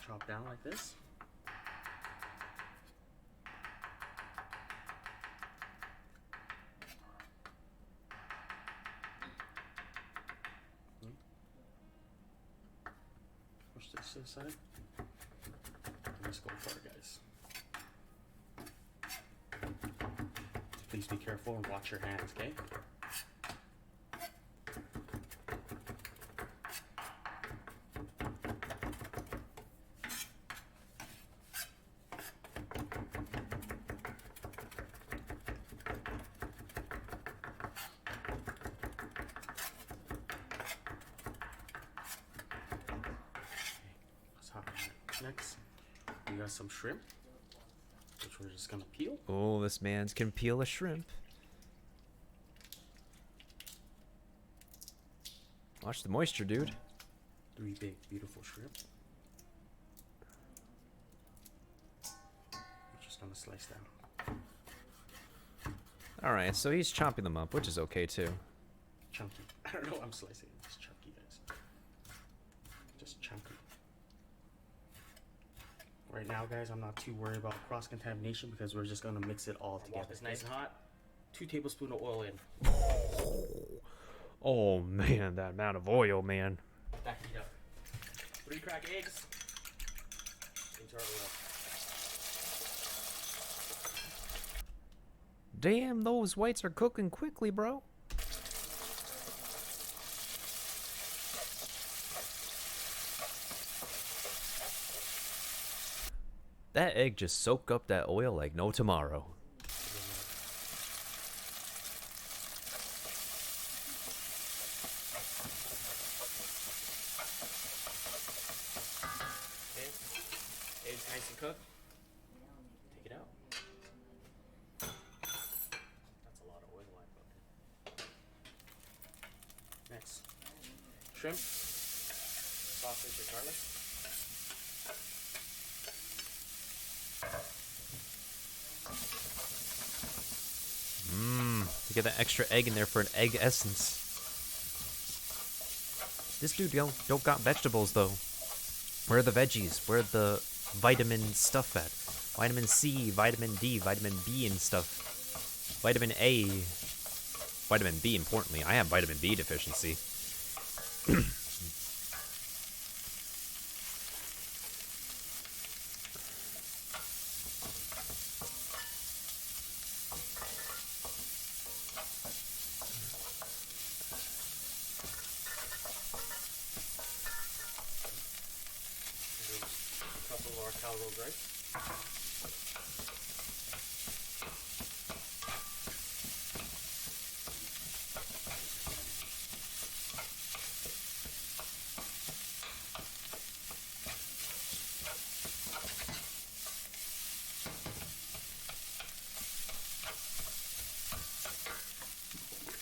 chop down like this. Push this to the side. Let's go for it, guys. Please be careful and watch your hands, okay? Next, we got some shrimp, which we're just gonna peel. Oh, this man's can peel a shrimp. Watch the moisture, dude. 3 big, beautiful shrimp. We're just gonna slice them. Alright, so he's chopping them up, which is okay too. Chunky. I don't know, I'm slicing it. Just chunky, guys. Just chunky. Right now, guys, I'm not too worried about cross-contamination because we're just gonna mix it all together. It's nice and hot. 2 tablespoons of oil in. Oh man, that amount of oil, man. Back it up. 3 cracked eggs into our oil. Damn, those whites are cooking quickly, bro. That egg just soaked up that oil like no tomorrow. Okay. Eggs nice and cooked. Take it out. That's a lot of oil I put in. Next, shrimp, sausage, and garlic. You get that extra egg in there for an egg essence. This dude don't got vegetables though. Where are the veggies? Where are the vitamin stuff at? Vitamin C, vitamin D, vitamin B and stuff. Vitamin A. Vitamin B, importantly. I have vitamin B deficiency.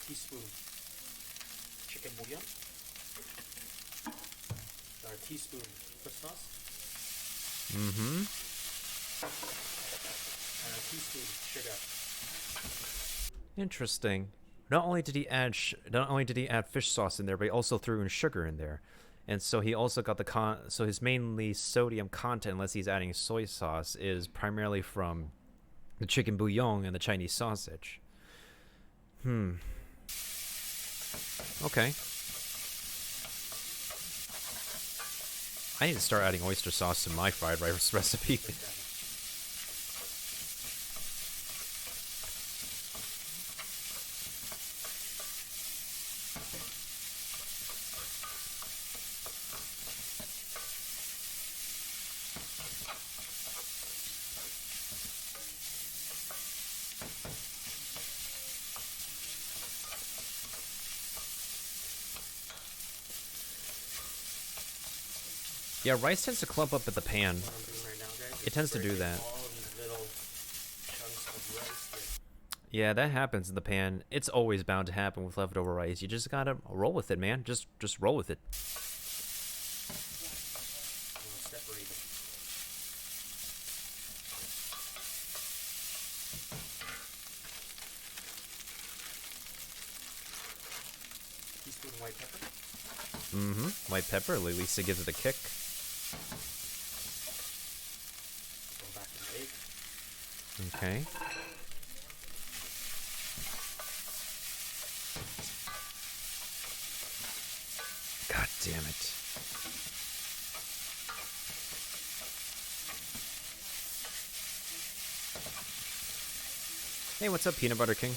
Teaspoon chicken bouillon. Our teaspoon fish sauce. Mm-hmm. And a teaspoon sugar. Interesting. Not only did he add fish sauce in there, but he also threw in sugar in there, and so he also got so his mainly sodium content, unless he's adding soy sauce, is primarily from the chicken bouillon and the Chinese sausage. Okay. I need to start adding oyster sauce to my fried rice recipe. Yeah, rice tends to clump up at the pan. It tends to do that. Yeah, that happens in the pan. It's always bound to happen with leftover rice. You just gotta roll with it, man. Just roll with it. Teaspoon white pepper. Mm-hmm. White pepper, at least it gives it a kick. Go back to the egg. Okay. God damn it. Hey, what's up, Peanut Butter King?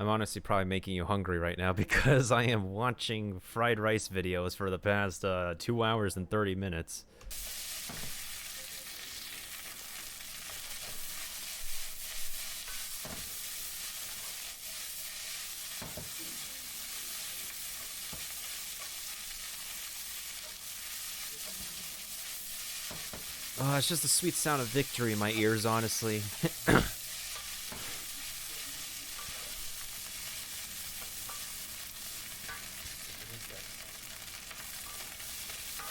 I'm honestly probably making you hungry right now because I am watching fried rice videos for the past 2 hours and 30 minutes. Oh, it's just the sweet sound of victory in my ears, honestly.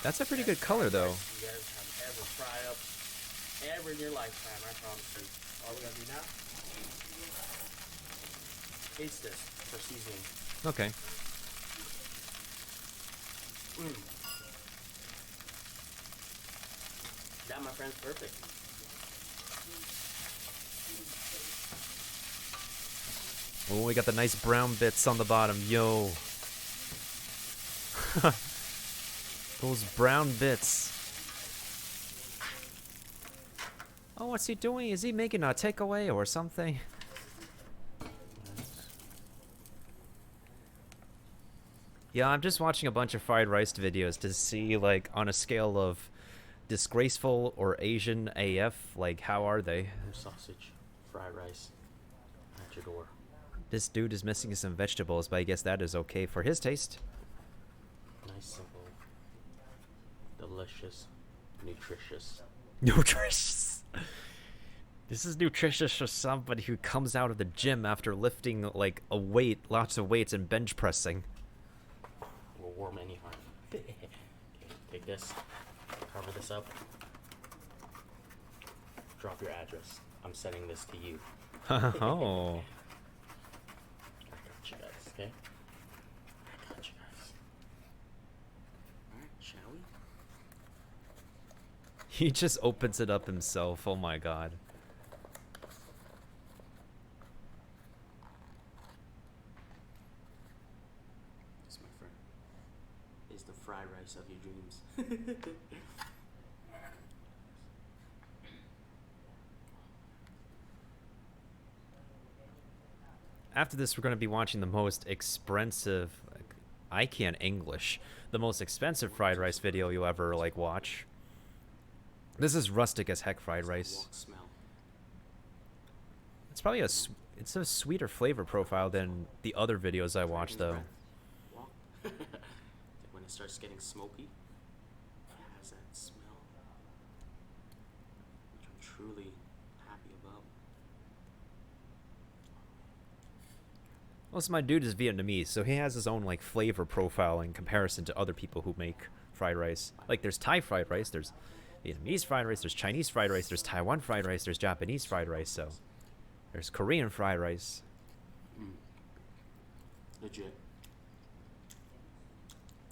That's a pretty good color, though. You guys have ever fried up ever in your lifetime, I promise you. All we gotta do now is this for seasoning. Okay. That, my friend's perfect. Oh, we got the nice brown bits on the bottom. Yo. Those brown bits. Oh, what's he doing? Is he making a takeaway or something? Yeah, I'm just watching a bunch of fried rice videos to see, like, on a scale of Disgraceful or Asian AF, like, how are they? Sausage, fried rice, at your door. This dude is missing some vegetables, but I guess that is okay for his taste. Nice, simple, delicious, nutritious. Nutritious. This is nutritious for somebody who comes out of the gym after lifting, like, lots of weights and bench pressing. Will warm any heart. Okay, take this, cover this up, drop your address. I'm sending this to you. Oh. I got you guys, okay? I got you guys. Alright, shall we? He just opens it up himself. Oh my god. This, my friend, is the fried rice of your dreams. After this, we're going to be watching the most expensive, like, I can't English, the most expensive fried rice video you'll ever, like, watch. This is rustic as heck fried rice. Smell. It's probably it's a sweeter flavor profile than the other videos I watch, though. Walk. When it starts getting smoky, it has that smell, which I'm truly happy about. Most of my dude is Vietnamese, so he has his own, like, flavor profile in comparison to other people who make fried rice. Like, there's Thai fried rice, there's Vietnamese fried rice, there's Chinese fried rice, there's Taiwan fried rice, there's Japanese fried rice, so there's Korean fried rice. Legit.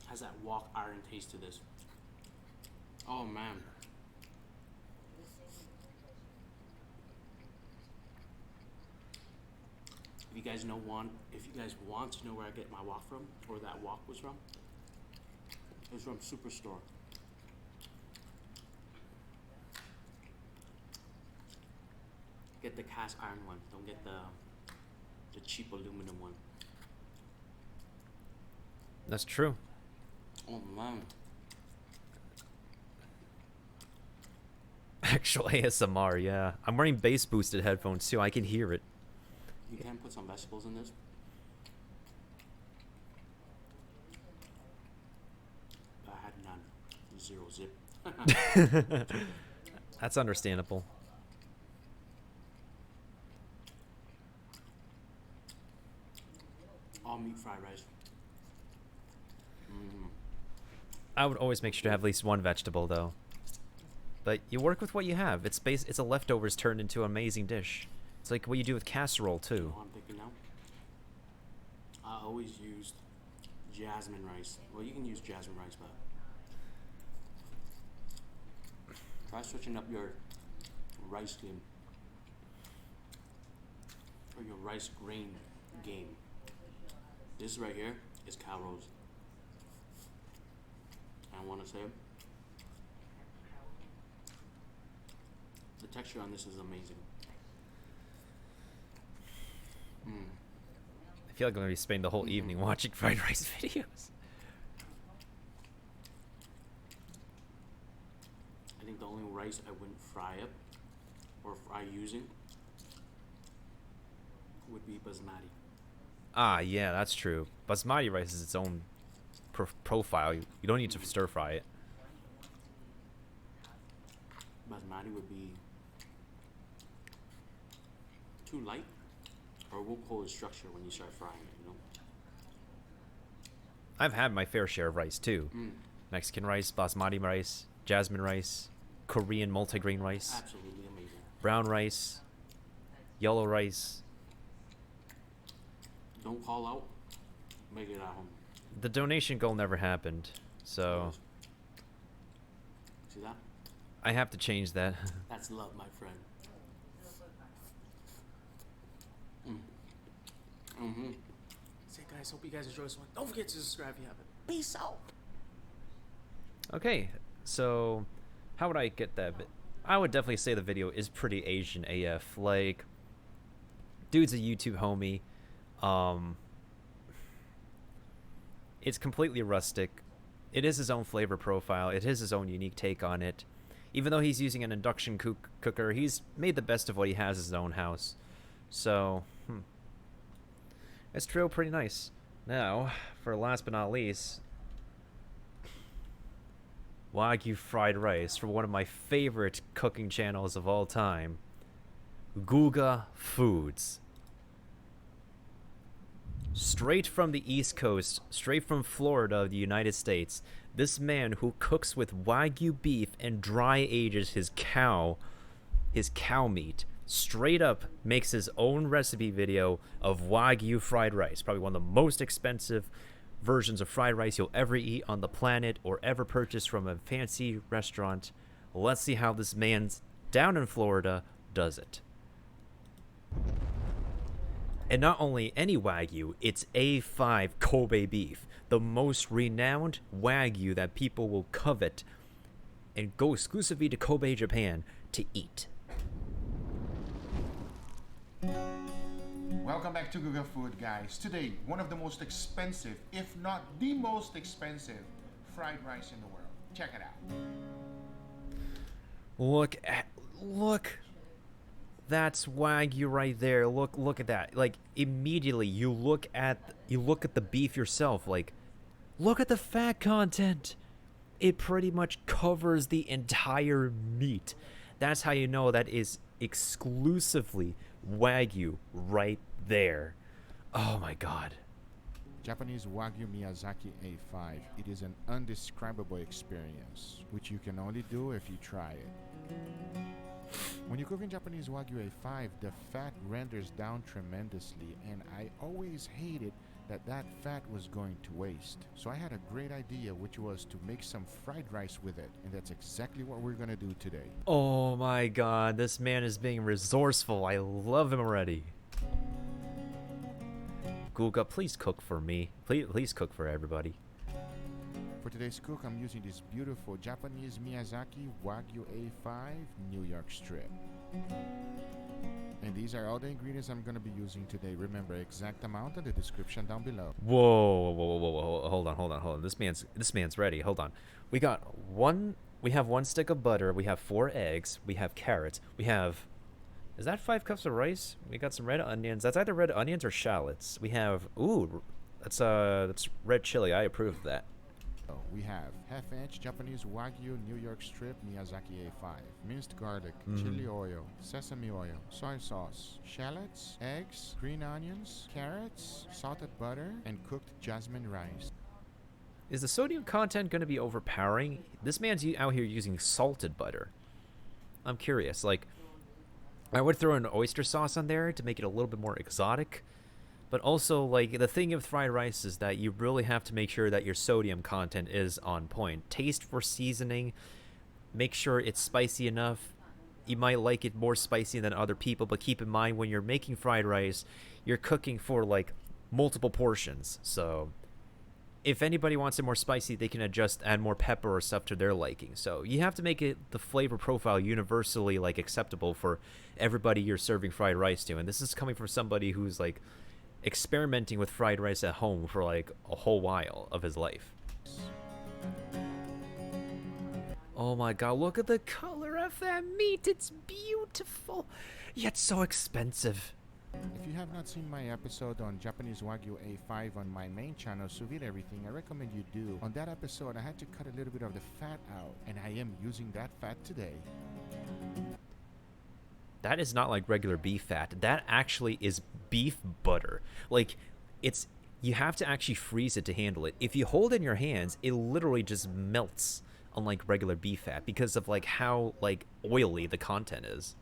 Has that wok iron taste to this. Oh man. If you guys want to know where I get my wok from, or that wok was from, it's from Superstore. Get the cast iron one. Don't get the cheap aluminum one. That's true. Oh man. Actual ASMR, yeah. I'm wearing bass boosted headphones too. I can hear it. You can put some vegetables in this. I had none. 0 zip. That's understandable. All meat fried rice. I would always make sure to have at least one vegetable, though. But you work with what you have. It's a leftovers turned into an amazing dish. It's like what you do with casserole, too. You know what I'm thinking now? I always used jasmine rice. Well, you can use jasmine rice, but try switching up your rice game or your rice grain game. This right here is cow rose. I want to say the texture on this is amazing. feel like I'm gonna be spending the whole evening watching fried rice videos. I think the only rice I wouldn't fry up or fry using would be basmati. Ah, yeah, that's true. Basmati rice is its own profile. You don't need to stir fry it. Basmati would be too light, or won't hold its structure when you start frying it, you know? I've had my fair share of rice too. Mexican rice, basmati rice, jasmine rice, Korean multigrain rice, Absolutely amazing. brown rice, yellow rice. Don't call out, make it at home. The donation goal never happened, so See that? I have to change that. That's love, my friend. So guys, hope you guys enjoy this one. Don't forget to subscribe if you haven't. Peace out. Okay, so how would I get that? I would definitely say the video is pretty Asian AF. Like, dude's a YouTube homie. It's completely rustic. It is his own flavor profile. It is his own unique take on it. Even though he's using an induction cooker, he's made the best of what he has in his own house. So, it's real pretty nice. Now, for last but not least, Wagyu fried rice for one of my favorite cooking channels of all time, Guga Foods. Straight from the East Coast, straight from Florida of the United States, this man who cooks with Wagyu beef and dry ages his cow meat, straight up makes his own recipe video of Wagyu fried rice. Probably one of the most expensive versions of fried rice you'll ever eat on the planet or ever purchase from a fancy restaurant. Let's see how this man's down in Florida does it. And not only any Wagyu, it's A5 Kobe beef, the most renowned Wagyu that people will covet and go exclusively to Kobe, Japan to eat. Welcome back to Google Food, guys. Today, one of the most expensive, if not the most expensive, fried rice in the world. Check it out. Look. That's Wagyu right there. Look at that. Like, immediately you look at the beef yourself. Like, look at the fat content. It pretty much covers the entire meat. That's how you know that is exclusively Wagyu right there. Oh my god. Japanese Wagyu Miyazaki A5. It is an undescribable experience, which you can only do if you try it. When you cook in Japanese Wagyu A5, the fat renders down tremendously, and I always hated that fat was going to waste. So I had a great idea, which was to make some fried rice with it, and that's exactly what we're gonna do today. Oh my god, this man is being resourceful. I love him already. Guga, please cook for me. Please cook for everybody. For today's cook, I'm using this beautiful Japanese Miyazaki Wagyu A5 New York strip. And these are all the ingredients I'm going to be using today. Remember, exact amount in the description down below. Whoa. Hold on. This man's ready. Hold on. We have one stick of butter. We have 4 eggs. We have carrots. We have, is that 5 cups of rice? We got some red onions. That's either red onions or shallots. We have, that's red chili. I approve of that. We have half-inch Japanese Wagyu New York strip Miyazaki A5, minced garlic, chili oil, sesame oil, soy sauce, shallots, eggs, green onions, carrots, salted butter, and cooked jasmine rice. Is the sodium content going to be overpowering? This man's out here using salted butter. I'm curious. Like, I would throw an oyster sauce on there to make it a little bit more exotic. But also, like, the thing with fried rice is that you really have to make sure that your sodium content is on point. Taste for seasoning. Make sure it's spicy enough. You might like it more spicy than other people, but keep in mind when you're making fried rice, you're cooking for, like, multiple portions. So, if anybody wants it more spicy, they can add more pepper or stuff to their liking. So, you have to make it the flavor profile universally, like, acceptable for everybody you're serving fried rice to. And this is coming from somebody who's, like, experimenting with fried rice at home for like a whole while of his life. Oh my god, look at the color of that meat. It's beautiful, yet so expensive. If you have not seen my episode on Japanese Wagyu A5 on my main channel, Sous Vide Everything, I recommend you do. On that episode, I had to cut a little bit of the fat out, and I am using that fat today. That is not like regular beef fat. That actually is beef butter. Like, you have to actually freeze it to handle it. If you hold it in your hands, it literally just melts, unlike regular beef fat, because of like how like oily the content is.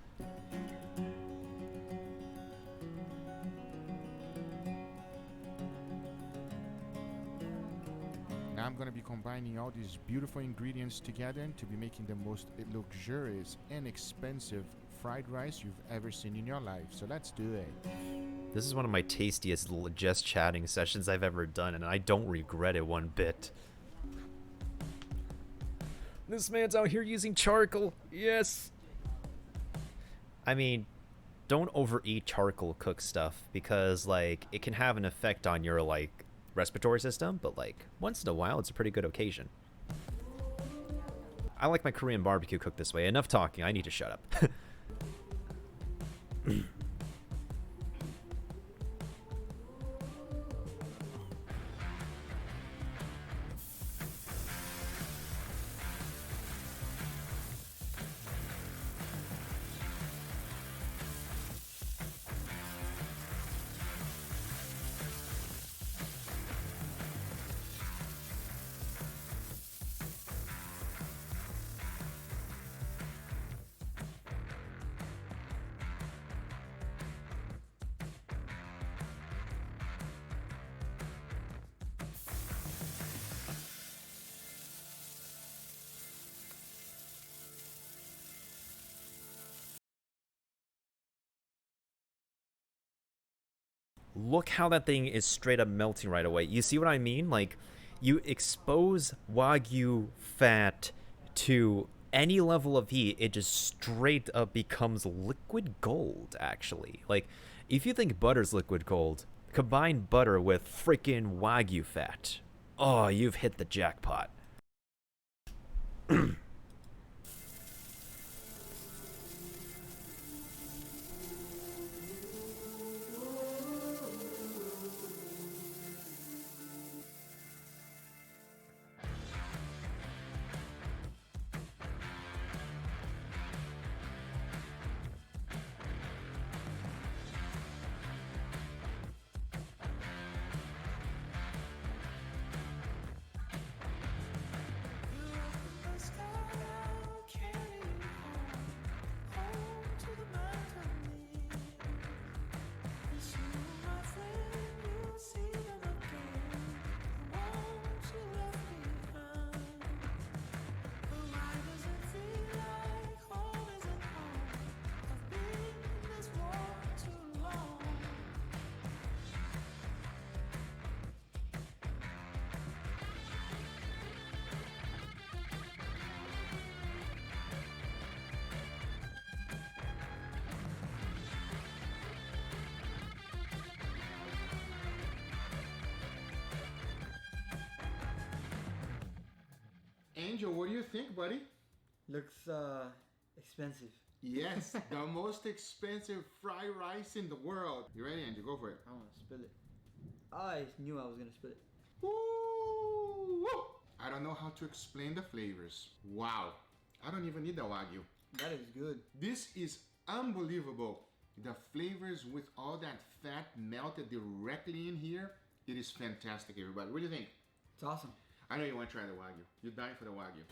Now I'm going to be combining all these beautiful ingredients together to be making the most luxurious and expensive fried rice you've ever seen in your life. So let's do it. This is one of my tastiest just chatting sessions I've ever done, and I don't regret it one bit. This man's out here using charcoal. Yes. I mean, don't overeat charcoal cooked stuff, because like it can have an effect on your like respiratory system, but like once in a while it's a pretty good occasion. I like my Korean barbecue cooked this way. Enough talking, I need to shut up. Look how that thing is straight up melting right away. You see what I mean? Like, you expose Wagyu fat to any level of heat, it just straight up becomes liquid gold, actually. Like, if you think butter's liquid gold, combine butter with freaking Wagyu fat. Oh, you've hit the jackpot. Angel, what do you think, buddy? Looks expensive. Yes, the most expensive fried rice in the world. You ready, Angel? Go for it. I want to spill it. I knew I was gonna spill it. Woo! I don't know how to explain the flavors. Wow. I don't even need the Wagyu. That is good. This is unbelievable. The flavors with all that fat melted directly in here. It is fantastic, everybody. What do you think? It's awesome. I know you want to try the Wagyu. You're dying for the Wagyu.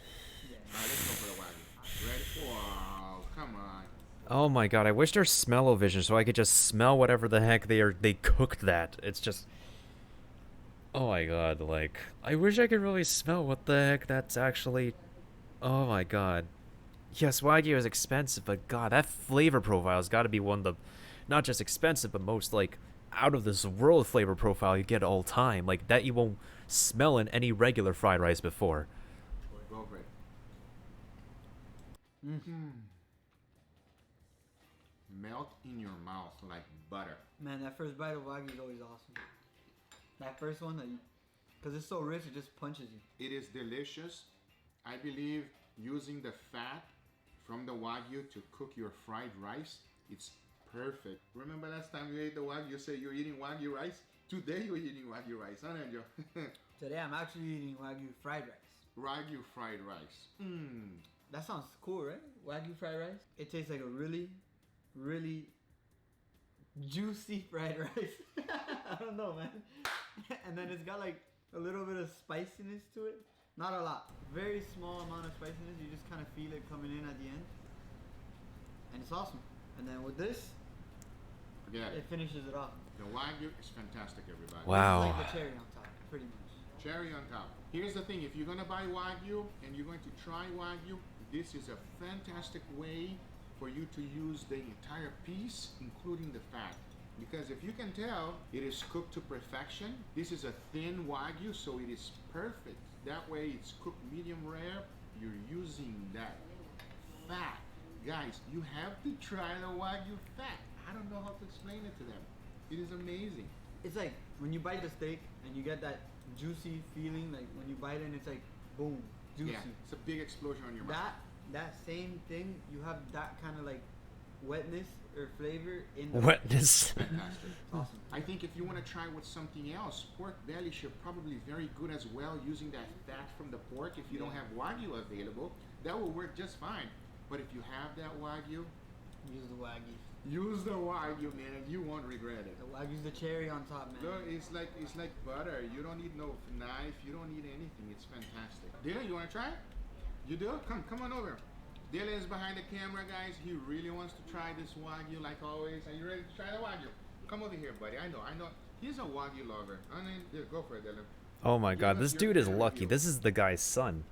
Yeah. All right, let's go for the Wagyu. Ready? Wow, come on. Oh my god, I wish there's smell-o-vision so I could just smell whatever the heck they cooked that. It's just... Oh my god, like... I wish I could really smell what the heck that's actually... Oh my god. Yes, Wagyu is expensive, but god, that flavor profile has got to be one of the... Not just expensive, but most, like, out-of-this-world flavor profile you get all time. Like, that you won't smell in any regular fried rice before. Go for it. melt in your mouth like butter. Man, that first bite of Wagyu is always awesome. That first one, because it's so rich, it just punches you. It is delicious. I believe using the fat from the Wagyu to cook your fried rice, it's perfect. Remember last time you ate the Wagyu, you said you're eating Wagyu rice? Today you're eating Wagyu rice, huh, Angel? Today I'm actually eating Wagyu fried rice. Wagyu fried rice. That sounds cool, right? Wagyu fried rice. It tastes like a really, really juicy fried rice. I don't know, man. And then it's got like a little bit of spiciness to it. Not a lot. Very small amount of spiciness. You just kind of feel it coming in at the end. And it's awesome. And then with this, it finishes it off. The Wagyu is fantastic, everybody. Wow. It's like the cherry on top, pretty much. Cherry on top. Here's the thing, if you're gonna buy Wagyu and you're going to try Wagyu, this is a fantastic way for you to use the entire piece, including the fat. Because if you can tell, it is cooked to perfection. This is a thin Wagyu, so it is perfect. That way it's cooked medium rare. You're using that fat. Guys, you have to try the Wagyu fat. I don't know how to explain it to them. It is amazing. It's like when you bite the steak and you get that juicy feeling, like when you bite it and it's like boom, juicy. Yeah, it's a big explosion on your mouth. That same thing, you have that kind of like wetness or flavor in the wetness. Fantastic. Awesome. I think if you want to try with something else, pork belly should probably be very good as well, using that fat from the pork. If you don't have Wagyu available, that will work just fine. But if you have that Wagyu, use the Wagyu. Use the Wagyu, man, and you won't regret it. The Wagyu's the cherry on top, man. Look, it's like butter. You don't need no knife. You don't need anything. It's fantastic. Dylan, you want to try it? You do? Come on over. Dylan is behind the camera, guys. He really wants to try this Wagyu, like always. Are you ready to try the Wagyu? Come over here, buddy. I know. He's a Wagyu lover. I mean, yeah, go for it, Dylan. Oh my god, this dude is lucky. This is the guy's son.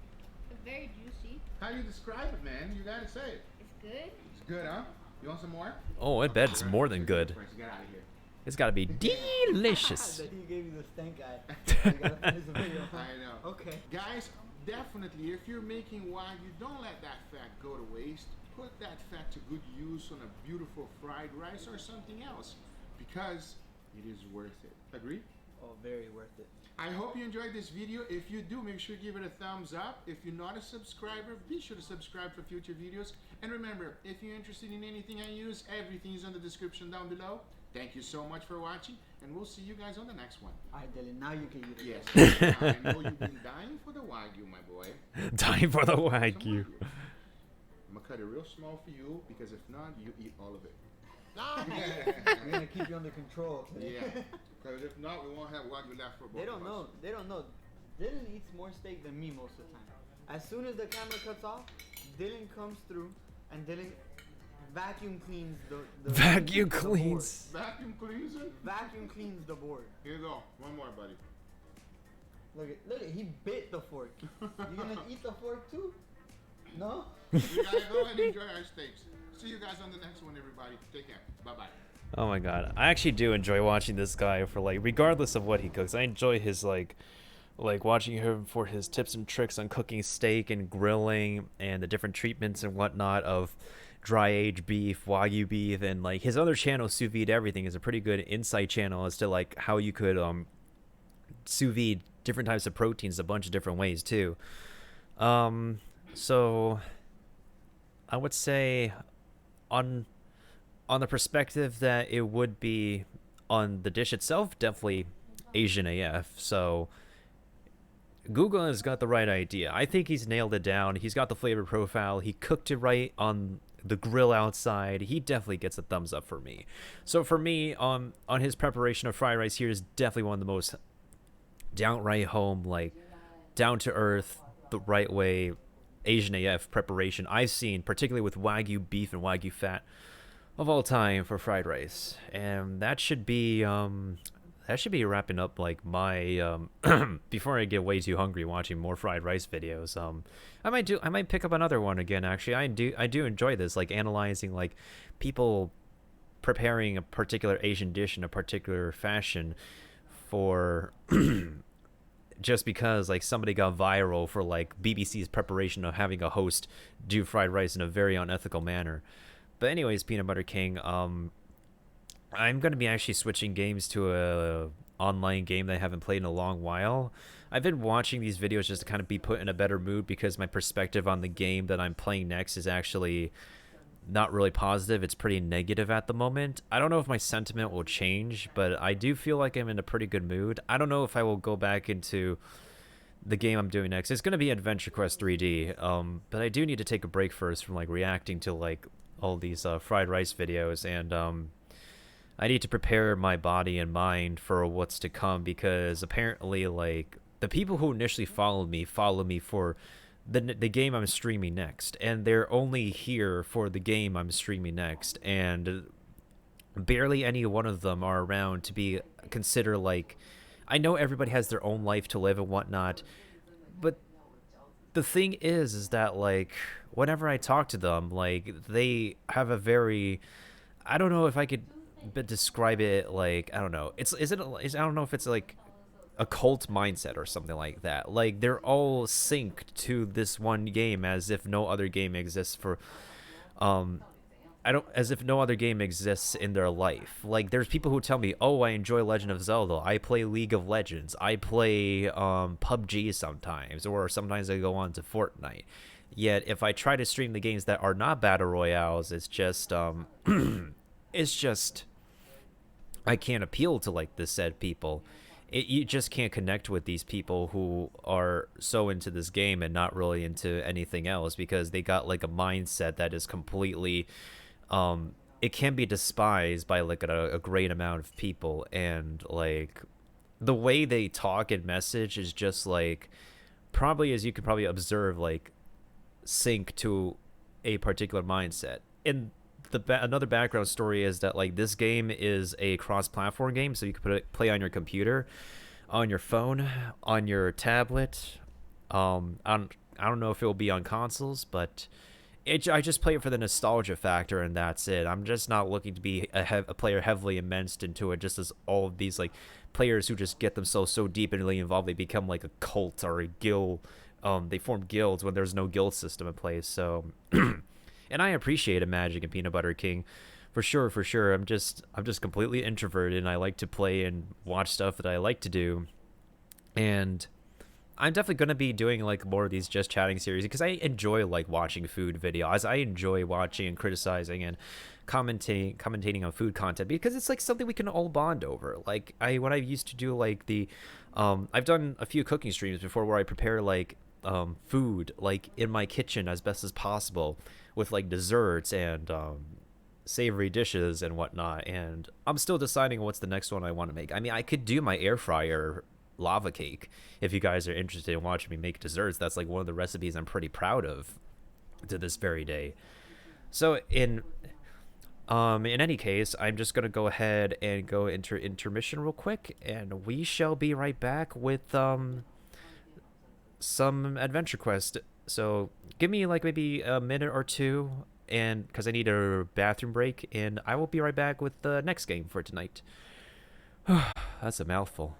Very juicy. How do you describe it, man? You gotta say it. It's good. It's good, huh? You want some more? Oh, I bet it's more than good. Get out of here. It's gotta be delicious. He gave you the stank eye. You gotta finish the video. I know. Okay. Guys, definitely, if you're making Wagyu, don't let that fat go to waste. Put that fat to good use on a beautiful fried rice or something else, because it is worth it. Agree? Oh, very worth it. I hope you enjoyed this video. If you do, make sure to give it a thumbs up. If you're not a subscriber, be sure to subscribe for future videos. And remember, if you're interested in anything I use, everything is in the description down below. Thank you so much for watching, and we'll see you guys on the next one. All right, Dylan, now you can eat it. Yes. I know you've been dying for the Wagyu, my boy. Dying for the Wagyu. I'm gonna cut it real small for you, because if not, you eat all of it. We're gonna keep you under control today. Yeah, because if not, we won't have Wagyu left for both They don't of know. us. They don't know. Dylan eats more steak than me most of the time. As soon as the camera cuts off, Dylan comes through and Dylan vacuum cleans the Vacuum the cleans. Vacuum cleans it? Vacuum cleans the board. Here you go. One more, buddy. Look at, he bit the fork. You gonna eat the fork too? No? We gotta go and enjoy our steaks. See you guys on the next one, everybody. Take care. Bye-bye. Oh my god, I actually do enjoy watching this guy for like, regardless of what he cooks. I enjoy his like watching him for his tips and tricks on cooking steak and grilling and the different treatments and whatnot of dry aged beef, Wagyu beef, and like his other channel, Sous Vide Everything, is a pretty good insight channel as to like how you could sous vide different types of proteins a bunch of different ways too. So I would say on the perspective that it would be on the dish itself, definitely Asian AF. So Google has got the right idea. I think he's nailed it down. He's got the flavor profile. He cooked it right on the grill outside. He definitely gets a thumbs up for me. So for me, on his preparation of fried rice here is definitely one of the most downright home, like down to earth, the right way Asian AF preparation I've seen, particularly with Wagyu beef and Wagyu fat of all time for fried rice. And that should be wrapping up like my before I get way too hungry watching more fried rice videos. I might pick up another one again. Actually, I do enjoy this, like analyzing like people preparing a particular Asian dish in a particular fashion for just because like somebody got viral for like BBC's preparation of having a host do fried rice in a very unethical manner. But anyways, Peanut Butter King, I'm gonna be actually switching games to a online game that I haven't played in a long while. I've been watching these videos just to kind of be put in a better mood because my perspective on the game that I'm playing next is actually not really positive. It's pretty negative at the moment. I don't know if my sentiment will change, but I do feel like I'm in a pretty good mood. I don't know if I will go back into the game I'm doing next. It's going to be Adventure Quest 3D, but I do need to take a break first from like reacting to like all these fried rice videos, and I need to prepare my body and mind for what's to come, because apparently like the people who initially follow me for the game I'm streaming next, and they're only here for the game I'm streaming next, and barely any one of them are around to be considered like, I know everybody has their own life to live and whatnot, but the thing is that like whenever I talk to them, like they have a very, I don't know if I could describe it, like I don't know, I don't know if it's like a cult mindset or something like that. Like they're all synced to this one game as if no other game exists for as if no other game exists in their life. Like there's people who tell me, oh, I enjoy Legend of Zelda, I play League of Legends, I play PUBG sometimes, or sometimes I go on to Fortnite. Yet if I try to stream the games that are not battle royales, it's just it's just I can't appeal to like the said people. You just can't connect with these people who are so into this game and not really into anything else, because they got like a mindset that is completely it can be despised by like a great amount of people, and like the way they talk and message is just like, probably, as you can probably observe, like sync to a particular mindset. And another background story is that like this game is a cross-platform game, so you can play on your computer, on your phone, on your tablet. I don't know if it will be on consoles, but I just play it for the nostalgia factor, and that's it. I'm just not looking to be a player heavily immersed into it, just as all of these like players who just get themselves so deeply involved they become like a cult or a guild. They form guilds when there's no guild system in place. So and I appreciate Magic and Peanut Butter King, for sure, for sure. I'm just completely introverted, and I like to play and watch stuff that I like to do. And I'm definitely going to be doing like more of these just chatting series, because I enjoy like watching food videos. I enjoy watching and criticizing and commentating on food content, because it's like something we can all bond over. Like when I used to do like the I've done a few cooking streams before where I prepare like food like in my kitchen as best as possible, with like desserts and savory dishes and whatnot, and I'm still deciding what's the next one I want to make. I mean, I could do my air fryer lava cake if you guys are interested in watching me make desserts. That's like one of the recipes I'm pretty proud of to this very day. So in any case, I'm just gonna go ahead and go into intermission real quick, and we shall be right back with some Adventure Quest. So give me like maybe a minute or two, and because I need a bathroom break, and I will be right back with the next game for tonight. That's a mouthful.